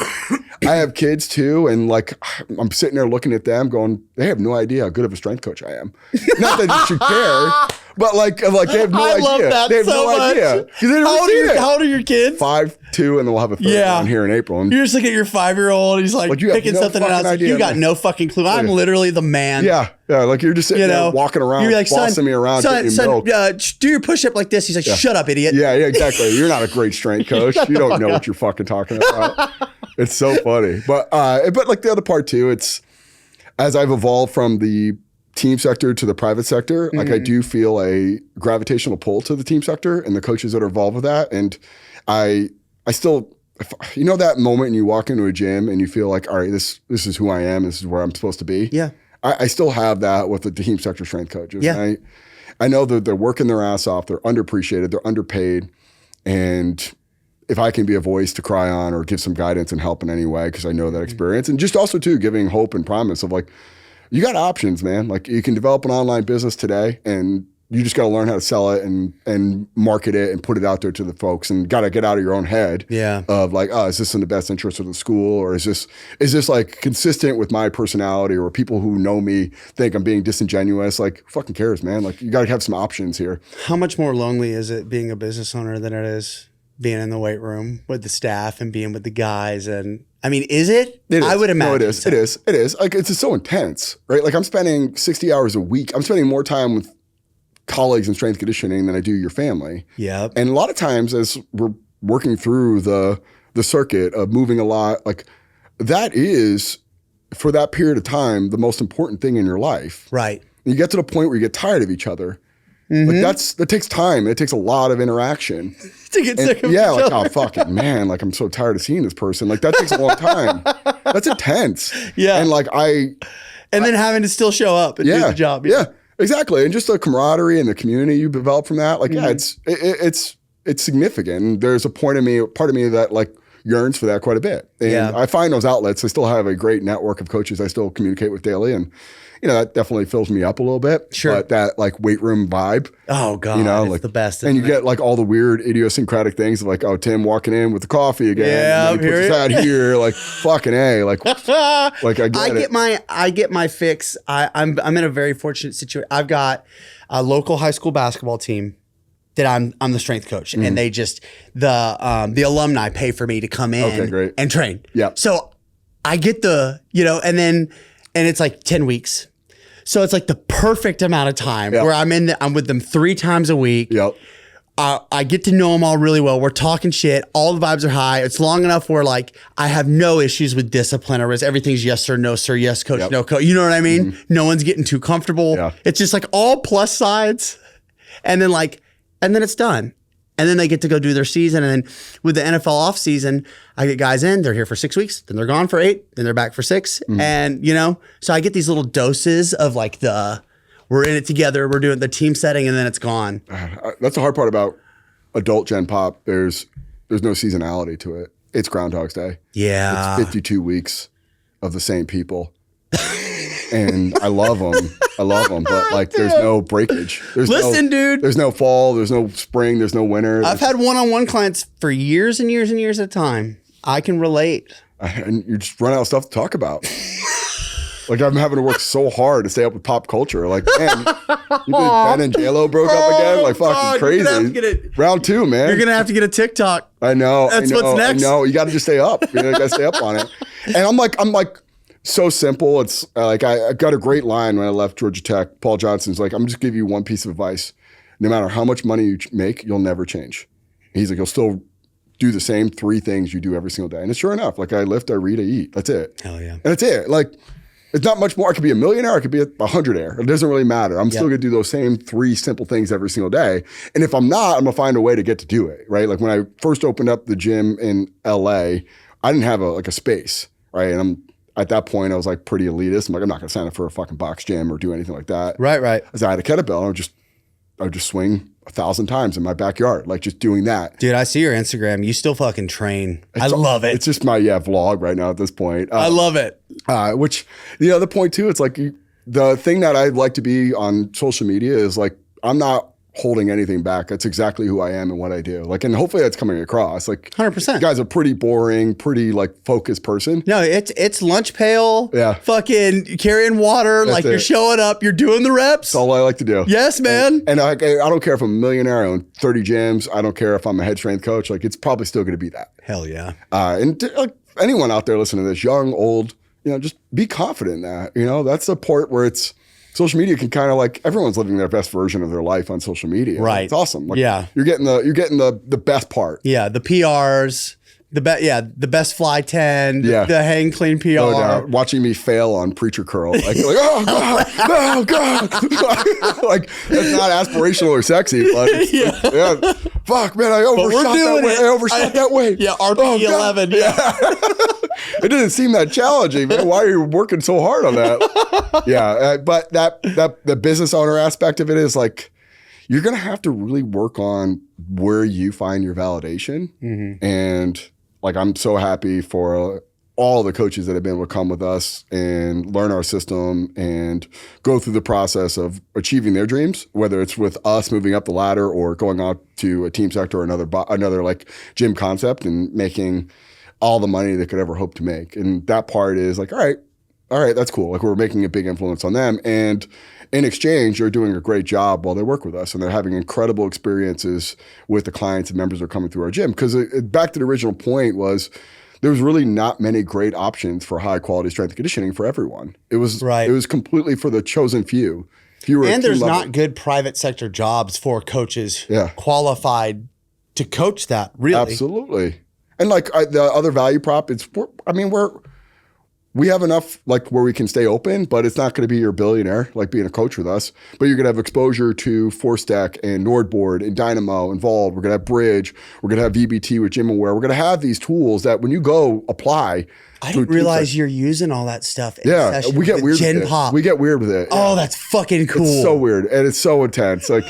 Speaker 1: have kids too, and like I'm sitting there looking at them going, they have no idea how good of a strength coach I am. Not that you should care, but like they have no idea.
Speaker 2: Love that
Speaker 1: they have
Speaker 2: so
Speaker 1: no
Speaker 2: much.
Speaker 1: idea. How
Speaker 2: old are your kids?
Speaker 1: 5, 2, and then we'll have a third one here in April. And
Speaker 2: you're just looking at your 5-year-old. He's like
Speaker 1: you have
Speaker 2: picking
Speaker 1: no
Speaker 2: something out.
Speaker 1: idea,
Speaker 2: You got no fucking clue. I'm literally the man.
Speaker 1: Yeah, like you're just sitting there walking around,
Speaker 2: you're like,
Speaker 1: bossing me around, getting milk.
Speaker 2: Do your push-up like this. He's like, shut up, idiot.
Speaker 1: Yeah, exactly. You're not a great strength coach. You don't know what you're fucking talking about. It's so funny. But like the other part too, it's as I've evolved from the team sector to the private sector, like I do feel a gravitational pull to the team sector and the coaches that are involved with that. And I still, that moment when you walk into a gym and you feel like, all right, this is who I am. This is where I'm supposed to be.
Speaker 2: Yeah.
Speaker 1: I still have that with the team sector strength coaches.
Speaker 2: Yeah.
Speaker 1: I know that they're working their ass off. They're underappreciated. They're underpaid. And if I can be a voice to cry on or give some guidance and help in any way, because I know that experience, and just also too giving hope and promise of like, you got options, man. Like you can develop an online business today, and you just got to learn how to sell it and market it and put it out there to the folks, and got to get out of your own head.
Speaker 2: Yeah.
Speaker 1: Of like, is this in the best interest of the school, or is this like consistent with my personality, or people who know me think I'm being disingenuous? Like, who fucking cares, man? Like, you got to have some options here.
Speaker 2: How much more lonely is it being a business owner than it is being in the weight room with the staff and being with the guys? And I mean, is it?
Speaker 1: It is.
Speaker 2: I would imagine.
Speaker 1: No, it is.
Speaker 2: So.
Speaker 1: It is. It is. Like, it's just so intense, right? Like, I'm spending 60 hours a week. I'm spending more time with colleagues in strength conditioning than I do your family.
Speaker 2: Yep.
Speaker 1: And a lot of times as we're working through the circuit of moving a lot, like that is, for that period of time, the most important thing in your life.
Speaker 2: Right.
Speaker 1: You get to the point where you get tired of each other. Like that takes time. It takes a lot of interaction
Speaker 2: to get sick of each
Speaker 1: like,
Speaker 2: other.
Speaker 1: oh, fucking man, like I'm so tired of seeing this person. Like that takes a long time. That's intense.
Speaker 2: Yeah.
Speaker 1: And like
Speaker 2: and then having to still show up and do the job.
Speaker 1: Yeah, exactly. And just the camaraderie and the community you develop from that. Like, it's significant. And there's a part of me that like yearns for that quite a bit. And I find those outlets. I still have a great network of coaches I still communicate with daily, and that definitely fills me up a little bit.
Speaker 2: Sure.
Speaker 1: But that like weight room vibe.
Speaker 2: Oh God, it's like the best.
Speaker 1: And you get like all the weird idiosyncratic things of like, oh, Tim walking in with the coffee again.
Speaker 2: Yeah,
Speaker 1: and then he puts his hat here, like fucking A. Like
Speaker 2: I get my fix. I'm in a very fortunate situation. I've got a local high school basketball team that I'm the strength coach, and they just the alumni pay for me to come in and train.
Speaker 1: Yeah.
Speaker 2: So I get and it's like 10 weeks. So it's like the perfect amount of time where I'm with them 3 times a week.
Speaker 1: Yep.
Speaker 2: I get to know them all really well. We're talking shit. All the vibes are high. It's long enough where like I have no issues with discipline, or everything's yes sir, no sir, yes coach, no coach. You know what I mean? No one's getting too comfortable.
Speaker 1: Yeah.
Speaker 2: It's just like all plus sides. And then it's done. And then they get to go do their season. And then with the NFL off season, I get guys in, they're here for 6 weeks, then they're gone for 8, then they're back for 6. And, so I get these little doses of like we're in it together, we're doing the team setting, and then it's gone.
Speaker 1: That's the hard part about adult Gen Pop. There's no seasonality to it. It's Groundhog's Day.
Speaker 2: Yeah.
Speaker 1: It's 52 weeks of the same people. And I love them. But like, there's no breakage.
Speaker 2: Dude.
Speaker 1: There's no fall. There's no spring. There's no winter.
Speaker 2: I've had one-on-one clients for years and years and years at a time. I can relate.
Speaker 1: And you just run out of stuff to talk about. Like, I'm having to work so hard to stay up with pop culture. Like, man, you think Ben and J-Lo broke up again? Like, fucking crazy. Round 2, man.
Speaker 2: You're going to have to get a TikTok.
Speaker 1: I know.
Speaker 2: That's what's next.
Speaker 1: I know. You got to just stay up. You got to stay up on it. And I'm like, so simple. It's like I got a great line when I left Georgia Tech. Paul Johnson's like, I'm just giving you one piece of advice. No matter how much money you make, you'll never change. He's like, you'll still do the same 3 things you do every single day. And it's sure enough. Like, I lift, I read, I eat. That's it.
Speaker 2: Hell yeah.
Speaker 1: And that's it. Like, It's not much more. I could be a millionaire. I could be a 100-aire. It doesn't really matter. I'm still going to do those same 3 simple things every single day. And if I'm not, I'm going to find a way to get to do it, right? Like when I first opened up the gym in LA, I didn't have a space, right? And at that point, I was like pretty elitist. I'm like, I'm not going to sign up for a fucking box gym or do anything like that.
Speaker 2: Right.
Speaker 1: As I had a kettlebell, I would just swing 1,000 times in my backyard, like just doing that.
Speaker 2: Dude, I see your Instagram. You still fucking train. I love it.
Speaker 1: It's just my vlog right now at this point.
Speaker 2: I love it.
Speaker 1: Which the other point too, it's like the thing that I'd like to be on social media is like, I'm not holding anything back. That's exactly who I am and what I do. Like, and hopefully that's coming across. Like
Speaker 2: 100%.
Speaker 1: You guys are pretty boring, pretty like focused person.
Speaker 2: No, it's lunch pail.
Speaker 1: Yeah.
Speaker 2: Fucking carrying water.
Speaker 1: That's
Speaker 2: like
Speaker 1: it.
Speaker 2: You're showing up. You're doing the reps.
Speaker 1: That's all I like to do.
Speaker 2: Yes, man.
Speaker 1: And I don't care if I'm a millionaire, I own 30 gyms. I don't care if I'm a head strength coach. Like it's probably still going to be that.
Speaker 2: Hell yeah.
Speaker 1: Like anyone out there listening to this, young, old, just be confident in that. That's the part where social media can kind of like everyone's living their best version of their life on social media.
Speaker 2: Right.
Speaker 1: It's awesome. Like,
Speaker 2: yeah.
Speaker 1: You're getting the best part.
Speaker 2: Yeah. The PRs, the best fly 10, the hang clean PR.
Speaker 1: No doubt. Watching me fail on preacher curl. Like oh God, oh God. Like that's not aspirational or sexy, but fuck man, I overshot that way.
Speaker 2: Yeah. RP 11. Yeah.
Speaker 1: It didn't seem that challenging, man. Why are you working so hard on that? But the business owner aspect of it is like, you're going to have to really work on where you find your validation. Mm-hmm. And like, I'm so happy for all the coaches that have been able to come with us and learn our system and go through the process of achieving their dreams, whether it's with us moving up the ladder or going out to a team sector or another like gym concept and making all the money they could ever hope to make. And that part is like, all right, that's cool. Like we're making a big influence on them. And in exchange, they're doing a great job while they work with us. And they're having incredible experiences with the clients and members that are coming through our gym. Because back to the original point was, there was really not many great options for high quality strength and conditioning for everyone. It was completely for the chosen few.
Speaker 2: And there's not good private sector jobs for coaches qualified to coach that, really.
Speaker 1: Absolutely. And like the other value prop, we have enough like where we can stay open, but it's not going to be your billionaire like being a coach with us. But you're going to have exposure to Force Stack and Nordboard and Dynamo and Vault. We're going to have Bridge. We're going to have VBT with GymAware. We're going to have these tools that when you go apply.
Speaker 2: I didn't realize you're using all that stuff.
Speaker 1: We get weird with it. We get weird with it.
Speaker 2: Oh, that's fucking cool.
Speaker 1: It's so weird and it's so intense. Like.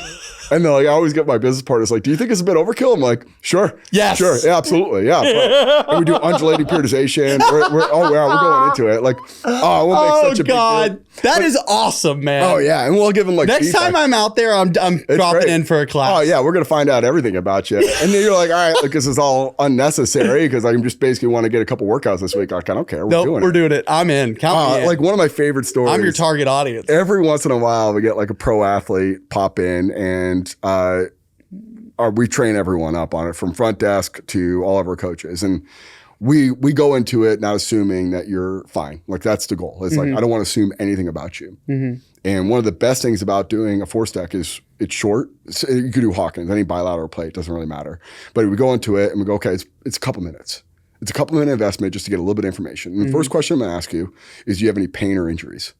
Speaker 1: And then like I always get my business partners like, do you think it's a bit overkill? I'm like, sure.
Speaker 2: Yes.
Speaker 1: Sure. Yeah, absolutely. Yeah. And we do undulating periodization. We're going into it. Like, we'll make such a big deal.
Speaker 2: That is awesome, man.
Speaker 1: Oh yeah. And we'll give them like
Speaker 2: next
Speaker 1: feedback.
Speaker 2: time I'm out there, I'm dropping in for a class.
Speaker 1: Oh yeah. We're going to find out everything about you. And then you're like, all right, like this is all unnecessary because I just basically want to get a couple workouts this week. Like, I don't care.
Speaker 2: We're doing it. I'm in. Count me in.
Speaker 1: Like one of my favorite stories.
Speaker 2: I'm your target audience.
Speaker 1: Every once in a while we get like a pro athlete pop in and we train everyone up on it from front desk to all of our coaches. And we go into it not assuming that you're fine. Like that's the goal. It's like, I don't want to assume anything about you. Mm-hmm. And one of the best things about doing a Force Stack is it's short. You could do Hawkins, any bilateral plate, doesn't really matter. But we go into it and we go, okay, it's a couple minutes. It's a couple minute investment just to get a little bit of information. And the first question I'm going to ask you is, do you have any pain or injuries?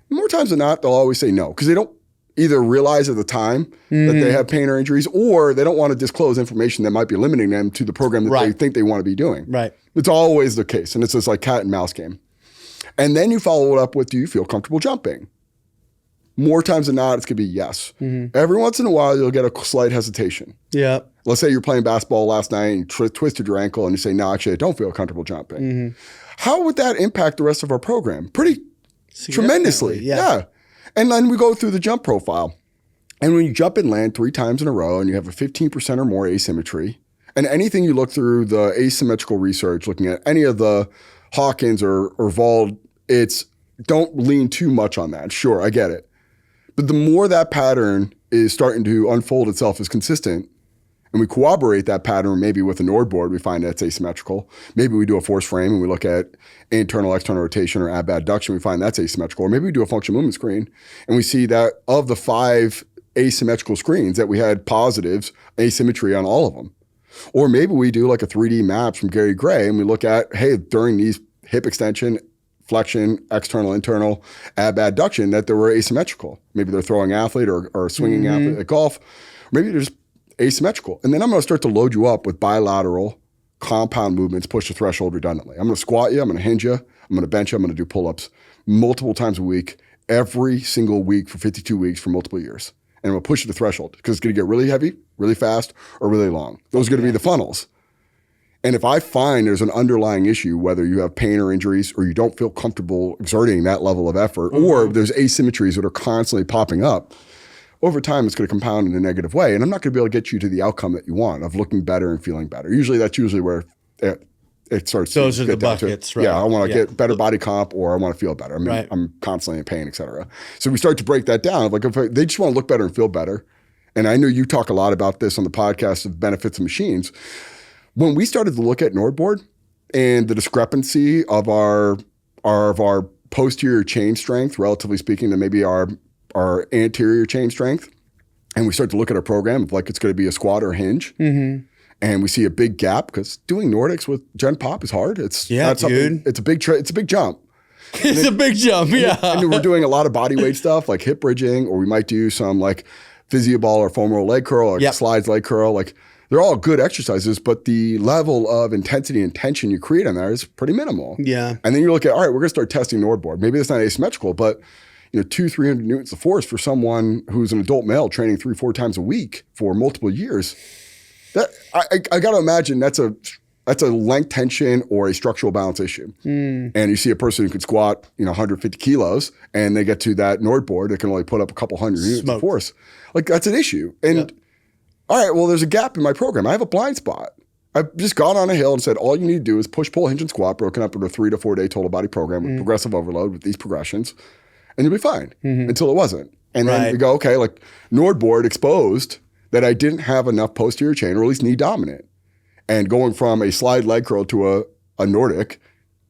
Speaker 1: More times than not, they'll always say no because they don't either realize at the time that they have pain or injuries, or they don't want to disclose information that might be limiting them to the program that they think they want to be doing.
Speaker 2: Right.
Speaker 1: It's always the case. And it's this like cat and mouse game. And then you follow it up with, do you feel comfortable jumping? More times than not, it's going to be yes. Mm-hmm. Every once in a while, you'll get a slight hesitation.
Speaker 2: Yeah.
Speaker 1: Let's say you're playing basketball last night and you twisted your ankle and you say, no, actually, I don't feel comfortable jumping. Mm-hmm. How would that impact the rest of our program? Pretty tremendously. Yeah. And then we go through the jump profile. And when you jump and land 3 times in a row and you have a 15% or more asymmetry, and anything you look through the asymmetrical research, looking at any of the Hawkins or Vault, it's don't lean too much on that. Sure, I get it. But the more that pattern is starting to unfold itself as consistent, and we corroborate that pattern maybe with a Nordboard, we find that's asymmetrical. Maybe we do a force frame and we look at internal, external rotation or ab adduction, we find that's asymmetrical. Or maybe we do a functional movement screen and we see that of the 5 asymmetrical screens that we had positives, asymmetry on all of them. Or maybe we do like a 3D maps from Gary Gray and we look at, hey, during these hip extension, flexion, external, internal, ab adduction, that they were asymmetrical. Maybe they're throwing athlete or swinging athlete at golf. Maybe they're just asymmetrical. And then I'm going to start to load you up with bilateral compound movements, push the threshold redundantly. I'm going to squat you. I'm going to hinge you. I'm going to bench you. I'm going to do pull-ups multiple times a week, every single week for 52 weeks for multiple years. And I'm going to push the threshold because it's going to get really heavy, really fast, or really long. Those are going to be the funnels. And if I find there's an underlying issue, whether you have pain or injuries, or you don't feel comfortable exerting that level of effort, or there's asymmetries that are constantly popping up, over time it's going to compound in a negative way. And I'm not going to be able to get you to the outcome that you want of looking better and feeling better. That's usually where it starts.
Speaker 3: Those
Speaker 1: to
Speaker 3: are
Speaker 1: get
Speaker 3: the
Speaker 1: down to,
Speaker 3: buckets, right?
Speaker 1: Yeah, I want to get better body comp, or I want to feel better. I'm constantly in pain, et cetera. So we start to break that down. Like, if they just want to look better and feel better. And I know you talk a lot about this on the podcast of benefits of machines. When we started to look at Nordboard and the discrepancy of our posterior chain strength, relatively speaking, to maybe our anterior chain strength, and we start to look at our program of like it's going to be a squat or a hinge, and we see a big gap because doing Nordics with Gen Pop is hard. It's
Speaker 2: dude.
Speaker 1: It's a big it's a big jump.
Speaker 3: It's a big jump, yeah.
Speaker 1: And we're doing a lot of body weight stuff like hip bridging, or we might do some like physio ball or foam roll leg curl or slides leg curl. Like, they're all good exercises, but the level of intensity and tension you create on there is pretty minimal.
Speaker 2: Yeah.
Speaker 1: And then you look at, all right, we're going to start testing Nordboard. Maybe it's not asymmetrical, but 200-300 newtons of force for someone who's an adult male training 3-4 times a week for multiple years. That I got to imagine that's a length tension or a structural balance issue. And you see a person who could squat 150 kilos, and they get to that Nordboard that can only put up a couple hundred newtons of force. Like, that's an issue. And all right, well, there's a gap in my program. I have a blind spot. I've just gone on a hill and said, all you need to do is push, pull, hinge, and squat, broken up into a 3 to 4 day total body program with progressive overload with these progressions, and you'll be fine until it wasn't. And then we go, okay, like Nordboard exposed that I didn't have enough posterior chain, or at least knee dominant. And going from a slide leg curl to a Nordic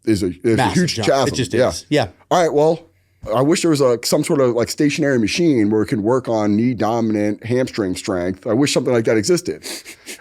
Speaker 1: is a huge
Speaker 3: jump.
Speaker 1: chasm.
Speaker 3: It just is. Yeah.
Speaker 1: All right, well, I wish there was some sort of like stationary machine where it could work on knee dominant hamstring strength. I wish something like that existed.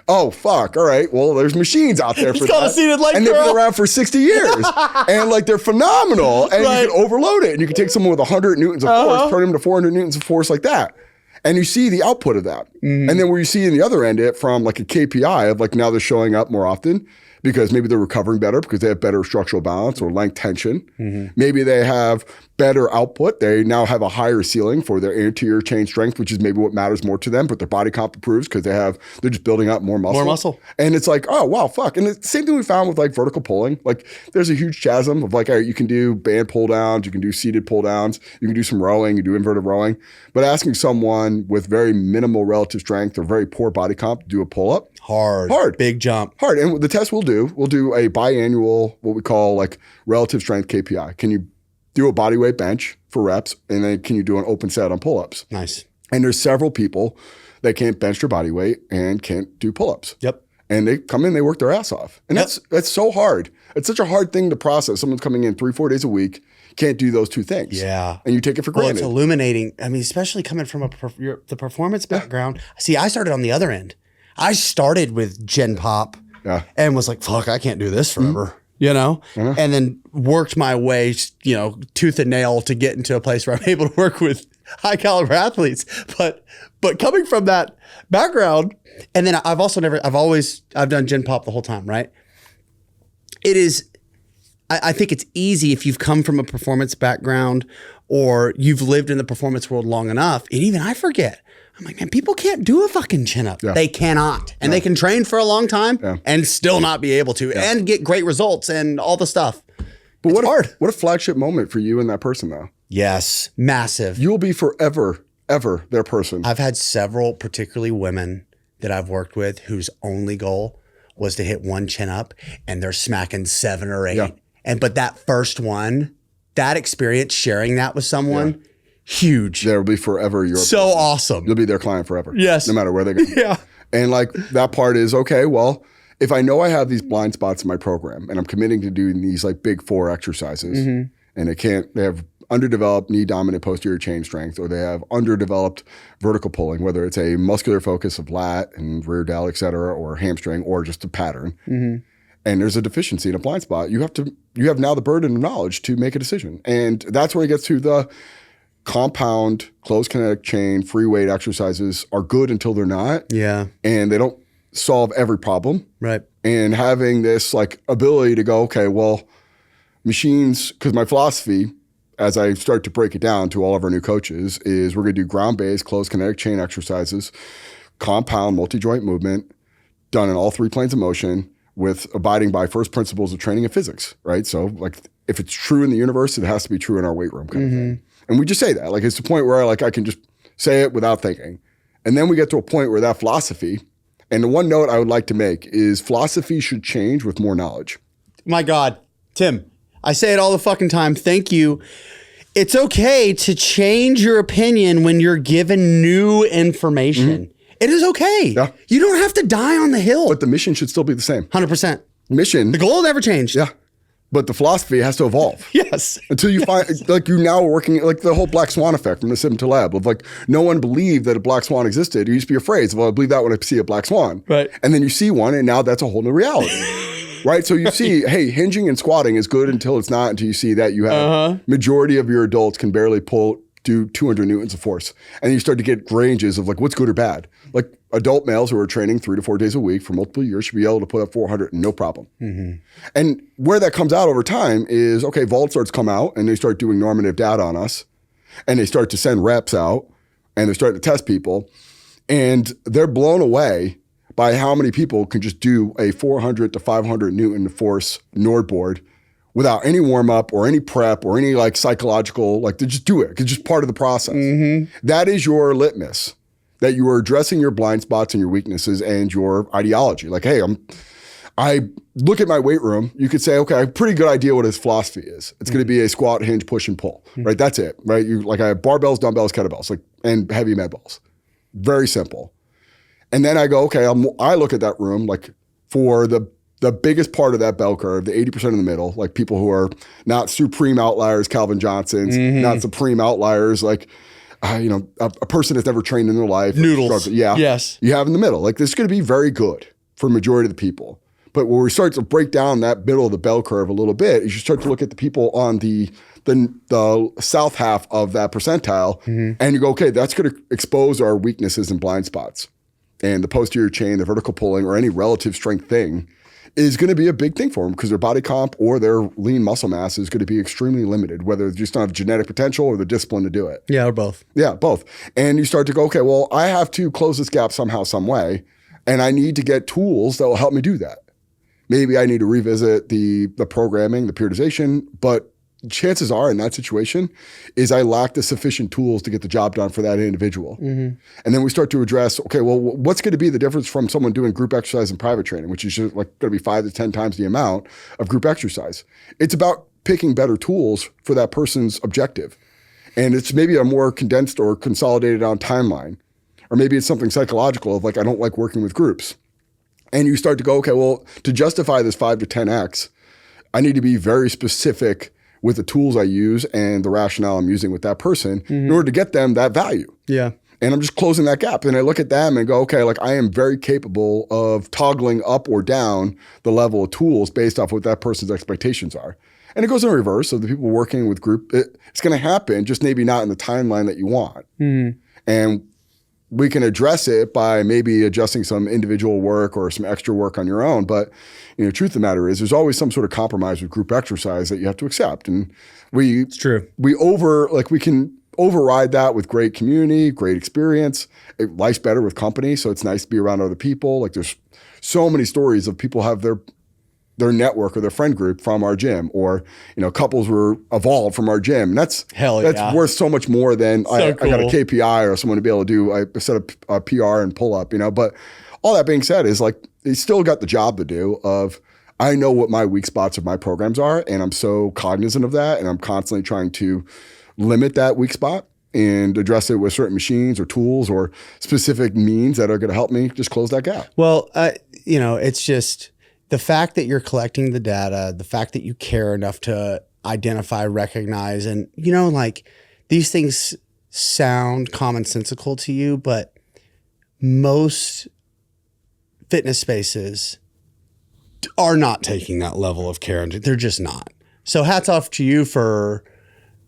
Speaker 1: Oh, fuck. All right. Well, there's machines out there for
Speaker 3: called
Speaker 1: that.
Speaker 3: a seated leg
Speaker 1: and they've
Speaker 3: curl.
Speaker 1: been around for 60 years. And like, they're phenomenal. And you can overload it. And you can take someone with 100 newtons of force, turn them to 400 newtons of force like that. And you see the output of that. And then where you see in the other end it from like a KPI of like, now they're showing up more often because maybe they're recovering better because they have better structural balance or length tension. Maybe they have better output. They now have a higher ceiling for their anterior chain strength, which is maybe what matters more to them, but their body comp improves because they're just building up more muscle.
Speaker 3: More muscle.
Speaker 1: And it's like, oh, wow, fuck. And the same thing we found with like vertical pulling. Like, there's a huge chasm of like, all right, you can do band pull downs, you can do seated pull downs, you can do some rowing, you do inverted rowing. But asking someone with very minimal relative strength or very poor body comp to do a pull up,
Speaker 3: Hard. Big jump.
Speaker 1: hard. And the test we'll do a biannual, what we call like relative strength KPI. Can you do a body weight bench for reps, and then can you do an open set on pull-ups?
Speaker 3: Nice.
Speaker 1: And there's several people that can't bench their body weight and can't do pull-ups.
Speaker 3: Yep.
Speaker 1: And they come in, they work their ass off. And that's so hard. It's such a hard thing to process. Someone's coming in 3-4 days a week, can't do those two things.
Speaker 3: Yeah.
Speaker 1: And you take it for
Speaker 2: Well,
Speaker 1: granted.
Speaker 2: it's illuminating. I mean, especially coming from the performance background. See, I started on the other end. I started with Gen Pop and was like, fuck, I can't do this forever. And then worked my way, tooth and nail to get into a place where I'm able to work with high caliber athletes. But coming from that background, and then I've done Gen Pop the whole time, right? It is, I think it's easy if you've come from a performance background or you've lived in the performance world long enough. And even I forget. I'm like, man, people can't do a fucking chin up. Yeah. They cannot. And they can train for a long time and still not be able to and get great results and all the stuff.
Speaker 1: But what a flagship moment for you and that person, though.
Speaker 2: Yes. Massive.
Speaker 1: You will be forever, ever their person.
Speaker 2: I've had several, particularly women that I've worked with whose only goal was to hit one chin up and they're smacking 7 or 8. Yeah. But that first one, that experience, sharing that with someone, huge.
Speaker 1: They'll be forever your
Speaker 2: so
Speaker 1: person.
Speaker 2: Awesome.
Speaker 1: You'll be their client forever.
Speaker 2: Yes.
Speaker 1: No matter where they go.
Speaker 2: Yeah.
Speaker 1: And like that part is, okay, well, if I know I have these blind spots in my program and I'm committing to doing these like big 4 exercises and they have underdeveloped knee dominant posterior chain strength, or they have underdeveloped vertical pulling, whether it's a muscular focus of lat and rear delt, et cetera, or hamstring, or just a pattern. and there's a deficiency in a blind spot, you have now the burden of knowledge to make a decision. And that's when it gets to the compound, closed kinetic chain, free weight exercises are good until they're not.
Speaker 2: Yeah.
Speaker 1: And they don't solve every problem.
Speaker 2: Right.
Speaker 1: And having this like ability to go, okay, well, machines, because my philosophy, as I start to break it down to all of our new coaches, is we're going to do ground-based closed kinetic chain exercises, compound multi-joint movement, done in all three planes of motion with abiding by first principles of training and physics, right? So like if it's true in the universe, it has to be true in our weight room kind of thing. And we just say that. Like it's the point where like I can just say it without thinking. And then we get to a point where that philosophy, and the one note I would like to make is philosophy should change with more knowledge.
Speaker 2: My God, Tim, I say it all the fucking time. Thank you. It's okay to change your opinion when you're given new information. It is okay.
Speaker 1: Yeah.
Speaker 2: You don't have to die on the hill.
Speaker 1: But the mission should still be the same.
Speaker 2: 100%.
Speaker 1: Mission.
Speaker 2: The goal never changed.
Speaker 1: Yeah. But the philosophy has to evolve.
Speaker 2: Yes.
Speaker 1: Until you find, like you're now working, like the whole black swan effect from the Sim to Lab of like, no one believed that a black swan existed. You used to be afraid. So, well, I believe that when I see a black swan.
Speaker 2: Right.
Speaker 1: And then you see one and now that's a whole new reality. Right. So you see, hey, hinging and squatting is good until it's not, until you see that you have majority of your adults can barely do 200 newtons of force. And you start to get ranges of like, what's good or bad. Like adult males who are training 3 to 4 days a week for multiple years should be able to put up 400 and no problem. And where that comes out over time is, okay, vault starts come out and they start doing normative data on us and they start to send reps out and they're starting to test people and they're blown away by how many people can just do a 400 to 500 Newton force Nord board without any warm up or any prep or any like psychological, like to just do it. It's just part of the process. That is your litmus, that you are addressing your blind spots and your weaknesses and your ideology. Like, hey, I look at my weight room. You could say, okay, I have a pretty good idea what his philosophy is. It's going to be a squat, hinge, push, and pull, right? That's it, right? You like I have barbells, dumbbells, kettlebells, like and heavy med balls. Very simple. And then I go, okay, I look at that room like for the biggest part of that bell curve, the 80% in the middle, like people who are not supreme outliers, Calvin Johnsons, not supreme outliers, like, a person that's never trained in their life.
Speaker 2: Noodles.
Speaker 1: Yeah.
Speaker 2: Yes.
Speaker 1: You have in the middle. Like this is going to be very good for majority of the people. But when we start to break down that middle of the bell curve a little bit, you start to look at the people on the south half of that percentile and you go, okay, that's going to expose our weaknesses and blind spots. And the posterior chain, the vertical pulling, or any relative strength thing is going to be a big thing for them because their body comp or their lean muscle mass is going to be extremely limited, whether they just don't have genetic potential or the discipline to do it.
Speaker 2: Yeah, or both.
Speaker 1: Yeah, both. And you start to go, okay, well, I have to close this gap somehow, some way, and I need to get tools that will help me do that. Maybe I need to revisit the programming, the periodization, but chances are in that situation is I lack the sufficient tools to get the job done for that individual. And then we start to address, okay, well, what's going to be the difference from someone doing group exercise and private training, which is just like going to be 5 to 10 times the amount of group exercise. It's about picking better tools for that person's objective. And it's maybe a more condensed or consolidated on timeline. Or maybe it's something psychological of like, I don't like working with groups. And you start to go, okay, well, to justify this 5 to 10x, I need to be very specific with the tools I use and the rationale I'm using with that person in order to get them that value.
Speaker 2: Yeah.
Speaker 1: And I'm just closing that gap. And I look at them and go, okay, like I am very capable of toggling up or down the level of tools based off what that person's expectations are. And it goes in reverse. So the people working with group, it's going to happen, just maybe not in the timeline that you want. And we can address it by maybe adjusting some individual work or some extra work on your own. But, truth of the matter is there's always some sort of compromise with group exercise that you have to accept. And
Speaker 2: It's true.
Speaker 1: We can override that with great community, great experience. Life's better with company. So it's nice to be around other people. Like there's so many stories of people have their network or their friend group from our gym, or couples were evolved from our gym. And that's worth so much more than I got a KPI or someone to be able to do a set of a PR and pull up. But all that being said is like they still got the job to do of I know what my weak spots of my programs are, and I'm so cognizant of that, and I'm constantly trying to limit that weak spot and address it with certain machines or tools or specific means that are going to help me just close that gap.
Speaker 2: Well, it's just the fact that you're collecting the data, the fact that you care enough to identify, recognize, and, like these things sound commonsensical to you, but most fitness spaces are not taking that level of care. They're just not. So hats off to you for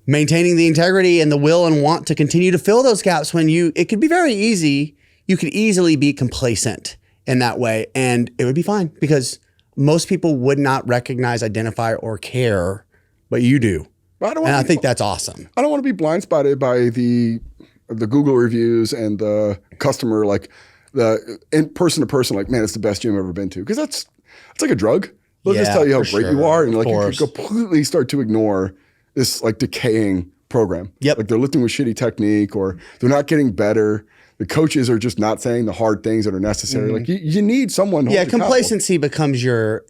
Speaker 2: maintaining the integrity and the will and want to continue to fill those gaps when it could be very easy. You could easily be complacent in that way and it would be fine because most people would not recognize, identify, or care, but you do. I think that's awesome.
Speaker 1: I don't want to be blindsided by the Google reviews and the customer, like the in person to person, like, man, it's the best gym I've ever been to. Because it's like a drug. They'll just tell you how great you are. And like you can completely start to ignore this like decaying program.
Speaker 2: Yep.
Speaker 1: Like they're lifting with shitty technique or they're not getting better. The coaches are just not saying the hard things that are necessary. Like you need someone. To hold
Speaker 2: complacency becomes the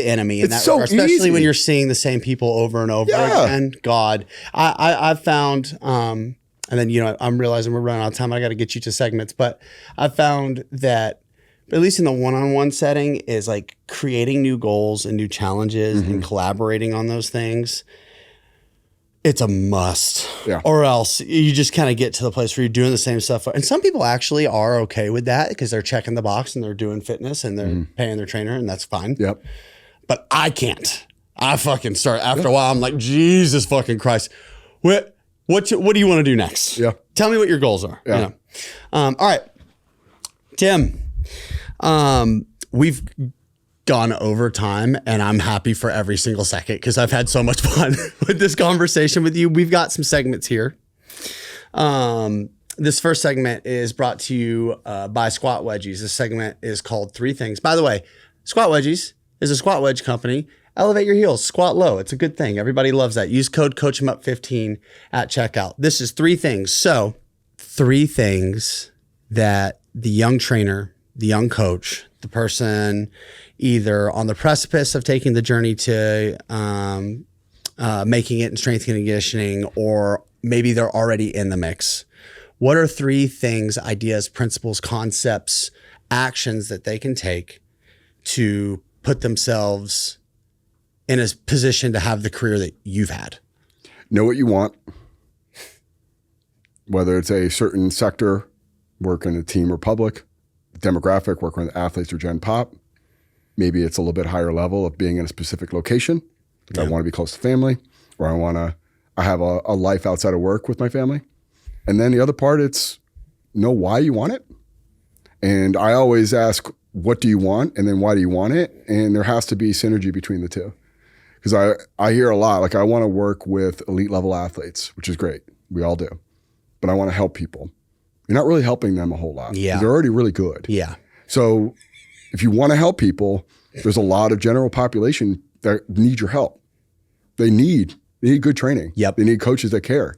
Speaker 2: enemy. In that regard, especially when you're seeing the same people over and over again. God, I've found, and then I'm realizing we're running out of time. I got to get you to segments, but I found that at least in the one-on-one setting is like creating new goals and new challenges and collaborating on those things. It's a must, or else you just kind of get to the place where you're doing the same stuff. And some people actually are okay with that because they're checking the box and they're doing fitness and they're paying their trainer and that's fine.
Speaker 1: Yep.
Speaker 2: But I can't. I fucking start after a while. I'm like, Jesus fucking Christ. What do you want to do next?
Speaker 1: Yeah.
Speaker 2: Tell me what your goals are.
Speaker 1: Yeah.
Speaker 2: All right, Tim. We've gone over time and I'm happy for every single second because I've had so much fun with this conversation with you. We've got some segments here. This first segment is brought to you by Squat Wedgies. This segment is called 3 Things. By the way, Squat Wedgies is a squat wedge company. Elevate your heels, squat low. It's a good thing. Everybody loves that. Use code coachemup15 at checkout. This is 3 things. So 3 things that the young trainer, the young coach, the person either on the precipice of taking the journey to making it in strength and conditioning, or maybe they're already in the mix. What are 3 things, ideas, principles, concepts, actions that they can take to put themselves in a position to have the career that you've had?
Speaker 1: Know what you want. Whether it's a certain sector, work in a team or public, demographic, work with athletes or gen pop. Maybe it's a little bit higher level of being in a specific location. I want to be close to family, or I have a life outside of work with my family. And then the other part, it's know why you want it. And I always ask, what do you want? And then why do you want it? And there has to be synergy between the two. Because I hear a lot, like I want to work with elite level athletes, which is great. We all do. But I want to help people. You're not really helping them a whole lot.
Speaker 2: Yeah.
Speaker 1: They're already really good.
Speaker 2: Yeah.
Speaker 1: So if you want to help people, there's a lot of general population that need your help. They need good training.
Speaker 2: Yep.
Speaker 1: They need coaches that care.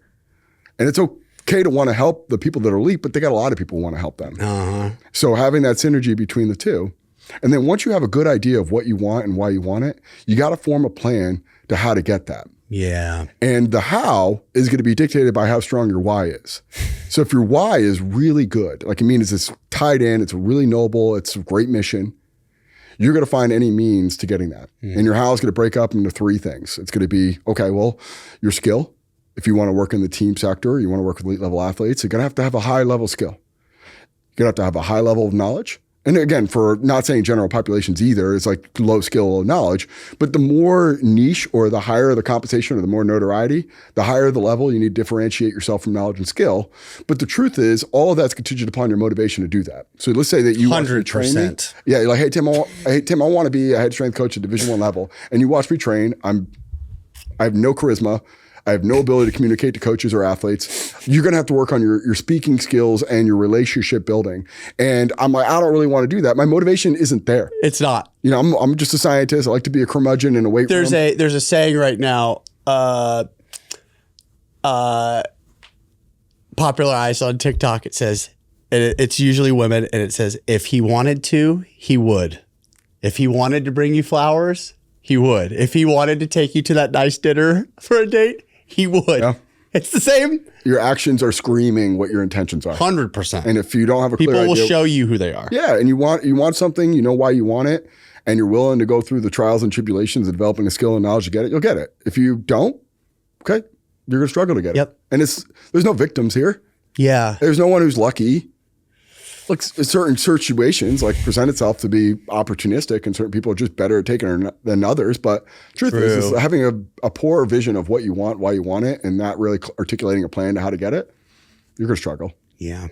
Speaker 1: And it's okay to want to help the people that are elite, but they got a lot of people who want to help them. So having that synergy between the two. And then once you have a good idea of what you want and why you want it, you got to form a plan to how to get that.
Speaker 2: Yeah.
Speaker 1: And the how is going to be dictated by how strong your why is. So if your why is really good, like it's tied in, it's really noble, it's a great mission, you're going to find any means to getting that. And your how is going to break up into 3 things. It's going to be, okay, well, your skill. If you want to work in the team sector, you want to work with elite level athletes, you're going to have a high level skill. You're going to have a high level of knowledge. And again, for not saying general populations either, it's like low skill, low knowledge. But the more niche or the higher the compensation or the more notoriety, the higher the level, you need to differentiate yourself from knowledge and skill. But the truth is, all of that's contingent upon your motivation to do that. So let's say that you
Speaker 2: 100%.
Speaker 1: watch me train me. Yeah, you're like, hey, Tim, I want to be a head strength coach at Division I level. And you watch me train. I have no charisma. I have no ability to communicate to coaches or athletes. You're going to have to work on your speaking skills and your relationship building. And I'm like, I don't really want to do that. My motivation isn't there.
Speaker 2: It's not.
Speaker 1: I'm just a scientist. I like to be a curmudgeon in a weight room.
Speaker 2: There's a saying right now, popularized on TikTok. It says, it's usually women, and it says, if he wanted to, he would. If he wanted to bring you flowers, he would. If he wanted to take you to that nice dinner for a date, he would. Yeah. It's the same.
Speaker 1: Your actions are screaming what your intentions are.
Speaker 2: 100%.
Speaker 1: And if you don't have a clear
Speaker 2: idea, people will show you who they are.
Speaker 1: Yeah, and you want something, you know why you want it, and you're willing to go through the trials and tribulations of developing a skill and knowledge to get it, you'll get it. If you don't, okay, you're going to struggle to get it. And there's no victims here.
Speaker 2: Yeah.
Speaker 1: There's no one who's lucky. Like certain situations like present itself to be opportunistic, and certain people are just better at taking it than others. But truth is having a poor vision of what you want, why you want it, and not really articulating a plan to how to get it, you're going to struggle.
Speaker 2: Yeah.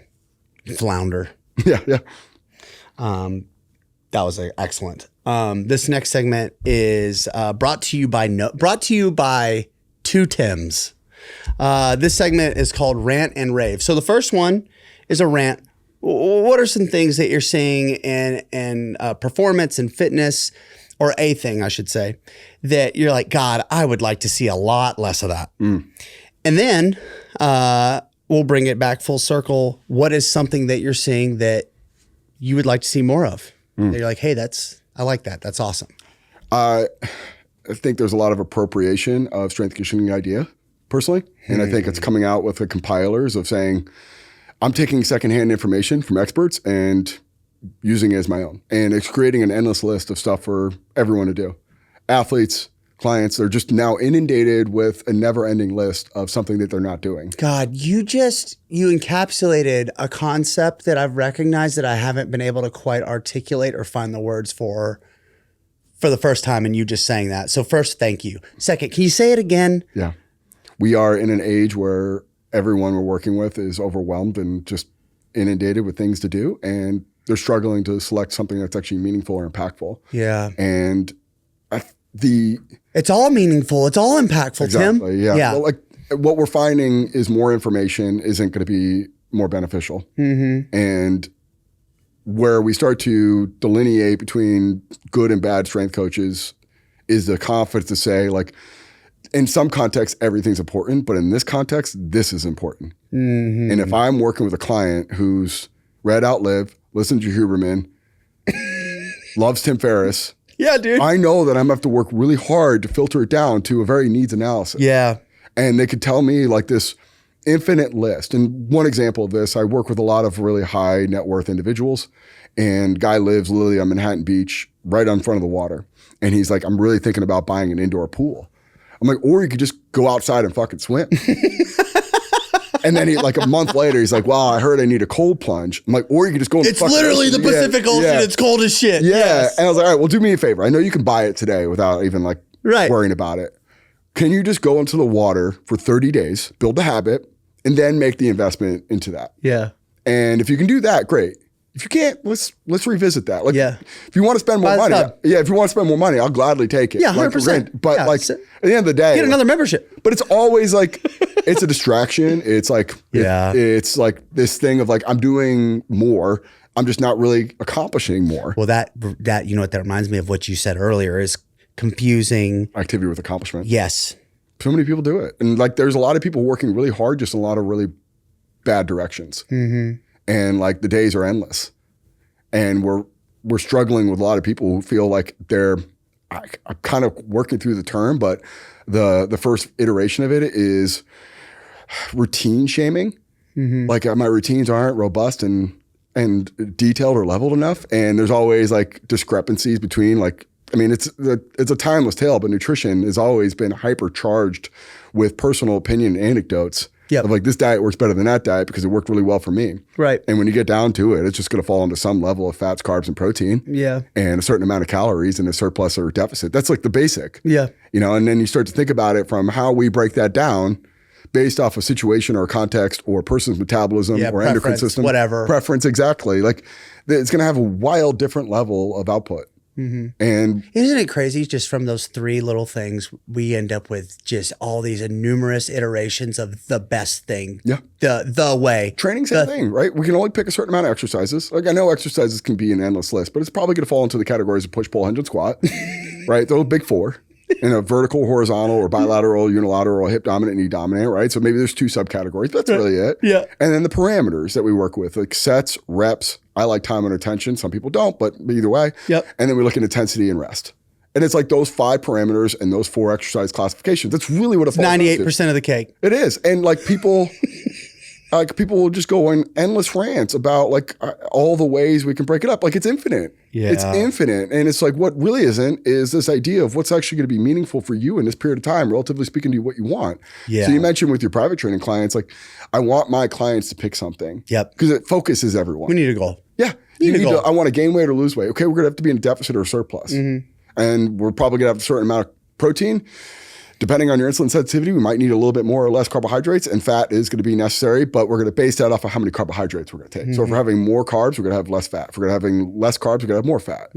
Speaker 2: Flounder.
Speaker 1: Yeah.
Speaker 2: That was excellent. This next segment is brought to you by two Tims. This segment is called Rant and Rave. So the first one is a rant. What are some things that you're seeing in performance and fitness, or a thing I should say, that you're like, God, I would like to see a lot less of that. And then we'll bring it back full circle. What is something that you're seeing that you would like to see more of? That you're like, hey, I like that. That's awesome.
Speaker 1: I think there's a lot of appropriation of strength conditioning idea, personally. And I think it's coming out with the compilers of saying, I'm taking secondhand information from experts and using it as my own. And it's creating an endless list of stuff for everyone to do. Athletes, clients, they're just now inundated with a never-ending list of something that they're not doing.
Speaker 2: God, you encapsulated a concept that I've recognized that I haven't been able to quite articulate or find the words for the first time, and you just saying that. So first, thank you. Second, can you say it again?
Speaker 1: Yeah. We are in an age where everyone we're working with is overwhelmed and just inundated with things to do, and they're struggling to select something that's actually meaningful or impactful.
Speaker 2: Yeah.
Speaker 1: And
Speaker 2: it's all meaningful. It's all impactful,
Speaker 1: exactly,
Speaker 2: Tim.
Speaker 1: Yeah. Well, like what we're finding is more information isn't going to be more beneficial. And where we start to delineate between good and bad strength coaches is the confidence to say, like, in some contexts, everything's important, but in this context, this is important. And if I'm working with a client who's read Outlive, listened to Huberman, loves Tim Ferriss,
Speaker 2: Yeah, dude.
Speaker 1: I know that I'm gonna have to work really hard to filter it down to a very needs analysis.
Speaker 2: Yeah.
Speaker 1: And they could tell me like this infinite list. And one example of this, I work with a lot of really high net worth individuals, and guy lives literally on Manhattan Beach, right in front of the water. And he's like, I'm really thinking about buying an indoor pool. I'm like, or you could just go outside and fucking swim. And then like a month later, he's like, wow, I heard I need a cold plunge. I'm like, or you could just go in
Speaker 2: It's literally the Pacific Ocean. It's cold as shit.
Speaker 1: Yeah.
Speaker 2: Yes.
Speaker 1: And I was like, all right, well, do me a favor. I know you can buy it today without even like worrying about it. Can you just go into the water for 30 days, build a habit, and then make the investment into that?
Speaker 2: Yeah.
Speaker 1: And if you can do that, great. If you can't, let's revisit that. Like, if you want to spend more
Speaker 2: Buy the
Speaker 1: money,
Speaker 2: tub.
Speaker 1: if you want to spend more money, I'll gladly take it.
Speaker 2: Yeah, 100%.
Speaker 1: Like, but like at the end of the day,
Speaker 2: Get another membership.
Speaker 1: But it's always like, it's a distraction. It's like, it's like this thing of like, I'm doing more. I'm just not really accomplishing more.
Speaker 2: Well, that you know what that reminds me of what you said earlier is confusing
Speaker 1: activity with accomplishment.
Speaker 2: Yes.
Speaker 1: So many people do it. And like, there's a lot of people working really hard, just in a lot of really bad directions. And like the days are endless. And we're struggling with a lot of people who feel like I'm kind of working through the term, but the first iteration of it is routine shaming. Like my routines aren't robust and detailed or leveled enough. And there's always like discrepancies between like, I mean, it's a timeless tale, but nutrition has always been hypercharged with personal opinion and anecdotes. Of like, this diet works better than that diet because it worked really well for me.
Speaker 2: Right.
Speaker 1: And when you get down to it, it's just going to fall into some level of fats, carbs, and protein.
Speaker 2: Yeah.
Speaker 1: And a certain amount of calories and a surplus or deficit. That's like the basic.
Speaker 2: Yeah.
Speaker 1: You know, and then you start to think about it from how we break that down based off a situation or a context or a person's metabolism or endocrine system.
Speaker 2: Whatever.
Speaker 1: Preference, exactly. Like, it's going to have a wild different level of output. And
Speaker 2: isn't it crazy? Just from those three little things, we end up with just all these numerous iterations of the best thing.
Speaker 1: Yeah.
Speaker 2: The way.
Speaker 1: Training, same thing, right? We can only pick a certain amount of exercises. Like, I know exercises can be an endless list, but it's probably going to fall into the categories of push, pull, hinge, and squat, right? Those big four. In a vertical, horizontal, or bilateral, unilateral, hip dominant, knee dominant, right? So maybe there's two subcategories. That's really it.
Speaker 2: Yeah.
Speaker 1: And then the parameters that we work with, like sets, reps. I like time under tension. Some people don't, but either way.
Speaker 2: Yep.
Speaker 1: And then we look at intensity and rest. And it's like those 5 parameters and those 4 exercise classifications. That's really what it falls
Speaker 2: 98% of the cake.
Speaker 1: It is. And like people, Like people will just go on endless rants about like all the ways we can break it up. Like it's infinite.
Speaker 3: Yeah.
Speaker 1: It's infinite. And it's like what really isn't is this idea of what's actually going to be meaningful for you in this period of time, relatively speaking to what you want.
Speaker 3: Yeah.
Speaker 1: So you mentioned with your private training clients, like I want my clients to pick something.
Speaker 3: Yep.
Speaker 1: Because it focuses everyone.
Speaker 2: We need a goal.
Speaker 1: Yeah.
Speaker 2: You need a goal.
Speaker 1: I want to gain weight or lose weight. Okay, we're going to have to be in a deficit or a surplus. And we're probably going to have a certain amount of protein. Depending on your insulin sensitivity, we might need a little bit more or less carbohydrates, and fat is going to be necessary, but we're going to base that off of how many carbohydrates we're going to take. So if we're having more carbs, we're going to have less fat. If we're going to having less carbs, we're going to have more fat.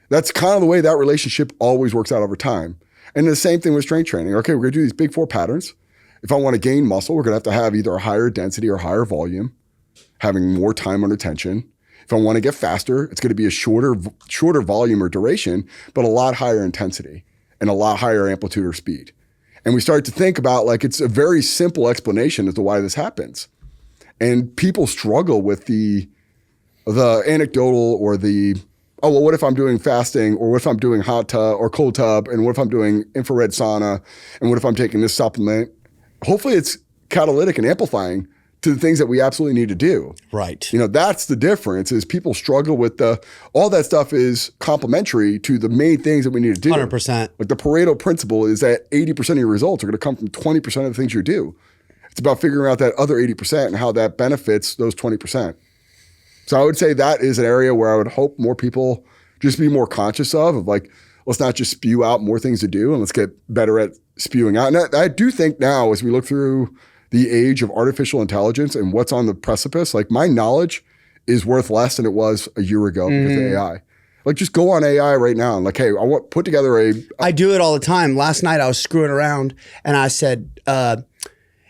Speaker 1: That's kind of the way that relationship always works out over time. And the same thing with strength training. Okay, we're going to do these big 4 patterns. If I want to gain muscle, we're going to have either a higher density or higher volume, having more time under tension. If I want to get faster, it's going to be a shorter volume or duration, but a lot higher intensity and a lot higher amplitude or speed. And we start to think about like it's a very simple explanation as to why this happens. And people struggle with the anecdotal or oh, well, what if I'm doing fasting, or what if I'm doing hot tub or cold tub, and what if I'm doing infrared sauna, and what if I'm taking this supplement? Hopefully it's catalytic and amplifying to the things that we absolutely need to do.
Speaker 3: Right.
Speaker 1: You know, that's the difference is people struggle with all that stuff is complementary to the main things that we need to do.
Speaker 3: 100%.
Speaker 1: Like the Pareto principle is that 80% of your results are going to come from 20% of the things you do. It's about figuring out that other 80% and how that benefits those 20%. So I would say that is an area where I would hope more people just be more conscious of like, let's not just spew out more things to do and let's get better at spewing out. And I do think now as we look through the age of artificial intelligence and what's on the precipice, like my knowledge is worth less than it was a year ago because of AI. Like just go on AI right now and like, hey, I want put together
Speaker 2: I do it all the time. Last night I was screwing around and I said, and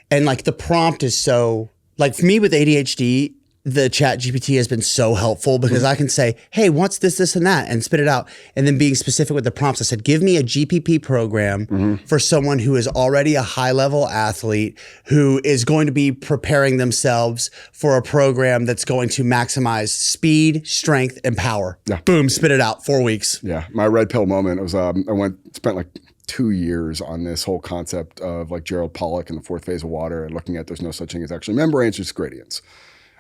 Speaker 2: like the prompt is so, like for me with ADHD, the chat GPT has been so helpful because I can say, hey, what's this, and that, and spit it out. And then being specific with the prompts, I said, give me a GPP program for someone who is already a high level athlete who is going to be preparing themselves for a program that's going to maximize speed, strength, and power.
Speaker 1: Yeah.
Speaker 2: Boom, spit it out, 4 weeks.
Speaker 1: Yeah. My red pill moment was I spent like 2 years on this whole concept of like Gerald Pollack and the 4th phase of water and looking at there's no such thing as actually membranes, just gradients.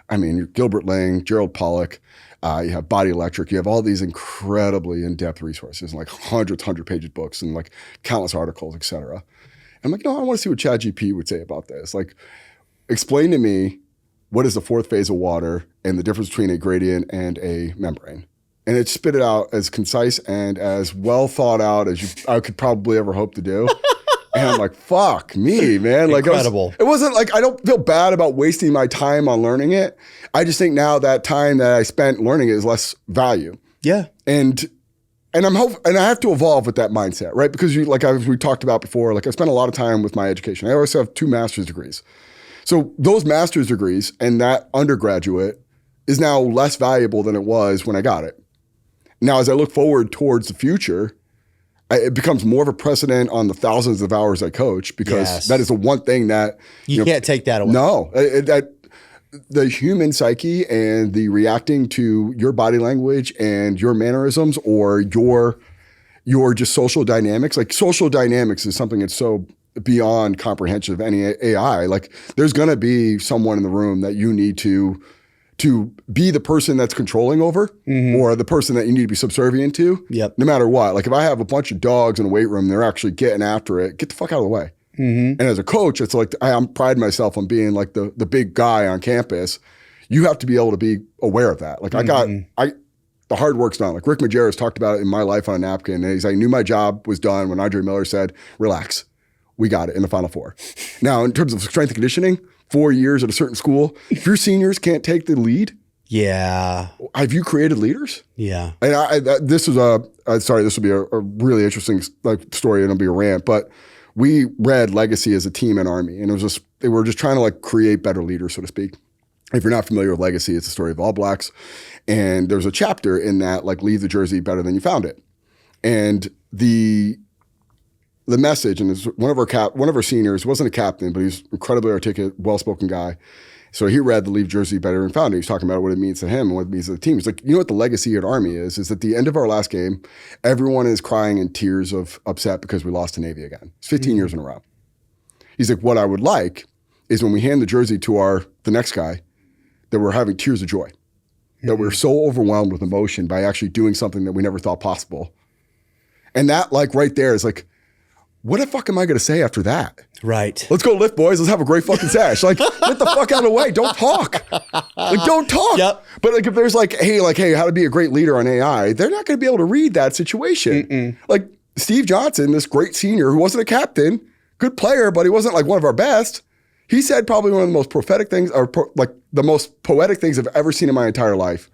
Speaker 1: I mean, you're Gilbert Lang, Gerald Pollack, you have Body Electric, you have all these incredibly in-depth resources and like hundred page books and like countless articles, et cetera. I'm like, no, I want to see what ChatGPT would say about this. Like, explain to me what is the 4th phase of water and the difference between a gradient and a membrane. And it spit it out as concise and as well thought out as I could probably ever hope to do. And I'm like, fuck me, man. Like,
Speaker 3: incredible.
Speaker 1: It wasn't like, I don't feel bad about wasting my time on learning it. I just think now that time that I spent learning it is less value.
Speaker 2: Yeah.
Speaker 1: And I have to evolve with that mindset, right? Because as we talked about before, like I spent a lot of time with my education. I also have 2 master's degrees. So those master's degrees and that undergraduate is now less valuable than it was when I got it. Now, as I look forward towards the future, it becomes more of a precedent on the thousands of hours I coach because that is the one thing that
Speaker 3: you can't take that away.
Speaker 1: No, that the human psyche and the reacting to your body language and your mannerisms or your just social dynamics. Like social dynamics is something that's so beyond comprehension of any AI. Like there's going to be someone in the room that you need to be the person that's controlling over or the person that you need to be subservient to, no matter what. Like if I have a bunch of dogs in a weight room, they're actually getting after it, get the fuck out of the way. And as a coach, it's like I'm pride myself on being like the big guy on campus. You have to be able to be aware of that. Like the hard work's done. Like Rick Majerus talked about it in My Life on a Napkin. And he's like, I knew my job was done when Andre Miller said, relax, we got it in the Final Four. Now, in terms of strength and conditioning, 4 years at a certain school, if your seniors can't take the lead, have you created leaders?
Speaker 3: Yeah.
Speaker 1: And this will be a really interesting story and it'll be a rant, but we read Legacy as a team and Army, and they were just trying to like create better leaders, so to speak. If you're not familiar with Legacy, it's the story of All Blacks, and there's a chapter in that like leave the jersey better than you found it, and the message, and it's one of our seniors, wasn't a captain, but he's incredibly articulate, well-spoken guy. So he read the leave jersey better than found it. He's talking about what it means to him and what it means to the team. He's like, you know what the legacy at Army is at the end of our last game, everyone is crying in tears of upset because we lost to Navy again. It's 15 years in a row. He's like, what I would like is when we hand the jersey to the next guy, that we're having tears of joy, that we're so overwhelmed with emotion by actually doing something that we never thought possible. And that like right there is like, what the fuck am I going to say after that?
Speaker 3: Right.
Speaker 1: Let's go lift, boys. Let's have a great fucking sesh. Like, get the fuck out of the way. Don't talk. Like, don't talk.
Speaker 3: Yep.
Speaker 1: But like, if there's like, hey, how to be a great leader on AI, they're not going to be able to read that situation. Like Steve Johnson, this great senior who wasn't a captain, good player, but he wasn't like one of our best. He said probably one of the most prophetic things, or like the most poetic things I've ever seen in my entire life.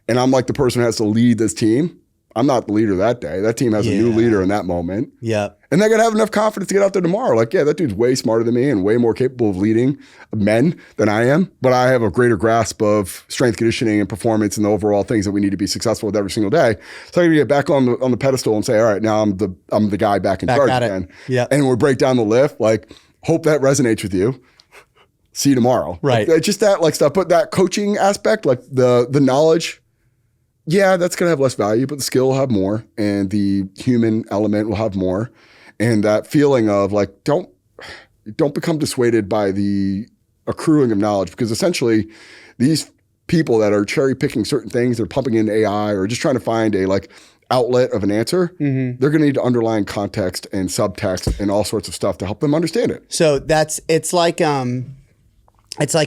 Speaker 1: And I'm like the person who has to lead this team. I'm not the leader that day. That team has a new leader in that moment.
Speaker 3: Yep.
Speaker 1: And they got to have enough confidence to get out there tomorrow. Like, yeah, that dude's way smarter than me and way more capable of leading men than I am. But I have a greater grasp of strength conditioning and performance and the overall things that we need to be successful with every single day. So I got to get back on the pedestal and say, all right, now I'm the guy back in charge again.
Speaker 3: Yeah.
Speaker 1: And we break down the lift. Like, hope that resonates with you. See you tomorrow.
Speaker 3: Right.
Speaker 1: Like, just that like stuff. But that coaching aspect, like the knowledge. Yeah, that's going to have less value, but the skill will have more and the human element will have more. And that feeling of like, don't become dissuaded by the accruing of knowledge, because essentially these people that are cherry picking certain things, they're pumping in AI or just trying to find a like outlet of an answer. They're going to need underlying context and subtext and all sorts of stuff to help them understand it.
Speaker 2: So it's like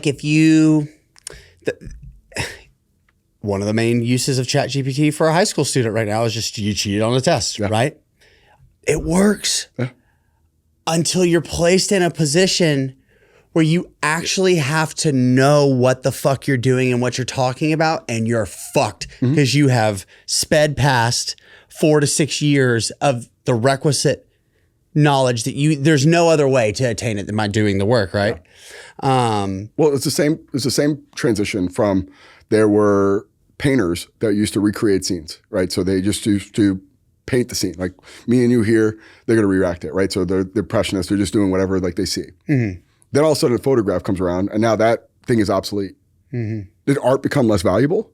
Speaker 2: if you, one of the main uses of ChatGPT for a high school student right now is just you cheat on a test, right? It works until you're placed in a position where you actually have to know what the fuck you're doing and what you're talking about, and you're fucked because you have sped past 4 to 6 years of the requisite knowledge that there's no other way to attain it than by doing the work, right?
Speaker 1: Well, it's the same transition from there were painters that used to recreate scenes, right? So they just used to paint the scene. Like me and you here, they're going to re-act it, right? So they're impressionists. They're just doing whatever like they see. Then all of a sudden a photograph comes around and now that thing is obsolete. Did art become less valuable?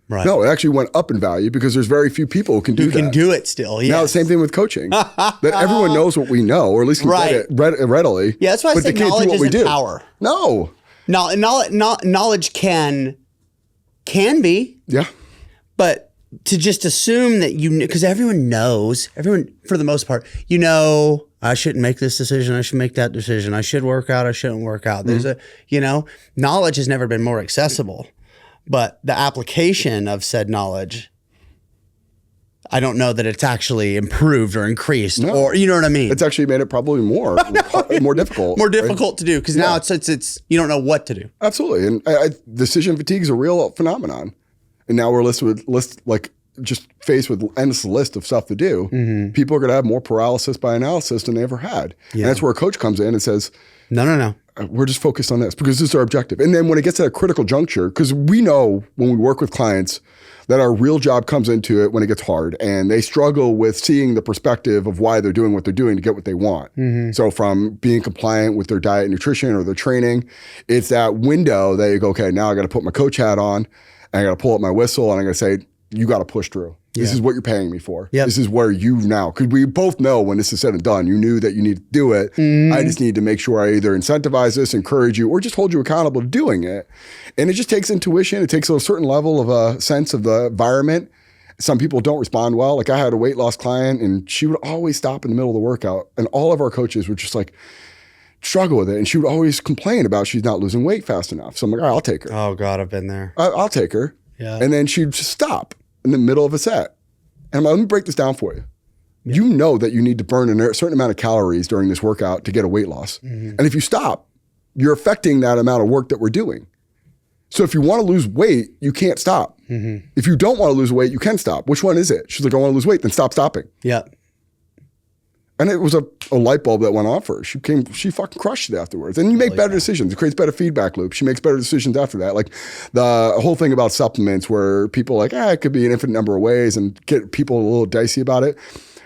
Speaker 2: Right.
Speaker 1: No, it actually went up in value because there's very few people who can do that.
Speaker 2: You can do it still, yes.
Speaker 1: Now the same thing with coaching. That everyone knows what we know, or at least can get it readily.
Speaker 2: Yeah, that's why I say knowledge isn't power.
Speaker 1: No.
Speaker 2: Knowledge can be.
Speaker 1: Yeah.
Speaker 2: But to just assume that because everyone for the most part, I shouldn't make this decision. I should make that decision. I should work out. I shouldn't work out. There's knowledge has never been more accessible, but the application of said knowledge, I don't know that it's actually improved or increased or, you know what I mean?
Speaker 1: It's actually made it probably more difficult.
Speaker 2: More difficult to do because now it's you don't know what to do.
Speaker 1: Absolutely. And decision fatigue is a real phenomenon. And now we're just faced with endless list of stuff to do. People are going to have more paralysis by analysis than they ever had. Yeah. And that's where a coach comes in and says,
Speaker 2: no.
Speaker 1: We're just focused on this because this is our objective. And then when it gets at a critical juncture, because we know when we work with clients that our real job comes into it when it gets hard and they struggle with seeing the perspective of why they're doing what they're doing to get what they want. So from being compliant with their diet and nutrition or their training, it's that window that you go, okay, now I got to put my coach hat on and I got to pull up my whistle and I got to say, you got to push through. This is what you're paying me for. Yep. This is where because we both know when this is said and done, you knew that you need to do it. I just need to make sure I either incentivize this, encourage you, or just hold you accountable to doing it. And it just takes intuition. It takes a certain level of a sense of the environment. Some people don't respond well. Like I had a weight loss client and she would always stop in the middle of the workout. And all of our coaches would just like struggle with it. And she would always complain about she's not losing weight fast enough. So I'm like, all right, I'll take her.
Speaker 2: Oh God, I've been there.
Speaker 1: I'll take her.
Speaker 2: Yeah.
Speaker 1: And then she'd just stop in the middle of a set. And I'm like, let me break this down for you. Yeah. You know that you need to burn a certain amount of calories during this workout to get a weight loss. And if you stop, you're affecting that amount of work that we're doing. So if you want to lose weight, you can't stop. If you don't want to lose weight, you can stop. Which one is it? She's like, I want to lose weight, then stop stopping.
Speaker 2: Yeah.
Speaker 1: And it was a light bulb that went off for her. She fucking crushed it afterwards. And you make better decisions. It creates better feedback loops. She makes better decisions after that. Like the whole thing about supplements where people are like, it could be an infinite number of ways and get people a little dicey about it.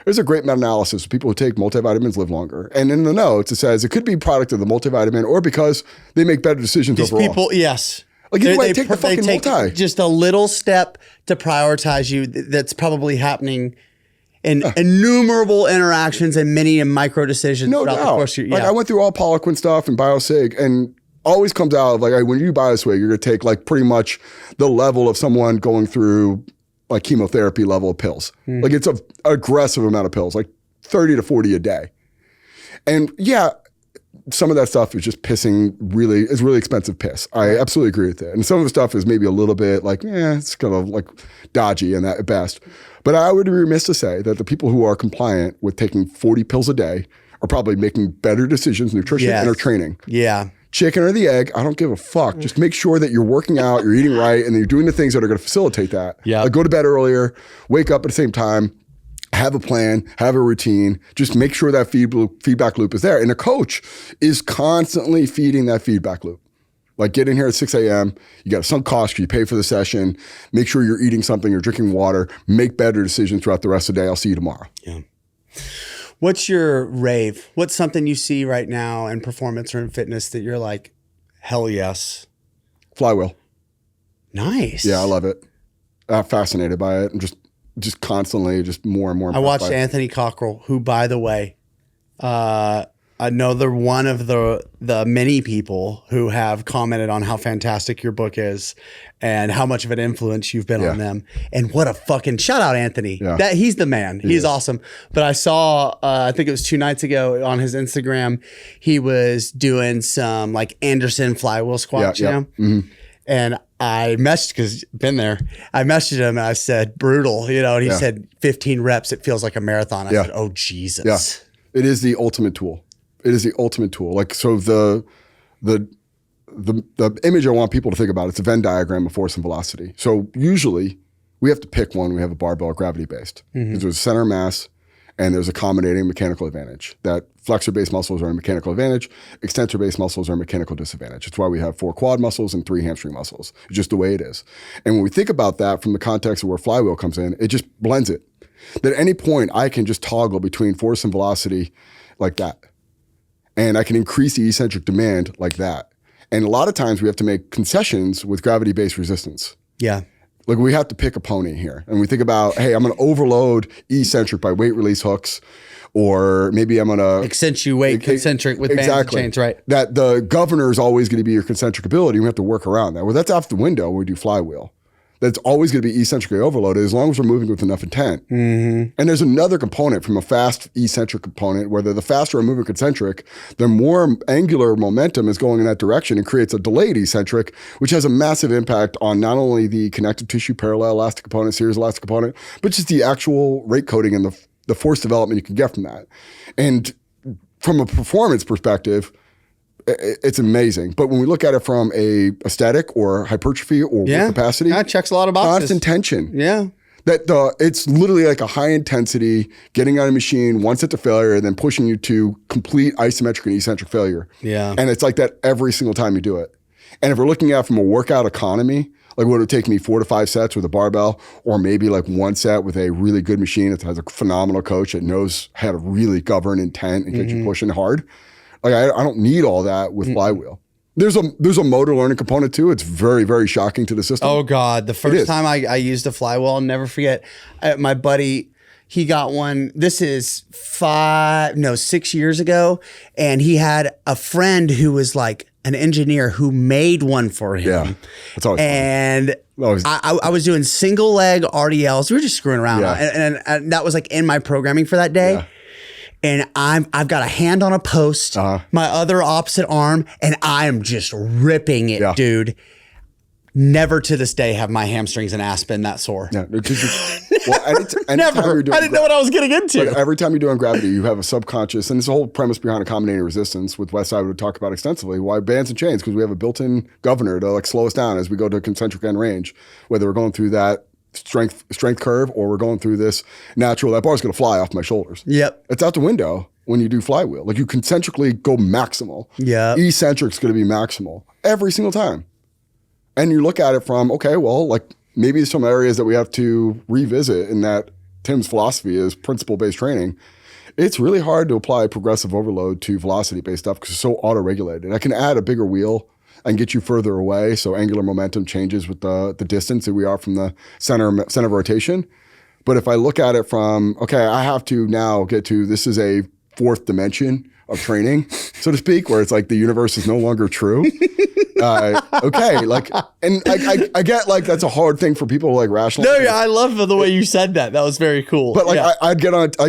Speaker 1: There's a great meta-analysis of people who take multivitamins live longer. And in the notes, it says it could be a product of the multivitamin or because they make better decisions overall.
Speaker 2: People, yes.
Speaker 1: Like you might take the fucking multi.
Speaker 2: Just a little step to prioritize you that's probably happening and innumerable interactions and many micro decisions
Speaker 1: No
Speaker 2: throughout the
Speaker 1: doubt.
Speaker 2: course of your,
Speaker 1: Like I went through all Poliquin stuff and biosig, and always comes out of like when you do bioswig, you're gonna take like pretty much the level of someone going through like chemotherapy level of pills. Like it's an aggressive amount of pills, like 30 to 40 a day. And yeah, some of that stuff is just really expensive piss. I absolutely agree with it. And some of the stuff is maybe a little bit like, it's kind of like dodgy and that at best. But I would be remiss to say that the people who are compliant with taking 40 pills a day are probably making better decisions, nutrition and are training.
Speaker 2: Yeah.
Speaker 1: Chicken or the egg, I don't give a fuck. Just make sure that you're working out, you're eating right, and you're doing the things that are going to facilitate that.
Speaker 3: Yeah.
Speaker 1: Like go to bed earlier, wake up at the same time, have a plan, have a routine. Just make sure that feedback loop is there. And a coach is constantly feeding that feedback loop. Like get in here at 6 a.m., you got a sunk cost, you pay for the session, make sure you're eating something, you're drinking water, make better decisions throughout the rest of the day. I'll see you tomorrow.
Speaker 2: Yeah. What's your rave? What's something you see right now in performance or in fitness that you're like, hell yes?
Speaker 1: Flywheel.
Speaker 2: Nice.
Speaker 1: Yeah, I love it. I'm fascinated by it. I'm just constantly, just more and more.
Speaker 2: I watched Anthony Cockrell, who, by the way, another one of the many people who have commented on how fantastic your book is and how much of an influence you've been on them. And what a fucking shout out, Anthony.
Speaker 1: Yeah.
Speaker 2: That he's the man. He's awesome. But I saw, I think it was 2 nights ago on his Instagram, he was doing some like Anderson flywheel squats, you know? And I messaged, because been there, I messaged him and I said, brutal, you know, and he said 15 reps, it feels like a marathon. I said, oh, Jesus.
Speaker 1: Yeah. It is the ultimate tool. It is the ultimate tool. Like, so the image I want people to think about, it's a Venn diagram of force and velocity. So usually we have to pick one. We have a barbell gravity based. There's a center of mass and there's accommodating mechanical advantage. That flexor based muscles are a mechanical advantage. Extensor based muscles are a mechanical disadvantage. It's why we have 4 quad muscles and 3 hamstring muscles. It's just the way it is. And when we think about that from the context of where flywheel comes in, it just blends it. That at any point I can just toggle between force and velocity like that. And I can increase the eccentric demand like that. And a lot of times we have to make concessions with gravity-based resistance.
Speaker 2: Yeah.
Speaker 1: Like we have to pick a pony here. And we think about, hey, I'm going to overload eccentric by weight release hooks, or maybe I'm going to
Speaker 2: accentuate concentric with bands and chains, right?
Speaker 1: That the governor is always going to be your concentric ability. We have to work around that. Well, that's out the window when we do flywheel. That's always going to be eccentrically overloaded as long as we're moving with enough intent. And there's another component from a fast eccentric component, where the faster I'm moving concentric, the more angular momentum is going in that direction and creates a delayed eccentric, which has a massive impact on not only the connective tissue parallel elastic component, series elastic component, but just the actual rate coding and the force development you can get from that. And from a performance perspective, it's amazing. But when we look at it from a static or hypertrophy or work capacity,
Speaker 2: that checks a lot of boxes.
Speaker 1: Constant tension.
Speaker 2: Yeah.
Speaker 1: That it's literally like a high intensity, getting on a machine, one set to failure, and then pushing you to complete isometric and eccentric failure.
Speaker 2: Yeah.
Speaker 1: And it's like that every single time you do it. And if we're looking at it from a workout economy, like would it take me 4 to 5 sets with a barbell, or maybe like 1 set with a really good machine that has a phenomenal coach that knows how to really govern intent and get you pushing hard. Like I don't need all that with flywheel. There's a motor learning component too. It's very, very shocking to the system.
Speaker 2: Oh God. The first time I used a flywheel, I'll never forget. My buddy, he got one. This is 6 years ago. And he had a friend who was like an engineer who made one for him.
Speaker 1: Yeah. That's always
Speaker 2: and I was doing single leg RDLs. We were just screwing around. And that was like in my programming for that day. Yeah. And I've got a hand on a post, my other opposite arm, and I am just ripping it, dude. Never to this day have my hamstrings and ass been that sore.
Speaker 1: Yeah.
Speaker 2: Never. I didn't know what I was getting into.
Speaker 1: But every time you're doing gravity, you have a subconscious, and it's the whole premise behind accommodating resistance, with West Side would talk about extensively. Why bands and chains? Because we have a built-in governor to like slow us down as we go to concentric end range, whether we're going through that strength curve or we're going through this natural, that bar's going to fly off my shoulders.
Speaker 2: Yep.
Speaker 1: It's out the window when you do flywheel. Like you concentrically go maximal.
Speaker 2: Yeah.
Speaker 1: Eccentric's going to be maximal every single time. And you look at it from, okay, well, like maybe some areas that we have to revisit in that Tim's philosophy is principle-based training. It's really hard to apply progressive overload to velocity-based stuff because it's so auto-regulated. I can add a bigger wheel and get you further away, so angular momentum changes with the distance that we are from the center of rotation. But if I look at it from, okay, I have to now get to, this is a fourth dimension of training, so to speak, where it's like the universe is no longer true. Okay, like, and I get like that's a hard thing for people to like rationalize.
Speaker 3: No, yeah, I love the way you said that. That was very cool.
Speaker 1: But like,
Speaker 3: yeah.
Speaker 1: I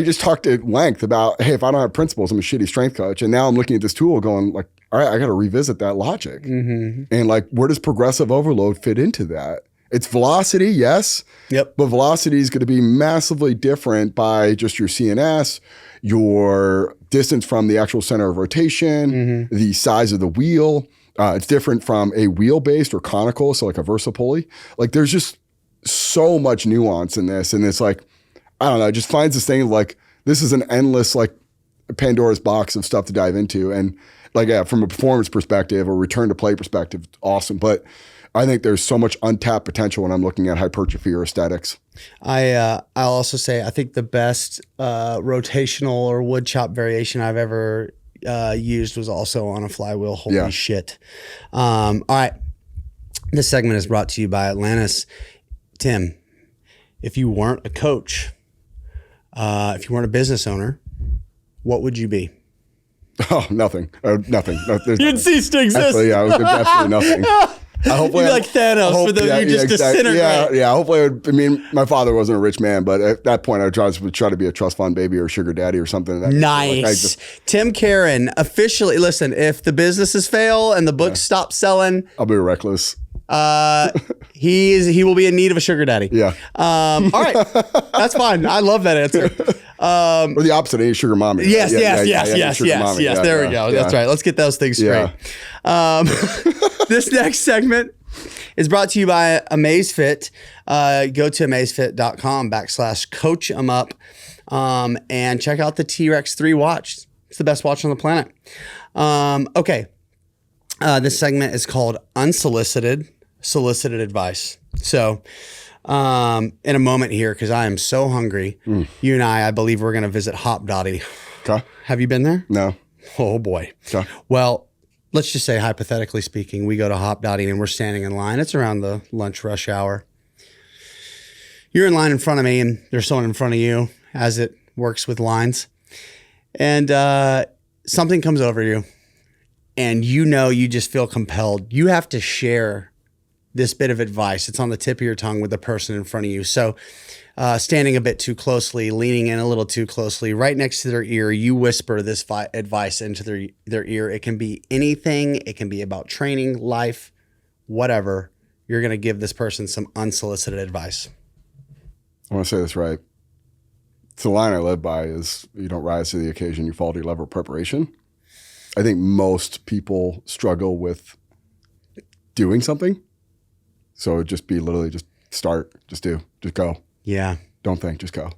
Speaker 1: just talked at length about, hey, if I don't have principles, I'm a shitty strength coach. And now I'm looking at this tool going like, all right, I got to revisit that logic. And like, where does progressive overload fit into that? It's velocity, yes.
Speaker 3: Yep.
Speaker 1: But velocity is going to be massively different by just your CNS, your distance from the actual center of rotation, the size of the wheel. It's different from a wheel-based or conical, so like a versa-pulley. Like there's just so much nuance in this. And it's like, I don't know, it just finds this thing like, this is an endless like Pandora's box of stuff to dive into. And like, yeah, from a performance perspective or return to play perspective, awesome. But I think there's so much untapped potential when I'm looking at hypertrophy or aesthetics.
Speaker 3: I'll also say I think the best rotational or wood chop variation I've ever used was also on a flywheel. Holy shit. All right. This segment is brought to you by Atlantis. Tim, if you weren't a coach, if you weren't a business owner, what would you be?
Speaker 1: Oh, nothing. Nothing. No,
Speaker 3: You'd cease to exist.
Speaker 1: Absolutely, yeah, it was absolutely nothing.
Speaker 3: You'd be like Thanos for those you just disintegrate.
Speaker 1: Yeah, hopefully I mean, my father wasn't a rich man, but at that point I would try to be a trust fund baby or sugar daddy or something.
Speaker 3: Nice. Tim Caron, officially, listen, if the businesses fail and the books stop selling,
Speaker 1: I'll be reckless.
Speaker 3: He will be in need of a sugar daddy.
Speaker 1: Yeah.
Speaker 3: All right. That's fine. I love that answer.
Speaker 1: Or the opposite, a sugar mommy.
Speaker 3: Yes. There we go.
Speaker 1: Yeah.
Speaker 3: That's right. Let's get those things straight.
Speaker 1: Yeah.
Speaker 3: This next segment is brought to you by AmazeFit. Go to amazefit.com/coachemup and check out the T-Rex 3 watch. It's the best watch on the planet. Okay. This segment is called Unsolicited Solicited Advice. So in a moment here, because I am so hungry, you and I believe we're going to visit Hopdoddy.
Speaker 1: Okay.
Speaker 3: Have you been there?
Speaker 1: No.
Speaker 3: Oh, boy.
Speaker 1: Okay.
Speaker 3: Well, let's just say, hypothetically speaking, we go to Hopdoddy and we're standing in line. It's around the lunch rush hour. You're in line in front of me and there's someone in front of you, as it works with lines. And something comes over you and you just feel compelled. You have to share this bit of advice. It's on the tip of your tongue with the person in front of you. So standing a bit too closely, leaning in a little too closely, right next to their ear, you whisper this advice into their ear. It can be anything. It can be about training, life, whatever. You're going to give this person some unsolicited advice.
Speaker 1: I want to say this right. So the line I live by is, you don't rise to the occasion, you fall to your level of preparation. I think most people struggle with doing something. So it'd just be literally just start, just do, just go.
Speaker 3: Yeah.
Speaker 1: Don't think, just go.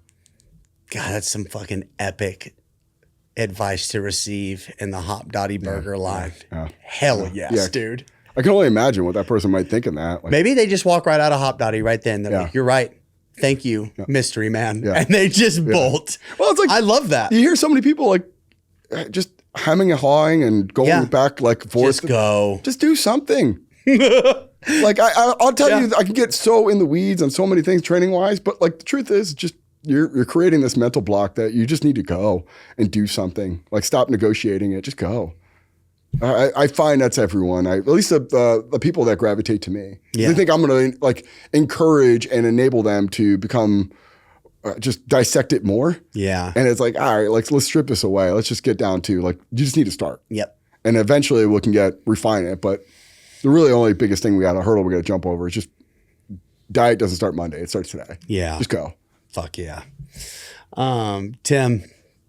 Speaker 3: God, that's some fucking epic advice to receive in the Hopdoddy burger line.
Speaker 1: Yeah.
Speaker 3: Hell yes, dude.
Speaker 1: I can only imagine what that person might think in that. Like,
Speaker 3: maybe they just walk right out of Hopdoddy right then. They're like, you're right. Thank you, mystery man. Yeah. And they just bolt. Well, it's like, I love that.
Speaker 1: You hear so many people like just hemming and hawing and going back like forth.
Speaker 3: Just go.
Speaker 1: Just do something. Like I'll tell you, I can get so in the weeds on so many things training wise, but like the truth is just you're creating this mental block that you just need to go and do something. Like stop negotiating it, just go. I find that's everyone. At least the people that gravitate to me. Yeah. They think I'm going to like encourage and enable them to become just dissect it more.
Speaker 3: Yeah.
Speaker 1: And it's like, all right, like let's strip this away. Let's just get down to like you just need to start.
Speaker 3: Yep.
Speaker 1: And eventually we can refine it, but the really only biggest thing a hurdle we got to jump over is just diet doesn't start Monday. It starts today.
Speaker 3: Yeah.
Speaker 1: Just go.
Speaker 3: Fuck yeah. Tim,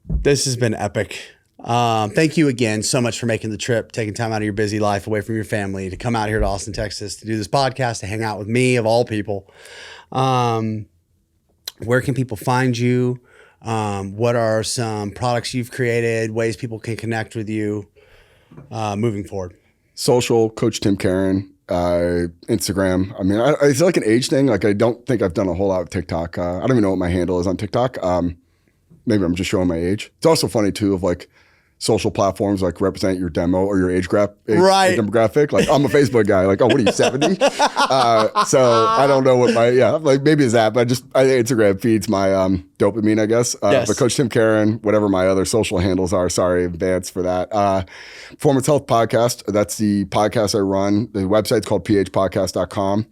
Speaker 3: this has been epic. Thank you again so much for making the trip, taking time out of your busy life away from your family to come out here to Austin, Texas to do this podcast, to hang out with me of all people. Where can people find you? What are some products you've created, ways people can connect with you moving forward? Social,
Speaker 1: Coach Tim Caron, Instagram. I mean, it's like an age thing. Like I don't think I've done a whole lot of TikTok. I don't even know what my handle is on TikTok. Maybe I'm just showing my age. It's also funny too of like social platforms like represent your demo or your age
Speaker 2: Right.
Speaker 1: demographic. Like I'm a Facebook guy. Like, oh, what are you, 70? So I don't know what like maybe it's that, but I think Instagram feeds my dopamine, I guess.
Speaker 2: Yes.
Speaker 1: But Coach Tim Caron, whatever my other social handles are, sorry in advance for that. Performance Health Podcast. That's the podcast I run. The website's called phpodcast.com.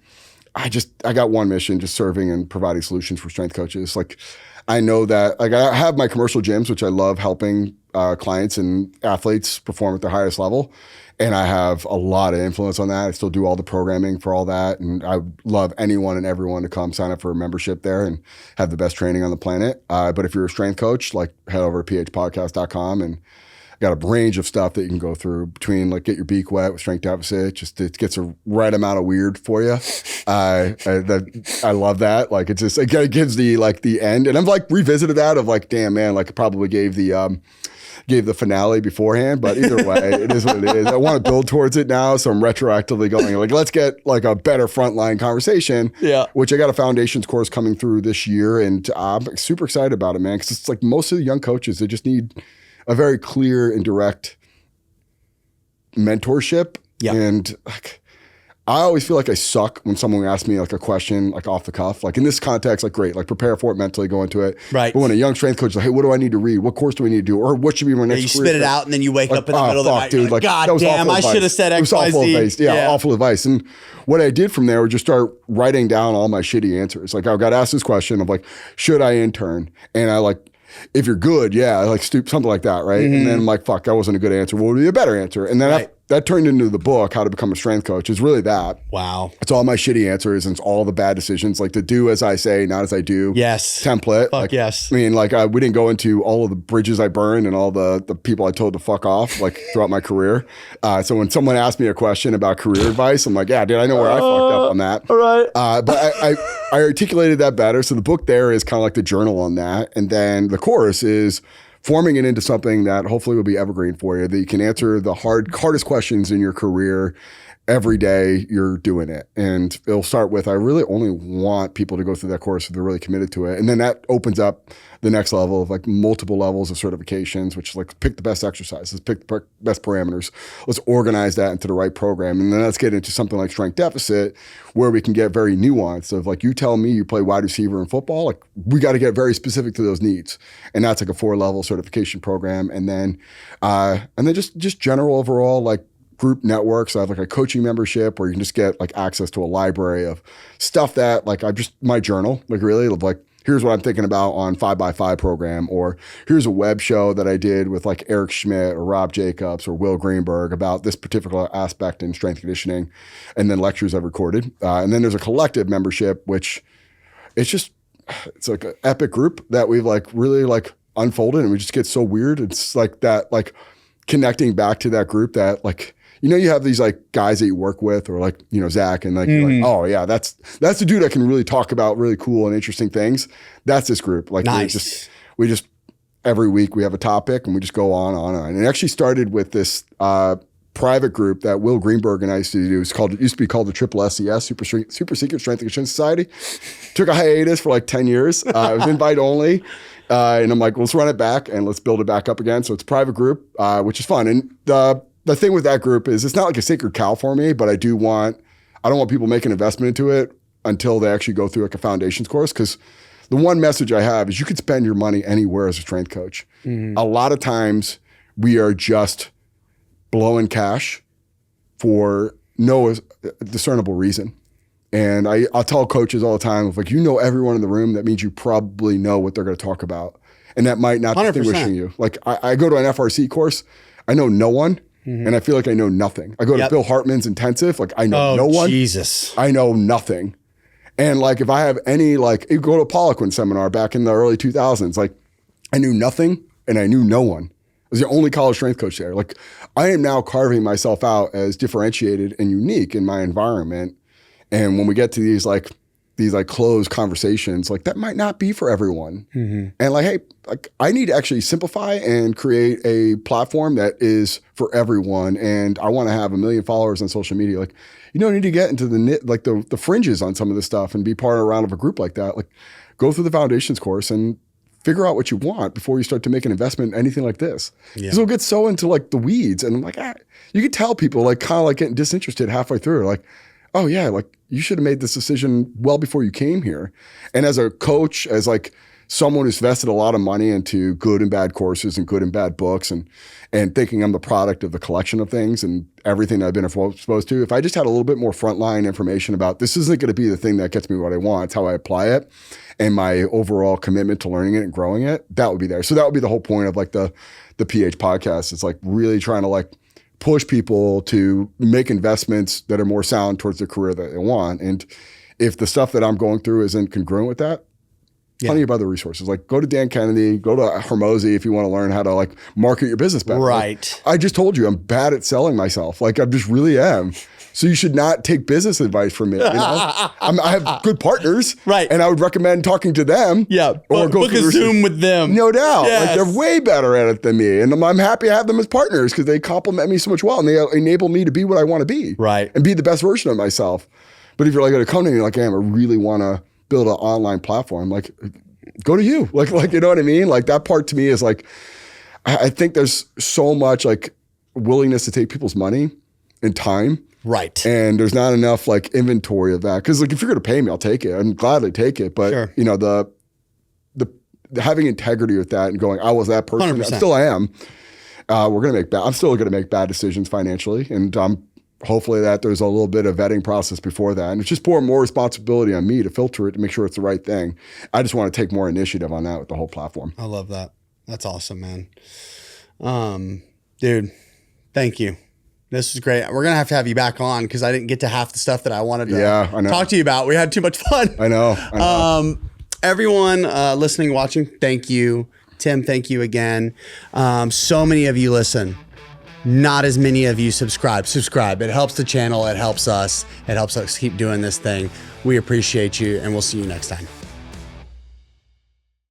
Speaker 1: I got one mission, just serving and providing solutions for strength coaches. Like I know that, like I have my commercial gyms, which I love helping clients and athletes perform at their highest level. And I have a lot of influence on that. I still do all the programming for all that. And I love anyone and everyone to come sign up for a membership there and have the best training on the planet. But if you're a strength coach, like head over to phpodcast.com and got a range of stuff that you can go through between like get your beak wet with strength deficit. Just it gets a right amount of weird for you. I love that. Like it gives the end. And I'm like revisited that of like, damn man, like I probably gave the finale beforehand, but either way, it is what it is. I want to build towards it now. So I'm retroactively going like, let's get like a better frontline conversation, which I got a foundations course coming through this year. And I'm super excited about it, man. Cause it's like most of the young coaches, they just need a very clear and direct mentorship. And like, I always feel like I suck when someone asks me like a question, like off the cuff, like in this context, like great, like prepare for it mentally, go into it.
Speaker 2: Right.
Speaker 1: But when a young strength coach is like, hey, what do I need to read? What course do we need to do? Or what should be my next
Speaker 2: You
Speaker 1: career
Speaker 2: spit it
Speaker 1: step?
Speaker 2: out and then you wake up in the middle of the night.
Speaker 1: Dude, like,
Speaker 2: God
Speaker 1: that was
Speaker 2: damn,
Speaker 1: awful
Speaker 2: I should have
Speaker 1: advice.
Speaker 2: said
Speaker 1: It was awful
Speaker 2: XYZ.
Speaker 1: advice. Awful advice. And what I did from there was just start writing down all my shitty answers. Like I got asked this question of like, should I intern? And I like, if you're good, like something like that, right? And then I'm like, fuck, that wasn't a good answer. What would be a better answer? And then that turned into the book, How to Become a Strength Coach. Is really that.
Speaker 2: Wow.
Speaker 1: It's all my shitty answers and it's all the bad decisions, like the do as I say, not as I do.
Speaker 2: Yes.
Speaker 1: Template.
Speaker 2: Fuck yes.
Speaker 1: I mean, like we didn't go into all of the bridges I burned and all the people I told to fuck off, like throughout my career. So when someone asked me a question about career advice, I'm like, yeah, dude, I know where I fucked up on that.
Speaker 2: All right.
Speaker 1: But I articulated that better. So the book there is kind of like the journal on that. And then the course is forming it into something that hopefully will be evergreen for you, that you can answer the hardest questions in your career every day you're doing it. And it'll start with, I really only want people to go through that course if they're really committed to it. And then that opens up the next level of like multiple levels of certifications, which is like pick the best exercises, pick the best parameters. Let's organize that into the right program. And then let's get into something like strength deficit, where we can get very nuanced of like, you tell me you play wide receiver in football, like we got to get very specific to those needs. And that's like a 4-level certification program. And then just general overall, like group networks. I have like a coaching membership where you can just get like access to a library of stuff that like my journal, like really like, here's what I'm thinking about on 5x5 program, or here's a web show that I did with like Eric Schmidt or Rob Jacobs or Will Greenberg about this particular aspect in strength conditioning, and then lectures I've recorded. And then there's a collective membership, which it's like an epic group that we've like really like unfolded, and we just get so weird. It's like that, like connecting back to that group that like, you know, you have these like guys that you work with, or like, you know, Zach, and like, you're like, oh yeah, that's the dude that can really talk about really cool and interesting things. That's this group. Like
Speaker 2: nice.
Speaker 1: we just every week we have a topic and we just go on and on. And it actually started with this private group that Will Greenberg and I used to do. It used to be called the Triple SES, Super Secret Strength and Conditioning Society. Took a hiatus for like 10 years. It was invite only. And I'm like, let's run it back and let's build it back up again. So it's a private group, which is fun. And the thing with that group is it's not like a sacred cow for me, but I don't want people making investment into it until they actually go through like a foundations course. Because the one message I have is you could spend your money anywhere as a strength coach. A lot of times we are just blowing for no discernible reason. And I'll tell coaches all the time, if like, you know everyone in the room, that means you probably know what they're going to talk about. And that might not
Speaker 2: 100%.
Speaker 1: distinguish you. Like I go to an FRC course, I know no one. And I feel like I know nothing. I go to Bill Hartman's intensive, like I know no one.
Speaker 2: Jesus.
Speaker 1: I know nothing. And like if I have any, like you go to a Poliquin seminar back in the early 2000s, like I knew nothing and I knew no one. I was the only college strength coach there. Like I am now carving myself out as differentiated and unique in my environment. And when we get to these closed conversations, like that might not be for everyone. And like, hey, like I need to actually simplify and create a platform that is for everyone. And I want to have 1 million followers on social media. Like, you don't need to get into the fringes on some of this stuff and be part of a group like that. Like, go through the foundations course and figure out what you want before you start to make an investment in anything like this. Because we'll get so into like the weeds, and I'm like, you could tell people like kind of like getting disinterested halfway through, like, oh yeah, like you should have made this decision well before you came here. And as a coach, as like someone who's invested a lot of money into good and bad courses and good and bad books, and thinking I'm the product of the collection of things and everything that I've been exposed to, if I just had a little bit more frontline information about this isn't going to be the thing that gets me what I want, it's how I apply it and my overall commitment to learning it and growing it, that would be there. So that would be the whole point of like the PH podcast. It's like really trying to like push people to make investments that are more sound towards the career that they want. And if the stuff that I'm going through isn't congruent with that, plenty of other resources. Like go to Dan Kennedy, go to Hermosi if you want to learn how to like market your business better.
Speaker 3: Right.
Speaker 1: Like, I just told you I'm bad at selling myself. Like I just really am. So you should not take business advice from me. You know? I have good partners,
Speaker 3: right?
Speaker 1: And I would recommend talking to them.
Speaker 3: Yeah,
Speaker 1: or go
Speaker 3: book a Zoom with them.
Speaker 1: No doubt,
Speaker 3: Yes.
Speaker 1: like they're way better at it than me, and I'm happy to have them as partners because they complement me so much well, and they enable me to be what I want to be,
Speaker 3: right?
Speaker 1: And be the best version of myself. But if you're like at a company, and you're like, damn, I really want to build an online platform, like go to you, like you know what I mean? Like that part to me is like, I think there's so much like willingness to take people's money and time.
Speaker 3: Right.
Speaker 1: And there's not enough like inventory of that. Cause like if you're going to pay me, I'll take it. I'd gladly take it. But you know, the having integrity with that and going, I was that person.
Speaker 3: 100%.
Speaker 1: I am. I'm still going to make bad decisions financially. And hopefully that there's a little bit of vetting process before that. And it's just pouring more responsibility on me to filter it to make sure it's the right thing. I just want to take more initiative on that with the whole platform.
Speaker 3: I love that. That's awesome, man. Dude, thank you. This was great. We're going to have you back on because I didn't get to half the stuff that I wanted to talk to you about. We had too much fun.
Speaker 1: I know.
Speaker 3: Everyone listening, watching, thank you. Tim, thank you again. So many of you listen. Not as many of you subscribe. Subscribe. It helps the channel. It helps us. It helps us keep doing this thing. We appreciate you, and we'll see you next time.